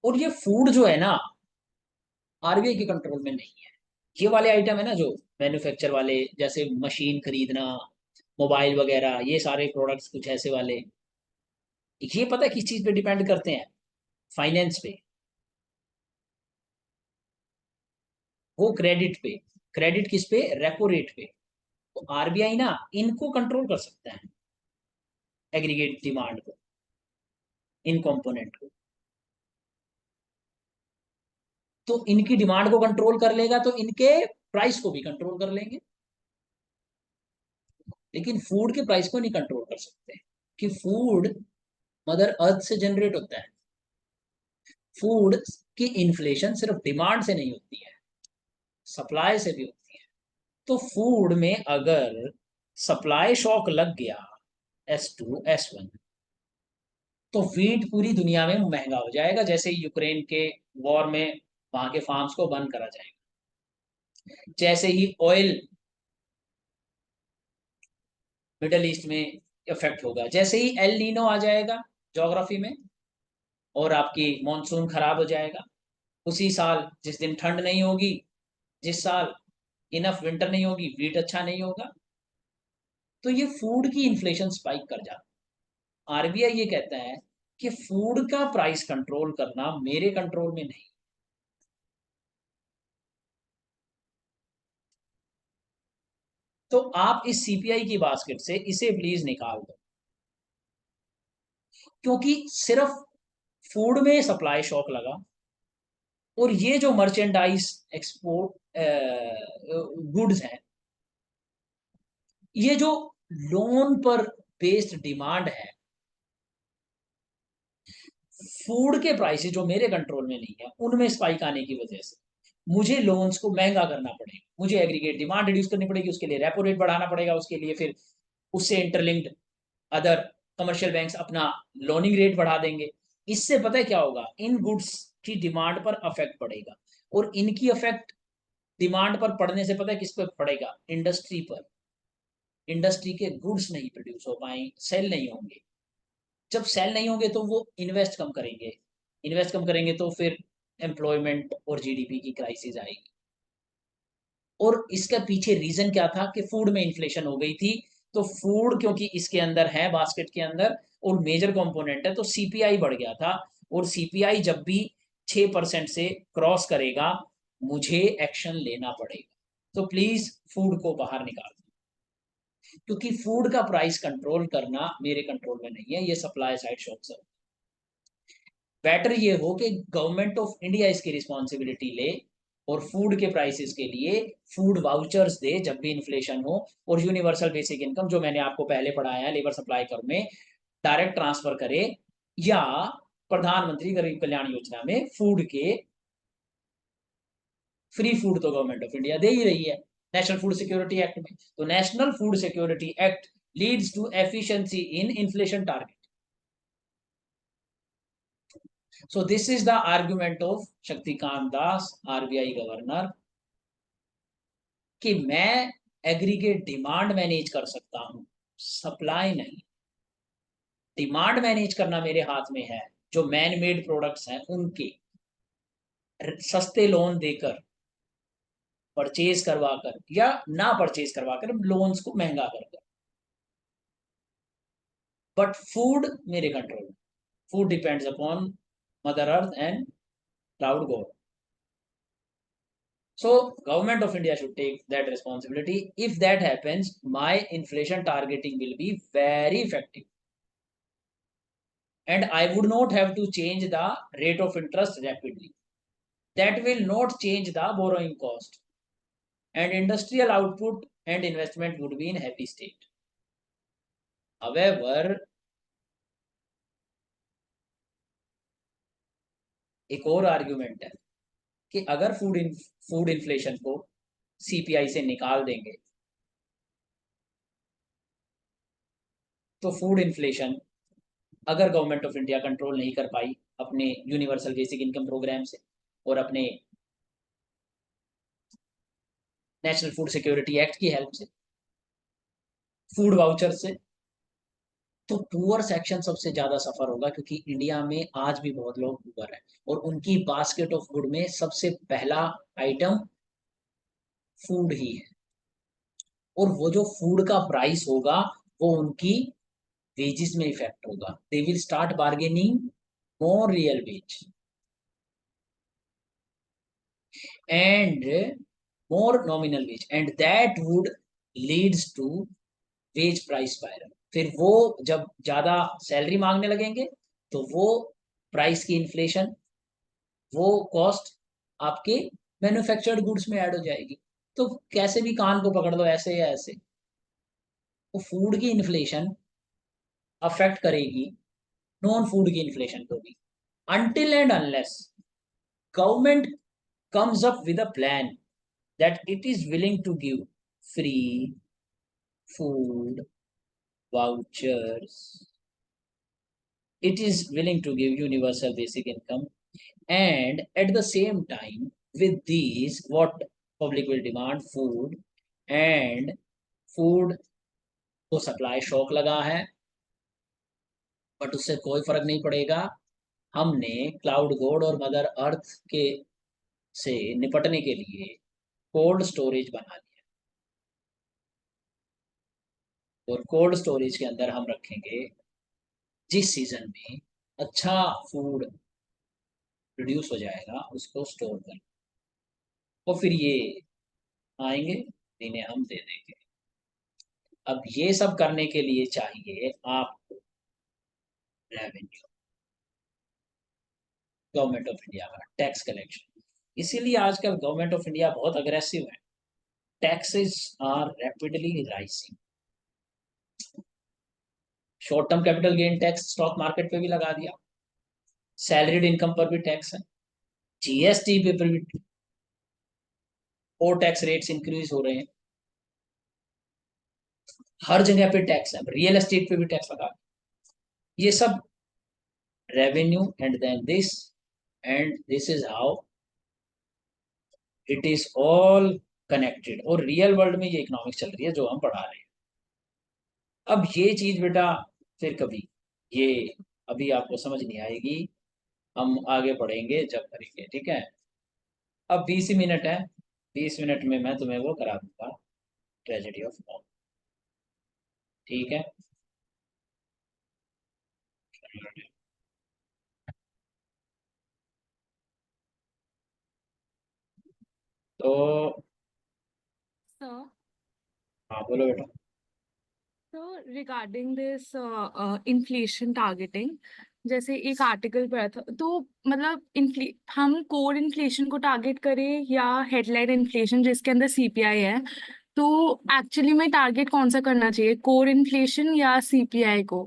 और ये फूड जो है ना, RBI के कंट्रोल में नहीं है, ये वाले आइटम है ना जो मैन्युफैक्चर वाले, जैसे मशीन खरीदना, मोबाइल वगैरह, ये सारे प्रोडक्ट्स कुछ ऐसे वाले, ये पता है किस चीज पे डिपेंड करते हैं? फाइनेंस पे। वो क्रेडिट पे। क्रेडिट किस पे? रेपो रेट पे। तो आरबीआई ना इनको कंट्रोल कर सकता है, एग्रीगेट डिमांड को, इन कंपोनेंट को। तो इनकी डिमांड को कंट्रोल कर लेगा तो इनके प्राइस को भी कंट्रोल कर लेंगे। लेकिन फूड के प्राइस को नहीं कंट्रोल कर सकते, कि फूड मदर अर्थ से जनरेट होता है। फूड की इन्फ्लेशन सिर्फ डिमांड से नहीं होती है, सप्लाई से भी होती है। तो फूड में अगर सप्लाई शॉक लग गया, S2 S1, तो वीट पूरी दुनिया में महंगा हो जाएगा, जैसे यूक्रेन के वॉर में वहां के फार्म्स को बंद करा जाएगा। जैसे ही ऑयल मिडल ईस्ट में इफेक्ट होगा, जैसे ही एल नीनो आ जाएगा ज्योग्राफी में, और आपकी मॉनसून खराब हो जाएगा। उसी साल जिस दिन ठंड नहीं होगी, जिस साल इनफ विंटर नहीं होगी, वीट अच्छा नहीं होगा, तो ये फूड की इन्फ्लेशन स्पाइक कर जाता है। आरबीआई ये कहता है कि फूड का प्राइस कंट्रोल करना मेरे कंट्रोल में नहीं। तो आप इस सीपीआई की बास्केट से इसे प्लीज निकाल दो, क्योंकि सिर्फ फूड में सप्लाई शॉक लगा, और ये जो मर्चेंडाइज एक्सपोर्ट गुड्स हैं, ये जो लोन पर बेस्ड डिमांड है, फूड के प्राइसेस जो मेरे कंट्रोल में नहीं है, उनमें स्पाइक आने की वजह से मुझे लोन्स को महंगा करना पड़ेगा, मुझे एग्रीगेट डिमांड रिड्यूस करनी पड़ेगी, उसके लिए रेपो रेट बढ़ाना पड़ेगा, उसके लिए फिर उससे इंटरलिंक्ड अदर कमर्शियल बैंक्स अपना लोनिंग रेट बढ़ा देंगे। इससे पता है क्या होगा? इन गुड्स की डिमांड पर अफेक्ट पड़ेगा, और इनकी अफेक्ट डिमांड पर पड़ने से पता है किस पर पड़ेगा? इंडस्ट्री पर। इंडस्ट्री के गुड्स नहीं प्रोड्यूस हो पाए, सेल नहीं होंगे। जब सेल नहीं होंगे तो वो इन्वेस्ट कम करेंगे, इन्वेस्ट कम करेंगे तो फिर एम्प्लॉयमेंट और जीडीपी की क्राइसिस आएगी। और इसका पीछे रीजन क्या था? कि फूड में इन्फ्लेशन हो गई थी। तो फूड क्योंकि इसके अंदर है, बास्केट के अंदर, और मेजर कंपोनेंट है, तो सीपीआई बढ़ गया था। और सीपीआई जब भी 6% से क्रॉस करेगा, मुझे एक्शन लेना पड़ेगा। तो प्लीज फूड को बाहर निकाल दो, क्योंकि फूड का प्राइस कंट्रोल करना मेरे कंट्रोल में नहीं है, ये सप्लाई साइड शॉक्स है। बेटर ये हो कि गवर्नमेंट ऑफ इंडिया इसकी रिस्पॉन्सिबिलिटी ले, और फूड के प्राइसेस के लिए फूड वाउचर्स दे जब भी इन्फ्लेशन हो, और यूनिवर्सल बेसिक इनकम जो मैंने आपको पहले पढ़ाया है लेबर सप्लाई कर में, डायरेक्ट ट्रांसफर करे, या प्रधानमंत्री गरीब कल्याण योजना में फूड के फ्री फूड तो गवर्नमेंट ऑफ इंडिया दे ही रही है नेशनल फूड सिक्योरिटी एक्ट में। तो national food security act leads to efficiency in inflation target. So this is the argument of Shaktikanta Das, RBI governor, कि मैं एग्रीगेट डिमांड मैनेज कर सकता हूं, सप्लाई नहीं। डिमांड मैनेज करना मेरे हाथ में है, जो मैन मेड प्रोडक्ट्स हैं उनके सस्ते लोन देकर, परचेज करवाकर, या ना परचेज करवाकर, लोन्स को महंगा कर। बट फूड मेरे कंट्रोल में। Food depends upon mother earth and cloud God. So government of India should take that responsibility. If that happens, my inflation targeting will be very effective. And I would not have to change the rate of interest rapidly. That will not change the borrowing cost. And industrial output and investment would be in happy state. However, एक और आर्ग्यूमेंट है कि अगर फूड इन्फ्लेशन को सीपीआई से निकाल देंगे, तो फूड इन्फ्लेशन अगर गवर्नमेंट ऑफ इंडिया कंट्रोल नहीं कर पाई अपने यूनिवर्सल बेसिक इनकम प्रोग्राम से, और अपने नेशनल फूड सिक्योरिटी एक्ट की हेल्प से, फूड वाउचर से, तो पुअर सेक्शन सबसे ज्यादा सफर होगा, क्योंकि इंडिया में आज भी बहुत लोग पुअर हैं, और उनकी बास्केट ऑफ गुड में सबसे पहला आइटम फूड ही है। और वो जो फूड का प्राइस होगा वो उनकी वेजेस में इफेक्ट होगा। They will start bargaining more real wage and more nominal wage and that would leads to wage price spiral. फिर वो जब ज्यादा सैलरी मांगने लगेंगे तो वो प्राइस की इन्फ्लेशन, वो कॉस्ट आपके मैन्युफैक्चर्ड गुड्स में ऐड हो जाएगी। तो कैसे भी कान को पकड़ लो, ऐसे या ऐसे वो फूड की इन्फ्लेशन अफेक्ट करेगी नॉन फूड की इन्फ्लेशन को भी, until and unless government comes up with a plan that it is willing to give free food vouchers, it is willing to give universal basic income, and at the same time with these what public will demand food, and food को सप्लाई शॉक लगा है बट उससे कोई फर्क नहीं पड़ेगा। हमने क्लाउड गोड और मदर अर्थ के से निपटने के लिए कोल्ड स्टोरेज बना लिया, और कोल्ड स्टोरेज के अंदर हम रखेंगे जिस सीजन में अच्छा फूड प्रोड्यूस हो जाएगा उसको स्टोर कर, और फिर ये आएंगे इन्हें हम दे देंगे। अब ये सब करने के लिए चाहिए आपको रेवेन्यू, गवर्नमेंट ऑफ इंडिया का टैक्स कलेक्शन। इसीलिए आजकल गवर्नमेंट ऑफ इंडिया बहुत अग्रेसिव है। Taxes are rapidly rising. Short term capital gain tax stock market पे भी लगा दिया, सैलरीड इनकम पर भी टैक्स है, जीएसटी पे पर भी, और टैक्स रेट्स इंक्रीज हो रहे हैं, हर जगह पे टैक्स है, रियल एस्टेट पे भी टैक्स लगा। ये सब revenue and then this, and this is how it is all connected, और रियल वर्ल्ड में ये इकोनॉमिक्स चल रही है जो हम पढ़ा रहे हैं। अब ये चीज बेटा फिर कभी ये अभी आपको समझ नहीं आएगी, हम आगे पढ़ेंगे जब करेंगे, ठीक है। अब 20 मिनट है, 20 मिनट में मैं तुम्हें वो करा दूंगा, ट्रेजेडी ऑफ मॉम, ठीक है। तो So, हाँ बोलो बेटा। so regarding this inflation targeting, जैसे एक आर्टिकल पढ़ा था, तो मतलब हम कोर इन्फ्लेशन को टारगेट करें या हेडलाइन इन्फ्लेशन जिसके अंदर सीपीआई है, तो एक्चुअली में टारगेट कौन सा करना चाहिए, कोर इन्फ्लेशन या सीपीआई को?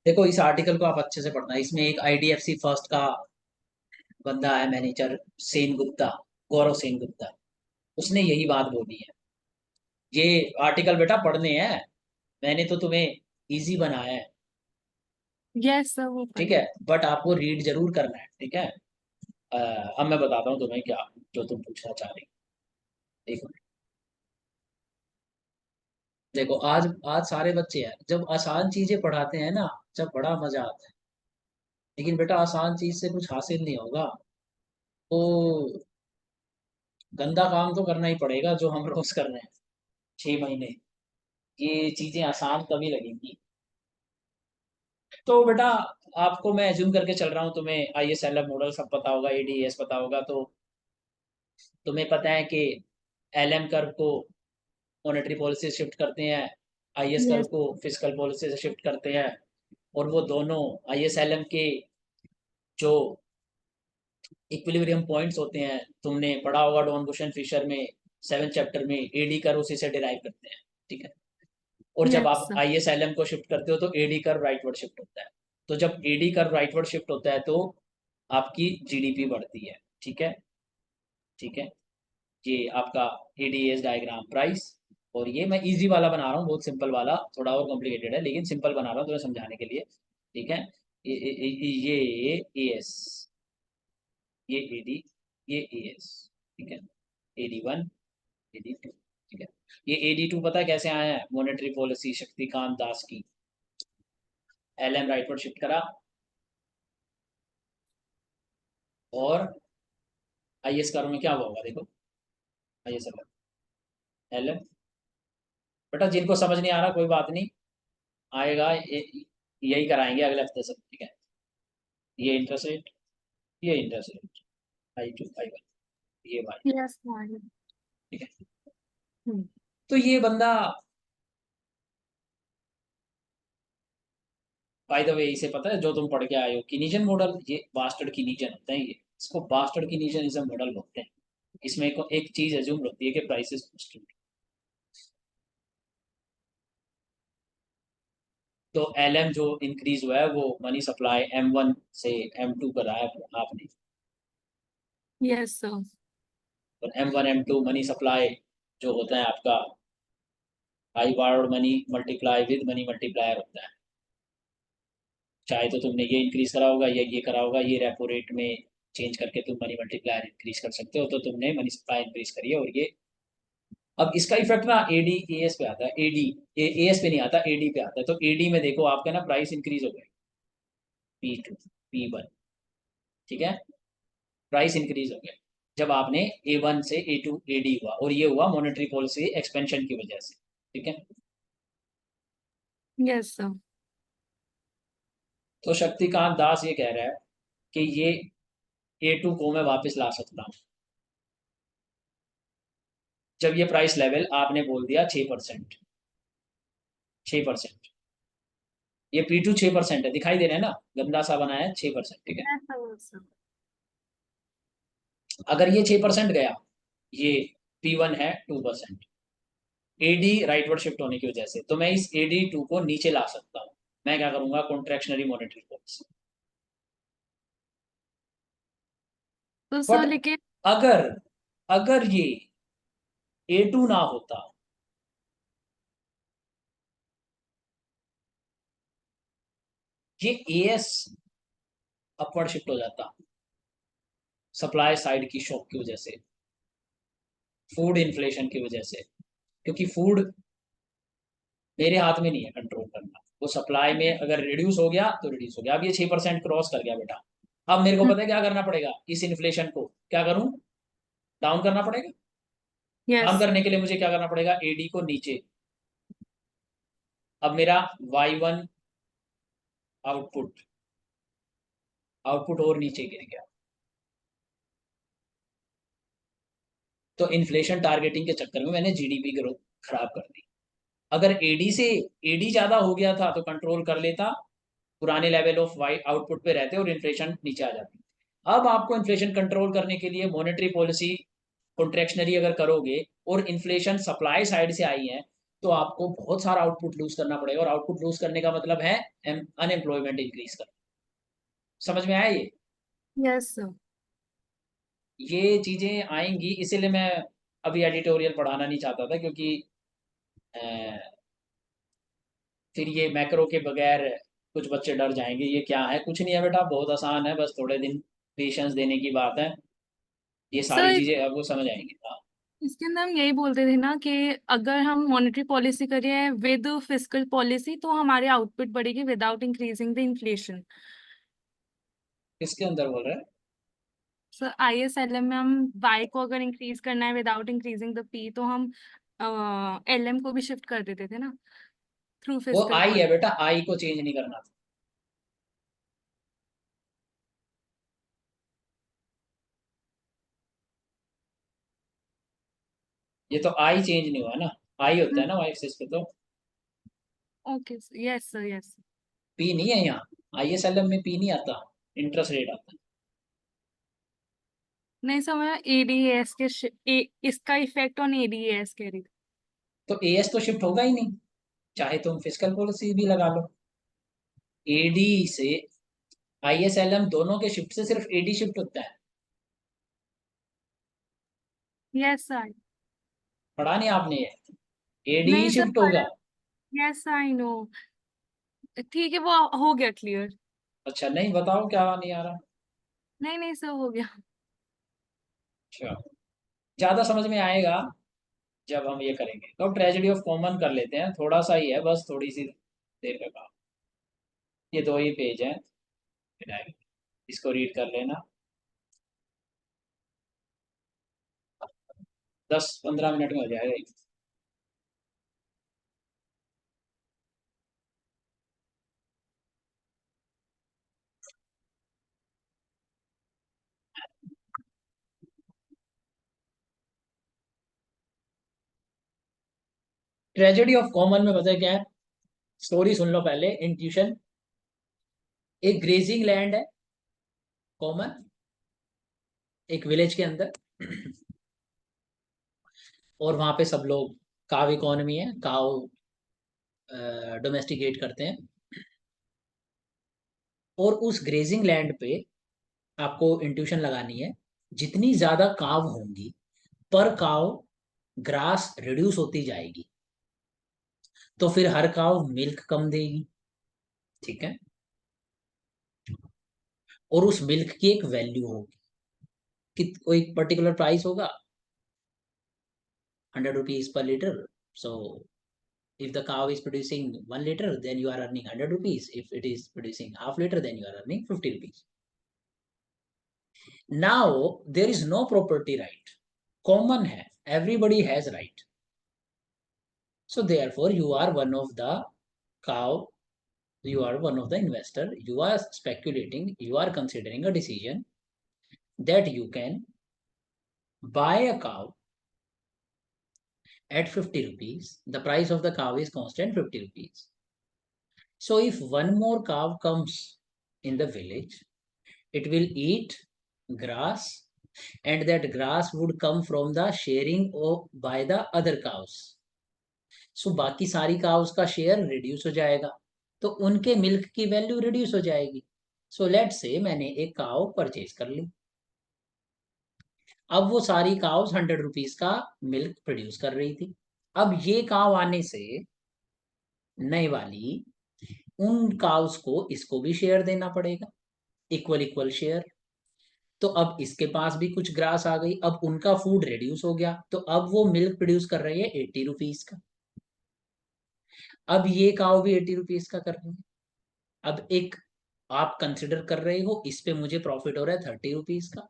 देखो इस आर्टिकल को आप अच्छे से पढ़ना, इसमें एक आईडीएफसी फर्स्ट का बंदा है मैनेजर, सेन गुप्ता, गौरव सेन गुप्ता, उसने यही बात बोली है। ये आर्टिकल बेटा पढ़ने हैं, मैंने तो तुम्हें इजी बनाया है, यस सर, वो ठीक पढ़े। है, बट आपको रीड जरूर करना है, ठीक है। अब मैं बताता हूँ तुम्हें क्या जो तुम पूछना चाह रही हो। देखो, देखो आज आज सारे बच्चे हैं जब आसान चीजें पढ़ाते हैं ना, जब बड़ा मजा आता है, लेकिन बेटा आसान चीज से कुछ हासिल नहीं होगा, तो गंदा काम तो करना ही पड़ेगा जो हम रोज कर रहे हैं 6 महीने। ये चीजें आसान तभी लगेंगी। तो बेटा आपको मैं एज्यूम करके चल रहा हूँ, तुम्हें आईएसएलएफ मॉडल सब पता होगा, एडीएस पता होगा, तो तुम्हें पता है कि एलएम कर्व को मॉनेटरी पॉलिसी से शिफ्ट करते हैं, आईएस कर्व यस। को फिस्कल पॉलिसी से शिफ्ट करते हैं, और वो दोनों आईएसएलएम के जो इक्विलिब्रियम पॉइंट्स होते हैं, तुमने पढ़ा होगा डॉन बुशन फिशर में 7 चैप्टर में, एडी कर्व उसी से डिराइव करते हैं, ठीक है। और जब यस आप सर। आईएसएलएम को शिफ्ट करते हो तो एडी कर्व राइटवर्ड शिफ्ट होता है। तो जब एडी कर्व राइटवर्ड शिफ्ट होता है तो आपकी जीडीपी बढ़ती है, ठीक है, ठीक है। ये आपका एडीएस डायग्राम प्राइस, और ये मैं इजी वाला बना रहा हूँ, बहुत सिंपल वाला, थोड़ा और कॉम्प्लिकेटेड है लेकिन सिंपल बना रहा हूँ तुम्हें समझाने के लिए, ठीक है। ये एएस, ये एडी, ये एएस, ठीक है, एडी 1, एडी 2, ठीक है। ये एडी 2 पता है कैसे आया है, मॉनेटरी पॉलिसी शक्तिकांत दास की, एलएम राइटवर्ड शिफ्ट करा, और आईएस कर्व में क्या हुआ होगा देखो, ये सब एल एम। बेटा जिनको समझ नहीं आ रहा कोई बात नहीं, आएगा यही कराएंगे अगले हफ्ते से, ठीक है। ये इंटरेस्ट रेट, ये इंटरेस्ट रेट, I2 I1, ये वाई, यस सर। ठीक है। हम्म। तो ये बंदा बाय द वे इसे पता है जो तुम पढ़ के आए हो कीनीजन मॉडल, ये बास्टर्ड कीनीजन होते हैं, ये इसको बास्टर्ड कीनीजनिज्म मॉडल बोलते हैं। इसमें एक चीज एज्यूम होती है कि प्राइसेस कांस्टेंट। तो LM जो इंक्रीज हुआ है वो मनी सप्लाई M1 से M2 कराया आपने, यस सर। और M1 M2 मनी सप्लाई जो होता है आपका high borrowed money multiply with money multiplier होता है। चाहे तो तुमने ये इंक्रीज करा होगा या ये करा होगा, ये रेपो रेट में चेंज करके तुम मनी मल्टीप्लायर इंक्रीज कर सकते हो, तो तुमने मनी सप्लाई इंक्रीज करी है। और ये अब इसका इफेक्ट ना AD AS पे आता है, AS पे नहीं आता, AD पे आता है। तो AD में देखो आपका ना प्राइस इंक्रीज हो गई, P2 P1, ठीक है, प्राइस इंक्रीज हो गया जब आपने A1 से A2 AD हुआ, और ये हुआ मॉनेटरी पॉलिसी एक्सपेंशन की वजह से, ठीक है। Yes sir. तो शक्तिकांत दास ये कह रहा है कि ये A2 को मैं वापस ला सकता हूँ जब ये प्राइस लेवल आपने बोल दिया 6%, 6%। ये P2 6% है, दिखाई दे रहा है ना, गंदा सा बनाया है 6%, ठीक है। Yes sir. अगर ये 6% गया, ये P1 है 2%, AD राइटवर्ड शिफ्ट होने की वजह से, तो मैं इस AD2 को नीचे ला सकता हूँ। मैं क्या करूंगा, कॉन्ट्रेक्शनरी मॉनेटरी पॉलिसी। तो बट सर लेकिन अगर अगर ये A2 ना होता, ये AS अपवर्ड शिफ्ट हो जाता सप्लाई साइड की शॉक की वजह से, फूड इन्फ्लेशन की वजह से। क्योंकि फूड मेरे हाथ में नहीं है कंट्रोल करना, वो सप्लाई में अगर रिड्यूस हो गया तो रिड्यूस हो गया। अब ये 6% क्रॉस कर गया बेटा, अब मेरे को पता है क्या करना पड़ेगा, इस इन्फ्लेशन को क्या करूं, डाउन करना पड़ेगा। Down yes. करने के लिए मुझे क्या करना पड़ेगा, AD को नीचे। अब मेरा Y1 आउटपुट आउटपुट और नीचे गिर गया, तो इन्फ्लेशन टारगेटिंग के चक्कर में मैंने GDP ग्रोथ खराब कर दी। अगर AD ज्यादा हो गया था तो कंट्रोल कर लेता, पुराने लेवल ऑफ वाई आउटपुट पे रहते और इन्फ्लेशन नीचे आ जाती। अब आपको इन्फ्लेशन कंट्रोल करने के लिए मॉनेटरी पॉलिसी कॉन्ट्रेक्शनरी अगर करोगे और इन्फ्लेशन सप्लाई साइड से आई है, तो आपको बहुत सारा आउटपुट लूज करना पड़ेगा, और आउटपुट लूज करने का मतलब है अनएम्प्लॉयमेंट इंक्रीज करना। समझ में आया ये? Yes sir. ये चीजें आएंगी, इसीलिए मैं अभी एडिटोरियल पढ़ाना नहीं चाहता था, क्योंकि अ, फिर ये मैक्रो के बगैर कुछ बच्चे डर जाएंगे, ये क्या है, कुछ नहीं है बेटा, बहुत आसान है, बस थोड़े दिन पेशेंस देने की बात है, ये सारी सर चीजें आपको समझ आएंगी। हाँ, इसके अंदर हम यही बोलते थे ना कि अगर हम मॉनेटरी पॉलिसी करें विद फिस्कल पॉलिसी तो हमारी आउटपुट बढ़ेगी विदाउट इंक्रीजिंग द इन्फ्लेशन। किसके अंदर बोल रहे हैं? सर ISLM में हम वाई को अगर इंक्रीज करना है विदाउट इंक्रीजिंग द पी तो हम LM को भी शिफ्ट कर देते थे ना थ्रू वो फिस्कल आई है पॉलिसी। बेटा, आई को चेंज नहीं करना था। ये तो आई चेंज नहीं हुआ ना, आई होता है ना वाई एक्सिस पे तो, okay yes sir yes. P नहीं है यहाँ, ISLM में पी नहीं आता, इंटरेस्ट रेट आता है। नहीं समझ ADAS के इसका इफेक्ट ऑन ADAS कह रही थी। तो AS तो शिफ्ट होगा ही नहीं, चाहे तुम फिस्कल पॉलिसी भी लगा लो। AD से ISLM दोनों के शिफ्ट से सिर्फ AD शिफ्ट होता है। Yes sir. पढ़ा नहीं आपने ये, AD ही नहीं सर शिफ्ट होगा। Yes I know. ठीक है वो हो गया क्लियर। अच्छा नहीं, बताओ क्या नहीं आ रहा। नहीं नहीं सर हो गया। अच्छा, ज्यादा समझ में आएगा जब हम ये करेंगे। तो ट्रेजेडी ऑफ कॉमन कर लेते हैं, थोड़ा सा ही है, बस थोड़ी सी देर का काम। ये दो ही पेज हैं, इसको रीड कर लेना। 10-15 मिनट में हो जाएगा। ट्रेजेडी ऑफ कॉमन में पता है क्या है? स्टोरी सुन लो पहले, इंट्यूशन। एक ग्रेजिंग लैंड है कॉमन, एक विलेज के अंदर। और वहां पे सब लोग, काव इकोनॉमी है, काव डोमेस्टिकेट करते हैं। और उस ग्रेजिंग लैंड पे आपको इंट्यूशन लगानी है, जितनी ज्यादा काव होंगी पर काव ग्रास रिड्यूस होती जाएगी, तो फिर हर काव मिल्क कम देगी। ठीक है। और उस मिल्क की एक वैल्यू होगी कि कोई पर्टिकुलर प्राइस होगा, 100 rupees per litre. So if the cow is producing 1 liter, then you are earning 100 rupees. If it is producing half liter, then you are earning 50 rupees. Now there is no property right. Common hai, everybody has right. So therefore you are one of the cow, you are one of the investor, you are speculating, you are considering a decision that you can buy a cow at 50 rupees. The price of the cow is constant 50 rupees. So if one more cow comes in the village, it will eat grass, and that grass would come from the sharing of by the other cows. So बाकी सारी cows का शेयर रिड्यूस हो जाएगा, तो उनके मिल्क की वैल्यू रिड्यूस हो जाएगी। सो लेट से मैंने एक काव परचेज कर ली। अब वो सारी काउस 100 रुपीज का मिल्क प्रोड्यूस कर रही थी। अब ये काव आने से नई वाली, उन काउस को इसको भी शेयर देना पड़ेगा, इक्वल इक्वल शेयर। तो अब इसके पास भी कुछ ग्रास आ गई, अब उनका फूड रिड्यूस हो गया, तो अब वो मिल्क प्रोड्यूस कर रही है 80 रुपीज का। अब ये काव भी 80 रुपीज का कर रही है। अब एक आप कंसिडर कर रहे हो, इस पे मुझे प्रॉफिट हो रहा है 30 रुपीज का।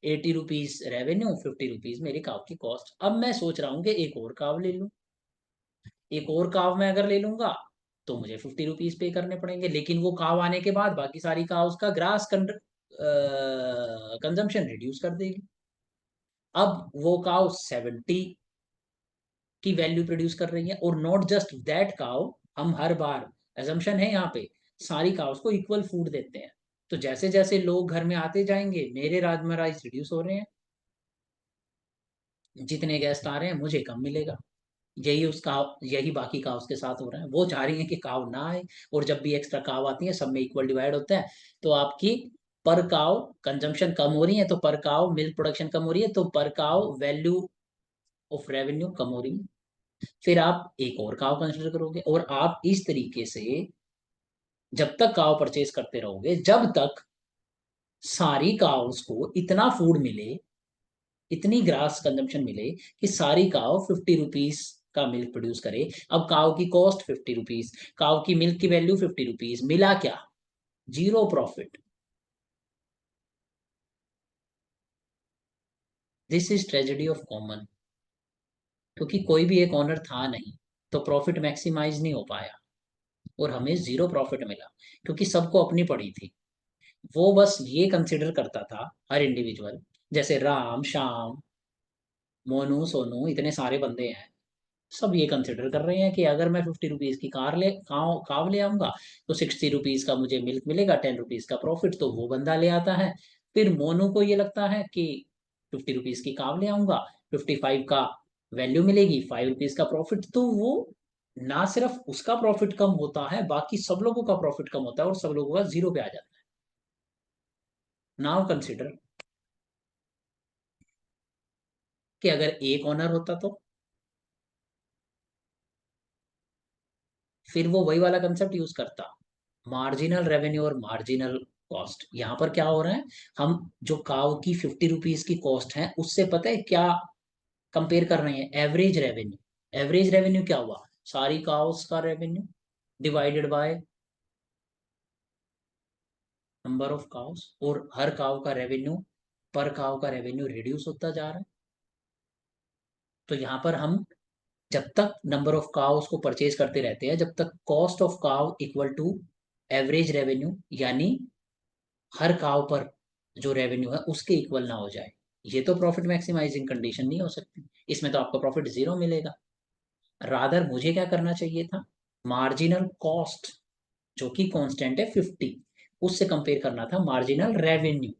80 रुपीज रेवेन्यू, 50 रुपीज मेरी काव की कॉस्ट। अब मैं सोच रहा हूँ कि एक और काव ले लूँ। एक और काव मैं अगर ले लूंगा तो मुझे 50 रुपीज पे करने पड़ेंगे, लेकिन वो काव आने के बाद बाकी सारी काव का ग्रास कंजम्पशन रिड्यूस कर देगी। अब वो काव 70 की वैल्यू प्रोड्यूस कर रही है। और नॉट जस्ट दैट काउ, हम हर बार, एजम्पशन है यहाँ पे, सारी काउस को इक्वल फूड देते हैं। तो जैसे जैसे लोग घर में आते जाएंगे, मेरे राजमा राइस रिड्यूस हो रहे हैं, जितने गेस्ट आ रहे हैं मुझे कम मिलेगा। यही बाकी काउस के साथ हो रहा है। वो चाह रही है कि काव ना आए, और जब भी एक्स्ट्रा काव आती है सब में इक्वल डिवाइड होता है। तो आपकी पर काव कंजम्पशन कम हो रही है, तो पर काव मिल्क प्रोडक्शन कम हो रही है, तो पर काव वैल्यू ऑफ रेवेन्यू कम हो रही है। फिर आप एक और काव कंसिडर करोगे, और आप इस तरीके से जब तक काव परचेज करते रहोगे, जब तक सारी काव्स को इतना फूड मिले, इतनी ग्रास कंजम्पशन मिले कि सारी काव 50 रुपीज का मिल्क प्रोड्यूस करे। अब काव की कॉस्ट 50 रुपीज, काव की मिल्क की वैल्यू 50 रुपीज, मिला क्या? Zero profit. This is tragedy of common. क्योंकि कोई भी एक ऑनर था नहीं, तो प्रॉफिट मैक्सिमाइज नहीं हो पाया, और हमें जीरो प्रॉफिट मिला, क्योंकि सबको अपनी पड़ी थी। वो बस ये कंसिडर करता था, हर इंडिविजुअल, जैसे राम श्याम मोनू सोनू इतने सारे बंदे हैं, सब ये कंसिडर कर रहे हैं कि अगर मैं 50 रुपीज की काव ले आऊंगा, तो 60 रुपीज का मुझे मिल्क मिलेगा, 10 रुपीज का प्रॉफिट, तो वो बंदा ले आता है। फिर मोनू को ये लगता है कि 50 रुपीज की काव ले आऊंगा, 55 का वैल्यू मिलेगी, 5 रुपीज का प्रॉफिट, तो वो ना सिर्फ उसका प्रॉफिट कम होता है, बाकी सब लोगों का प्रॉफिट कम होता है, और सब लोगों का जीरो पे आ जाता है। नाउ कंसिडर कि अगर एक ओनर होता, तो फिर वो वही वाला कंसेप्ट यूज करता, मार्जिनल रेवेन्यू और मार्जिनल कॉस्ट। यहाँ पर क्या हो रहा है, हम जो काव की 50 रुपीज की कॉस्ट है, उससे पता है क्या कंपेयर कर रहे हैं? Average revenue. एवरेज रेवेन्यू क्या हुआ? सारी काव्स का revenue divided by number of calves, और हर काव का रेवेन्यू, पर काव का रेवेन्यू रिड्यूस होता जा रहा है। तो यहाँ पर हम जब तक नंबर ऑफ काउस को परचेज करते रहते हैं, जब तक cost of cow equal to average revenue, यानी हर काउ पर जो रेवेन्यू है उसके इक्वल ना हो जाए, ये तो प्रॉफिट मैक्सिमाइजिंग कंडीशन नहीं हो सकती। इसमें तो आपको प्रॉफिट जीरो मिलेगा। रादर मुझे क्या करना चाहिए था, मार्जिनल कॉस्ट जो कि कांस्टेंट है 50, उससे कंपेयर करना था मार्जिनल रेवेन्यू।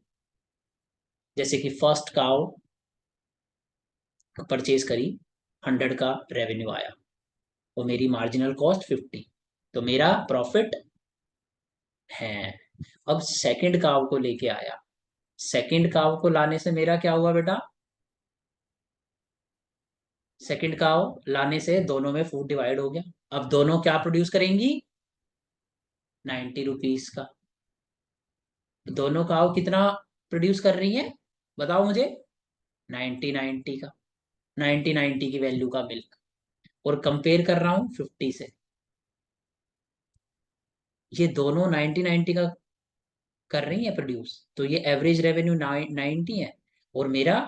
जैसे कि फर्स्ट काउ परचेज करी, 100 का रेवेन्यू आया, और मेरी मार्जिनल कॉस्ट 50, तो मेरा प्रॉफिट है। अब सेकंड काव को लेके आया, सेकंड काव को लाने से मेरा क्या हुआ बेटा, सेकंड काव लाने से दोनों में फूड डिवाइड हो गया। अब दोनों क्या प्रोड्यूस करेंगी, 90 रुपीज का। दोनों काव कितना प्रोड्यूस कर रही है, बताओ मुझे, 90 का, 90 की वैल्यू का मिल्क, और कंपेयर कर रहा हूं 50 से। ये दोनों 90 का कर रही है प्रोड्यूस, तो ये एवरेज रेवेन्यू 90 है, और मेरा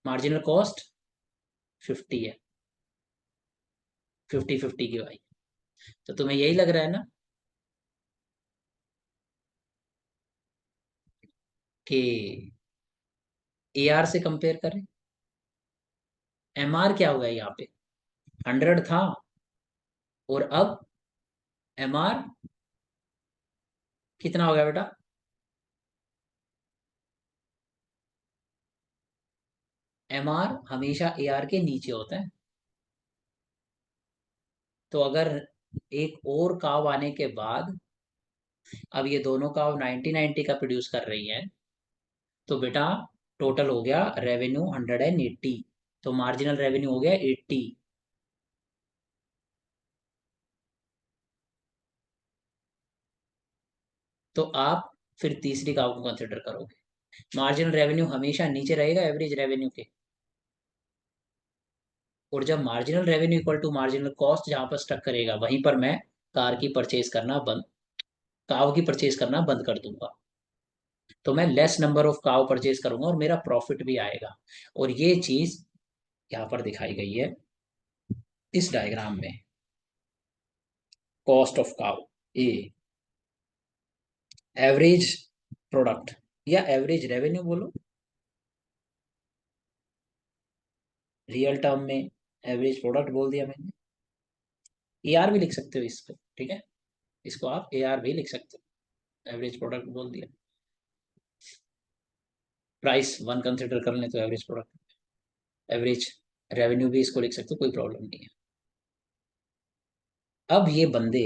मार्जिनल कॉस्ट 50 है, 50-50 की भाई। तो तुम्हें यही लग रहा है ना कि AR से कंपेयर करें। MR क्या हुआ है यहाँ पे, 100 था, और अब MR कितना हो गया बेटा, MR हमेशा AR के नीचे होता है। तो अगर एक और काव आने के बाद अब ये दोनों काव 90 का प्रोड्यूस कर रही है, तो बेटा टोटल हो गया रेवेन्यू 180, तो मार्जिनल रेवेन्यू हो गया 80। तो आप फिर तीसरी काव को कंसिडर करोगे, मार्जिनल रेवेन्यू हमेशा नीचे रहेगा एवरेज रेवेन्यू के, और जब marginal revenue equal to marginal cost जहां पर स्टक करेगा, वहीं पर मैं कार की परचेज करना बंद काव की परचेज करना बंद कर दूंगा। तो मैं लेस नंबर ऑफ काव परचेज करूंगा और मेरा प्रॉफिट भी आएगा। और ये चीज यहाँ पर दिखाई गई है इस डायग्राम में, कॉस्ट ऑफ काव, ए एवरेज प्रोडक्ट या एवरेज रेवेन्यू बोलो, रियल टर्म में एवरेज प्रोडक्ट बोल दिया मैंने। AR भी लिख सकते हो इसको, ठीक है, इसको आप AR भी लिख सकते हो, एवरेज प्रोडक्ट बोल दिया। प्राइस वन कंसिडर कर लें तो एवरेज प्रोडक्ट, एवरेज रेवेन्यू भी इसको लिख सकते हो, कोई प्रॉब्लम नहीं है। अब ये बंदे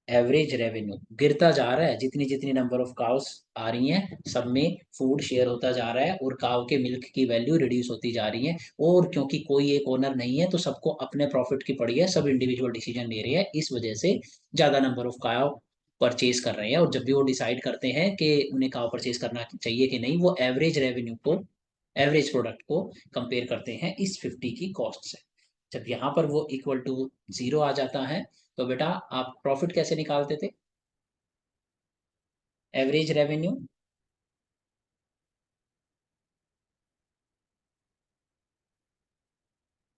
एवरेज रेवेन्यू गिरता जा रहा है, जितनी जितनी नंबर ऑफ काउस आ रही हैं सब में फूड शेयर होता जा रहा है, और काउ के मिल्क की वैल्यू रिड्यूस होती जा रही है। और क्योंकि कोई एक ओनर नहीं है, तो सबको अपने प्रॉफिट की पड़ी है, सब इंडिविजुअल डिसीजन ले रहे हैं, इस वजह से ज्यादा नंबर ऑफ काउ परचेज कर रहे हैं। और जब भी वो डिसाइड करते हैं कि उन्हें काउ परचेज करना चाहिए कि नहीं, वो एवरेज रेवेन्यू को, एवरेज प्रोडक्ट को कंपेयर करते हैं इस 50 की कॉस्ट से। जब यहाँ पर वो इक्वल टू जीरो आ जाता है, तो बेटा आप प्रॉफिट कैसे निकालते थे, एवरेज रेवेन्यू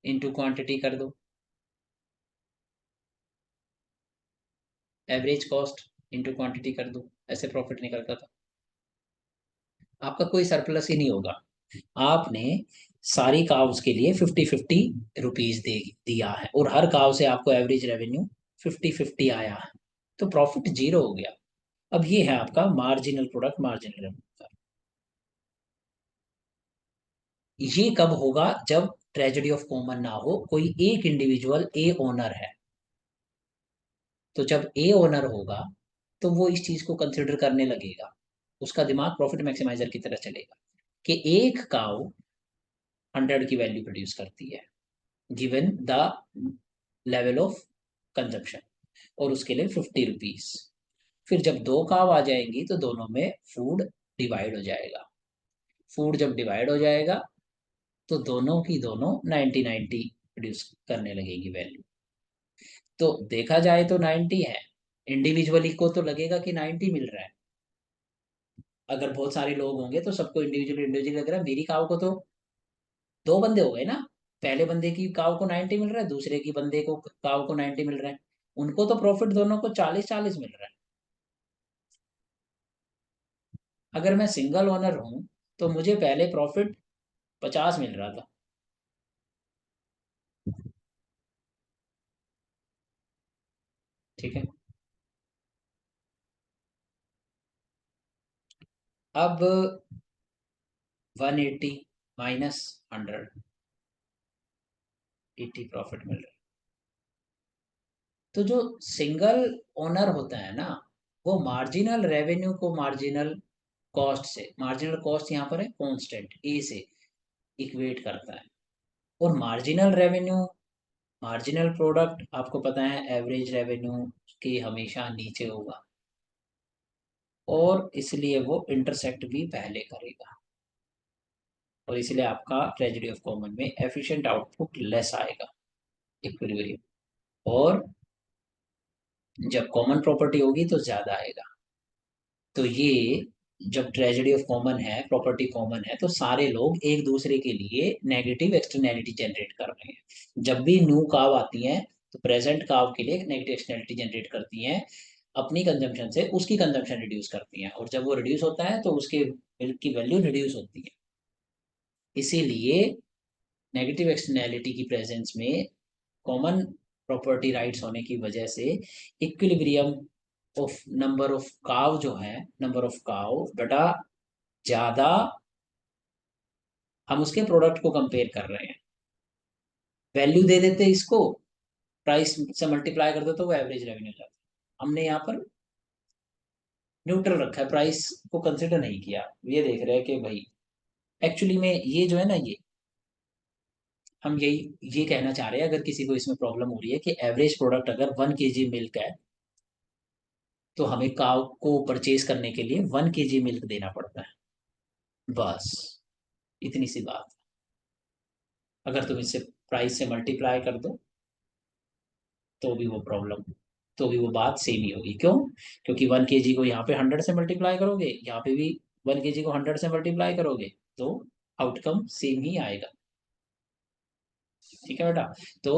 इनटू क्वांटिटी कर दो, एवरेज कॉस्ट इनटू क्वांटिटी कर दो, ऐसे प्रॉफिट निकलता था। आपका कोई सरप्लस ही नहीं होगा। आपने सारी काव्स के लिए 50-50 रुपीज दे दिया है, और हर काव से आपको एवरेज रेवेन्यू 50-50 आया है, तो प्रॉफिट जीरो हो गया। अब ये है आपका मार्जिनल प्रोडक्ट, मार्जिनल रेवेन्यू। ये कब होगा, जब ट्रेजेडी ऑफ कॉमन ना हो, कोई एक इंडिविजुअल ए ओनर है। तो जब ए ओनर होगा, तो वो इस चीज को कंसिडर करने लगेगा, उसका दिमाग प्रॉफिट मैक्सिमाइजर की तरह चलेगा, कि एक काउ 100 की वैल्यू प्रोड्यूस करती है given the level of consumption, और उसके लिए 50 रुपीज। फिर जब दो काव आ जाएंगी, तो दोनों में फूड डिवाइड हो जाएगा। फूड जब डिवाइड हो जाएगा, तो दोनों की दोनों 90-90 प्रोड्यूस करने लगेगी वैल्यू। तो देखा जाए तो 90 है, इंडिविजुअली को तो लगेगा कि 90 मिल रहा है। अगर बहुत सारे लोग होंगे तो सबको इंडिविजुअली इंडिविजुअली लग रहा है, मेरी काव को तो दो बंदे हो गए ना, पहले बंदे की काव को 90 मिल रहा है, दूसरे की बंदे को काव को 90 मिल रहा है, उनको तो प्रॉफिट दोनों को 40-40 मिल रहा है। अगर मैं सिंगल ओनर हूं तो मुझे पहले प्रॉफिट 50 मिल रहा था। ठीक है। अब 180 माइनस 100, 80 प्रॉफिट मिल रहा है। तो जो सिंगल ओनर होता है ना, वो मार्जिनल रेवेन्यू को मार्जिनल कॉस्ट से, मार्जिनल कॉस्ट यहाँ पर है कांस्टेंट ए से, इक्वेट करता है। और मार्जिनल रेवेन्यू, मार्जिनल प्रोडक्ट आपको पता है एवरेज रेवेन्यू के हमेशा नीचे होगा, और इसलिए वो इंटरसेक्ट भी पहले करेगा, और इसलिए आपका ट्रेजेडी ऑफ कॉमन में एफिशिएंट आउटपुट लेस आएगा, इक्विलिब्रियम। और जब कॉमन प्रॉपर्टी होगी तो ज्यादा आएगा। तो ये जब ट्रेजेडी ऑफ कॉमन है, प्रॉपर्टी कॉमन है, तो सारे लोग एक दूसरे के लिए नेगेटिव एक्सटर्नैलिटी जनरेट कर रहे हैं। जब भी न्यू काव आती है तो प्रेजेंट काव के लिए नेगेटिव एक्सटर्नैलिटी जनरेट करती हैं, अपनी कंजम्पशन से उसकी कंजम्पशन रिड्यूस करती हैं, और जब वो रिड्यूस होता है तो उसके मिल्क की वैल्यू रिड्यूस होती है। इसीलिए नेगेटिव एक्सटर्नैलिटी की प्रेजेंस में, कॉमन प्रॉपर्टी राइट्स होने की वजह से, इक्विलिब्रियम ऑफ नंबर ऑफ काव जो है, नंबर ऑफ काव बटा ज्यादा, हम उसके प्रोडक्ट को कंपेयर कर रहे हैं, वैल्यू दे देते इसको, प्राइस से मल्टीप्लाई कर दो तो वो एवरेज रेवेन्यू जाता है। हमने यहाँ पर न्यूट्रल रखा है, प्राइस को कंसिडर नहीं किया। ये देख रहे हैं कि भाई एक्चुअली में ये जो है ना, ये हम यही ये कहना चाह रहे हैं, अगर किसी को इसमें प्रॉब्लम हो रही है कि एवरेज प्रोडक्ट अगर 1 kg मिल्क है, तो हमें काव को परचेज करने के लिए 1 kg मिल्क देना पड़ता है, बस इतनी सी बात। अगर तुम इससे प्राइस से मल्टीप्लाई कर दो तो भी वो प्रॉब्लम, तो भी वो बात सेम ही होगी। क्यों? क्योंकि 1 kg को यहाँ पे 100 से मल्टीप्लाई करोगे, यहाँ पे भी 1 kg को 100 से मल्टीप्लाई करोगे, तो आउटकम सेम ही आएगा। ठीक है बेटा। तो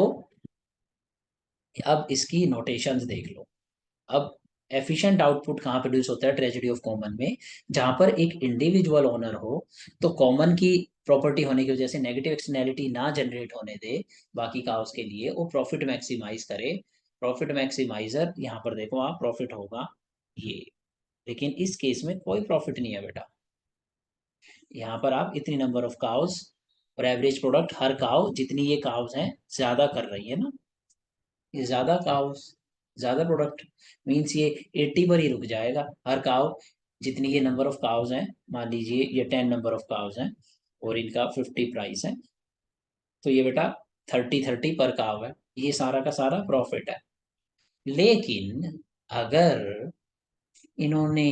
अब इसकी नोटेशंस देख लो। अब एफिशिएंट आउटपुट कहाँ प्रोड्यूस होता है ट्रेजेडी ऑफ कॉमन में? जहां पर एक इंडिविजुअल ओनर हो, तो कॉमन की प्रॉपर्टी होने की वजह से नेगेटिव एक्सटर्नैलिटी ना जनरेट होने दे बाकी काउस के लिए, वो प्रॉफिट मैक्सिमाइज करे। प्रॉफिट मैक्सिमाइजर यहाँ पर देखो आप, प्रॉफिट होगा ये, लेकिन इस केस में कोई प्रॉफिट नहीं है बेटा। यहाँ पर आप इतनी नंबर ऑफ काउस और एवरेज प्रोडक्ट, हर काउ जितनी ये काउस हैं ज्यादा कर रही है ना, ये ज्यादा काउस ज्यादा प्रोडक्ट, मीन्स ये 80 पर ही रुक जाएगा हर काव। जितनी ये नंबर ऑफ काव्स हैं, मान लीजिए ये 10 नंबर ऑफ काव्स हैं और इनका 50 प्राइस है, तो ये बेटा 30-30 पर काव है, ये सारा का सारा प्रॉफिट है। लेकिन अगर इन्होंने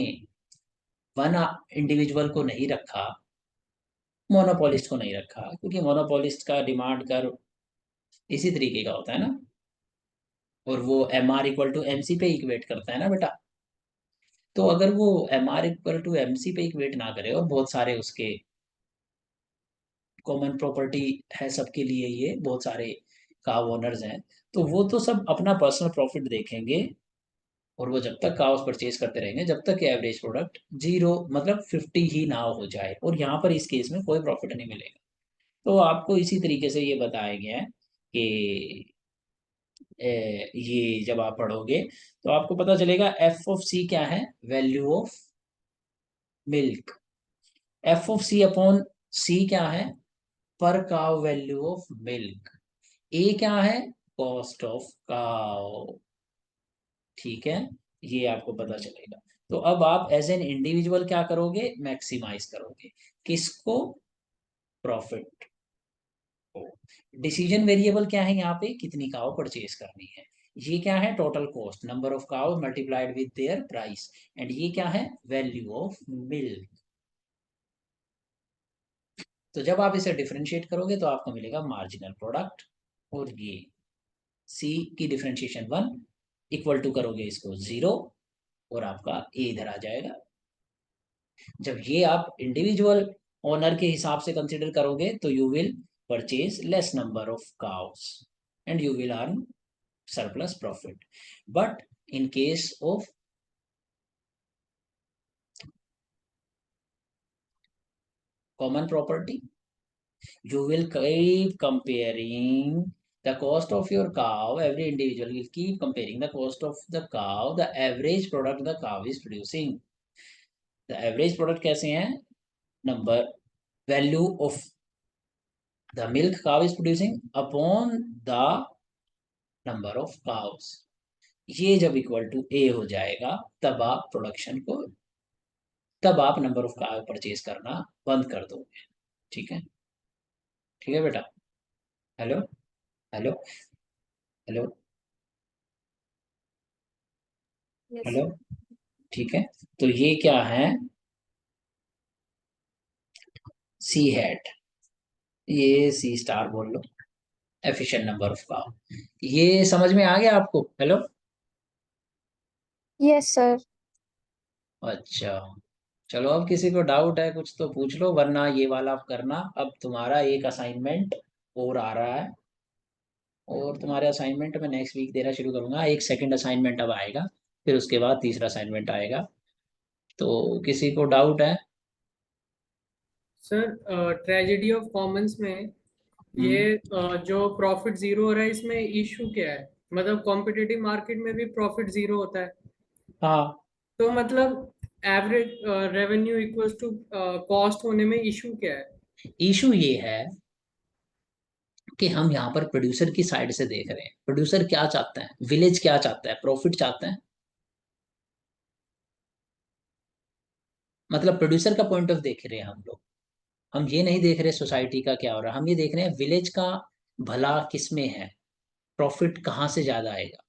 वन इंडिविजुअल को नहीं रखा, मोनोपोलिस्ट को नहीं रखा, क्योंकि मोनोपोलिस्ट का डिमांड कर इसी तरीके का होता है ना, और वो M R equal to M C पे इक्वेट करता है ना बेटा। तो अगर वो M R equal to M C पे इक्वेट ना करे और बहुत सारे उसके कॉमन प्रॉपर्टी है सबके लिए, ये बहुत सारे काव ओनर्स हैं, तो वो तो सब अपना पर्सनल प्रॉफिट देखेंगे, और वो जब तक काउस परचेज करते रहेंगे जब तक एवरेज प्रोडक्ट जीरो, मतलब 50 ही ना हो जाए, और यहाँ पर इस केस में कोई प्रॉफिट नहीं मिलेगा। तो आपको इसी तरीके से ये बताया गया है कि ये जब आप पढ़ोगे तो आपको पता चलेगा एफ ऑफ सी क्या है, value of milk. F of C upon C क्या है, पर काव वैल्यू ऑफ मिल्क। ए क्या है, कॉस्ट ऑफ काव। ठीक है, ये आपको पता चलेगा। तो अब आप एज एन इंडिविजुअल क्या करोगे, मैक्सिमाइज करोगे किसको, प्रॉफिट को। डिसीजन वेरिएबल क्या है यहाँ पे, कितनी काव परचेज करनी है। ये क्या है, टोटल कॉस्ट, नंबर ऑफ काव multiplied with their price. And ये क्या है, वैल्यू ऑफ मिल्क। तो जब आप इसे डिफरेंशिएट करोगे तो आपको मिलेगा मार्जिनल प्रोडक्ट, और ये सी की डिफरेंशिएशन 1, इक्वल टू करोगे इसको 0, और आपका ए इधर आ जाएगा। जब ये आप इंडिविजुअल ओनर के हिसाब से कंसिडर करोगे तो you will purchase less number of cows and you will earn surplus profit. But in case of common property, you will keep comparing the cost of your cow. Every individual will keep comparing the cost of the cow, the average product the cow is producing. The average product कैसे हैं? Number, value of the milk cow is producing upon the number of cows. ये जब इक्वल टू ए हो जाएगा, तब आप प्रोडक्शन को, तब आप नंबर ऑफ काव परचेज करना बंद कर दोगे। ठीक है? ठीक है बेटा? Hello? Hello? Hello? Yes. Hello? ठीक है, तो ये क्या है? सी हैट, ये सी स्टार बोल लो, एफिशिएंट नंबर ऑफ काव। ये समझ में आ गया आपको? हेलो? Yes sir. अच्छा, चलो, अब किसी को डाउट है कुछ तो पूछ लो, वरना ये वाला आप करना। अब तुम्हारा एक असाइनमेंट और आ रहा है, और तुम्हारे असाइनमेंट में नेक्स्ट वीक देना शुरू करूंगा। एक सेकंड असाइनमेंट अब आएगा, फिर उसके बाद तीसरा असाइनमेंट आएगा। तो किसी को डाउट है? सर ट्रेजेडी ऑफ कॉमन्स में ये जो प्रॉफिट जीरो हो रहा है, इसमें इशू क्या है? मतलब कॉम्पिटिटिव मार्केट में भी प्रॉफिट जीरो होता है, हाँ, तो मतलब average revenue equals to cost होने में इशू क्या है? इशू ये है कि हम यहाँ पर प्रोड्यूसर की साइड से देख रहे हैं। प्रोड्यूसर क्या चाहता है? विलेज क्या चाहता है? प्रॉफिट चाहता है। मतलब प्रोड्यूसर का पॉइंट ऑफ देख रहे हैं हम लोग। हम ये नहीं देख रहे सोसाइटी का क्या हो रहा है, हम ये देख रहे हैं विलेज का भला किस में है, प्रॉफिट कहाँ से ज्यादा आएगा,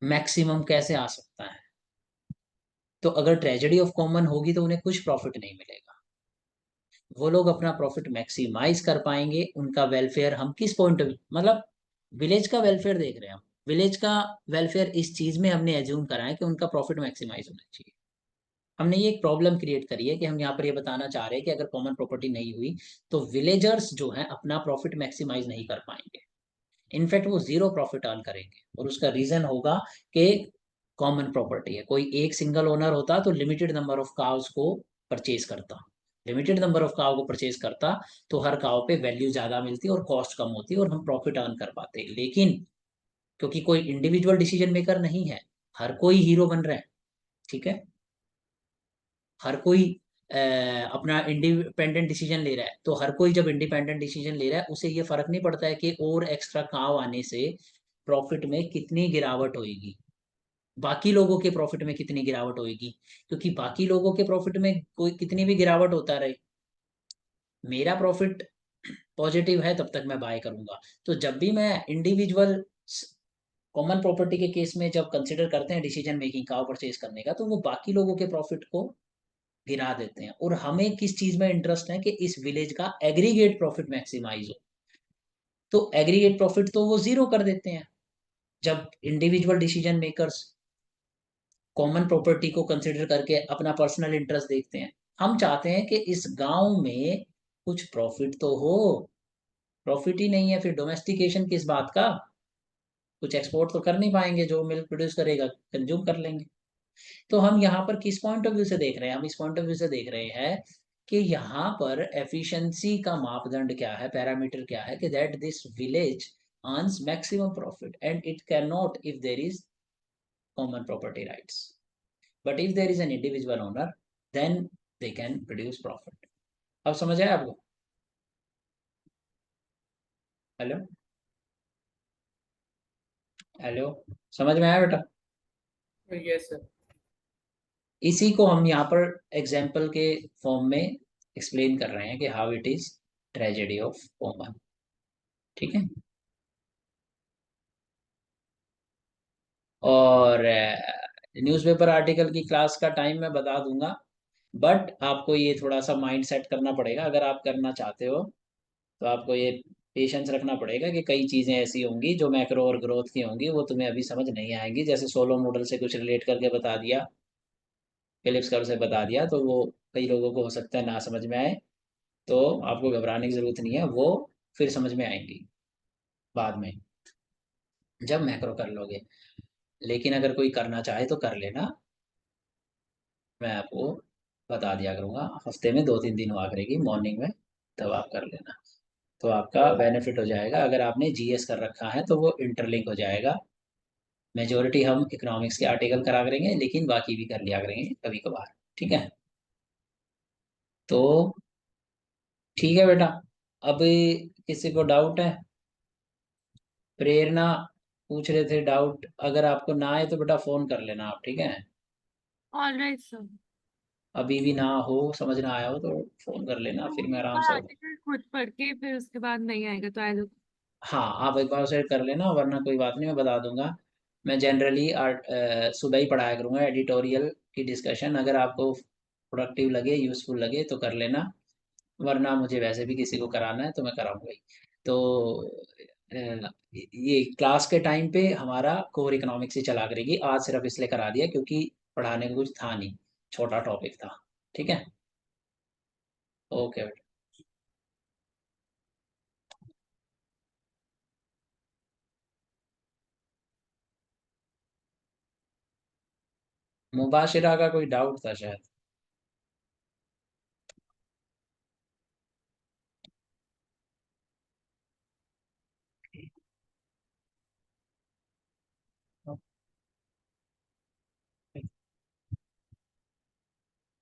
मैक्सिमम कैसे आ सकता है। तो अगर ट्रेजेडी ऑफ कॉमन होगी तो उन्हें कुछ प्रॉफिट नहीं मिलेगा। वो लोग अपना प्रॉफिट मैक्सिमाइज कर पाएंगे। उनका वेलफेयर हम किस पॉइंट ऑफ, मतलब विलेज का वेलफेयर देख रहे हैं हम। विलेज का वेलफेयर इस चीज में हमने एज्यूम करा है कि उनका प्रॉफिट मैक्सिमाइज होना चाहिए। हमने ये एक प्रॉब्लम क्रिएट करी है कि हम यहाँ पर ये बताना चाह रहे हैं कि अगर कॉमन प्रॉपर्टी नहीं हुई तो विलेजर्स जो है अपना प्रॉफिट मैक्सिमाइज नहीं कर पाएंगे। इनफैक्ट वो जीरो प्रॉफिट अर्न करेंगे, और उसका रीजन होगा कि कॉमन प्रॉपर्टी है। कोई एक सिंगल ओनर होता तो लिमिटेड नंबर ऑफ काव्स को परचेज करता, लिमिटेड नंबर ऑफ काव को परचेज करता, तो हर काव पे वैल्यू ज्यादा मिलती और कॉस्ट कम होती और हम प्रॉफिट अर्न कर पाते। लेकिन क्योंकि कोई इंडिविजुअल डिसीजन मेकर नहीं है, हर कोई हीरो बन रहा है। ठीक है? हर कोई अपना इंडिपेंडेंट डिसीजन ले रहा है, तो हर कोई जब इंडिपेंडेंट डिसीजन ले रहा है उसे ये फर्क नहीं पड़ता है कि और एक्स्ट्रा काव आने से प्रॉफिट में कितनी गिरावट होगी, बाकी लोगों के प्रॉफिट में कितनी गिरावट होगी। क्योंकि बाकी लोगों के प्रॉफिट में कोई कितनी भी गिरावट होता रहे, मेरा प्रॉफिट पॉजिटिव है तब तक मैं बाय करूंगा। तो जब भी मैं इंडिविजुअल कॉमन प्रॉपर्टी के केस में जब कंसिडर करते हैं डिसीजन मेकिंग काव परचेज करने का, तो वो बाकी लोगों के प्रॉफिट को गिरा देते हैं। और हमें किस चीज में इंटरेस्ट है कि इस विलेज का एग्रीगेट प्रॉफिट मैक्सिमाइज हो। तो एग्रीगेट प्रॉफिट तो वो जीरो कर देते हैं जब individual decision makers common property को कंसिडर करके अपना पर्सनल इंटरेस्ट देखते हैं। हम चाहते हैं कि इस गांव में कुछ प्रॉफिट तो हो। प्रॉफिट ही नहीं है, फिर डोमेस्टिकेशन किस बात का? कुछ एक्सपोर्ट तो कर नहीं पाएंगे, जो मिल्क प्रोड्यूस करेगा कंज्यूम कर लेंगे। तो हम यहाँ पर किस पॉइंट ऑफ व्यू से देख रहे हैं? हम इस पॉइंट ऑफ व्यू से देख रहे हैं कि यहाँ पर एफिशिएंसी का मापदंड क्या है, पैरामीटर क्या है, कि that this village earns maximum profit and it can not if there is common property rights, but if there is an individual owner then they can produce profit. अब समझ आया आपको? हेलो? हेलो? समझ में आया बेटा? Yes sir. इसी को हम यहाँ पर एग्जाम्पल के फॉर्म में एक्सप्लेन कर रहे हैं कि how it is tragedy of common. ठीक है? और न्यूज़पेपर आर्टिकल की क्लास का टाइम मैं बता दूंगा, बट आपको ये थोड़ा सा माइंड सेट करना पड़ेगा। अगर आप करना चाहते हो तो आपको ये पेशेंस रखना पड़ेगा कि कई चीज़ें ऐसी होंगी जो मैक्रो और ग्रोथ की होंगी, वो तुम्हें अभी समझ नहीं आएंगी। जैसे सोलो मॉडल से कुछ रिलेट करके बता दिया, फिलिप्स कर्व से बता दिया, तो वो कई लोगों को हो सकता है ना समझ में आए। तो आपको घबराने की जरूरत नहीं है, वो फिर समझ में आएंगी बाद में जब मैक्रो कर लोगे। लेकिन अगर कोई करना चाहे तो कर लेना, मैं आपको बता दिया करूँगा। हफ्ते में 2-3 दिन हुआ करेगी मॉर्निंग में, तब आप कर लेना, तो आपका बेनिफिट हो जाएगा। अगर आपने जीएस कर रखा है तो वो इंटरलिंक हो जाएगा। मेजोरिटी हम इकोनॉमिक्स के आर्टिकल करा करेंगे, लेकिन बाकी भी कर लिया करेंगे कभी कभार। ठीक है, तो ठीक है बेटा। अब किसी को डाउट है? प्रेरणा पूछ रहे थे डाउट, अगर आपको ना आए तो बेटा फोन कर लेना आप, ठीक है? Alright sir. अभी भी ना हो, समझ ना आया हो तो फोन कर लेना, फिर तो मैं एक आराम बार से। आर्टिकल खुद पढ़ के फिर उसके बाद नहीं आएगा तो आई लुक। हाँ, आप एक बार उसे कर लेना, वरना कोई बात नहीं, मैं बता दूंगा। मैं जनरली सुबह ही पढ़ाया करूँगा एडिटोरियल की डिस्कशन, अगर आपको प्रोडक्टिव लगे, यूजफुल लगे तो कर लेना, वरना मुझे वैसे भी किसी को कराना है तो मैं कराऊंगा ही। तो ये क्लास के टाइम पे हमारा कोर इकोनॉमिक्स ही चला करेगी। आज सिर्फ इसलिए करा दिया क्योंकि पढ़ाने को कुछ था नहीं, छोटा टॉपिक था। ठीक है, ओके। मुबाशिरा का कोई डाउट था शायद।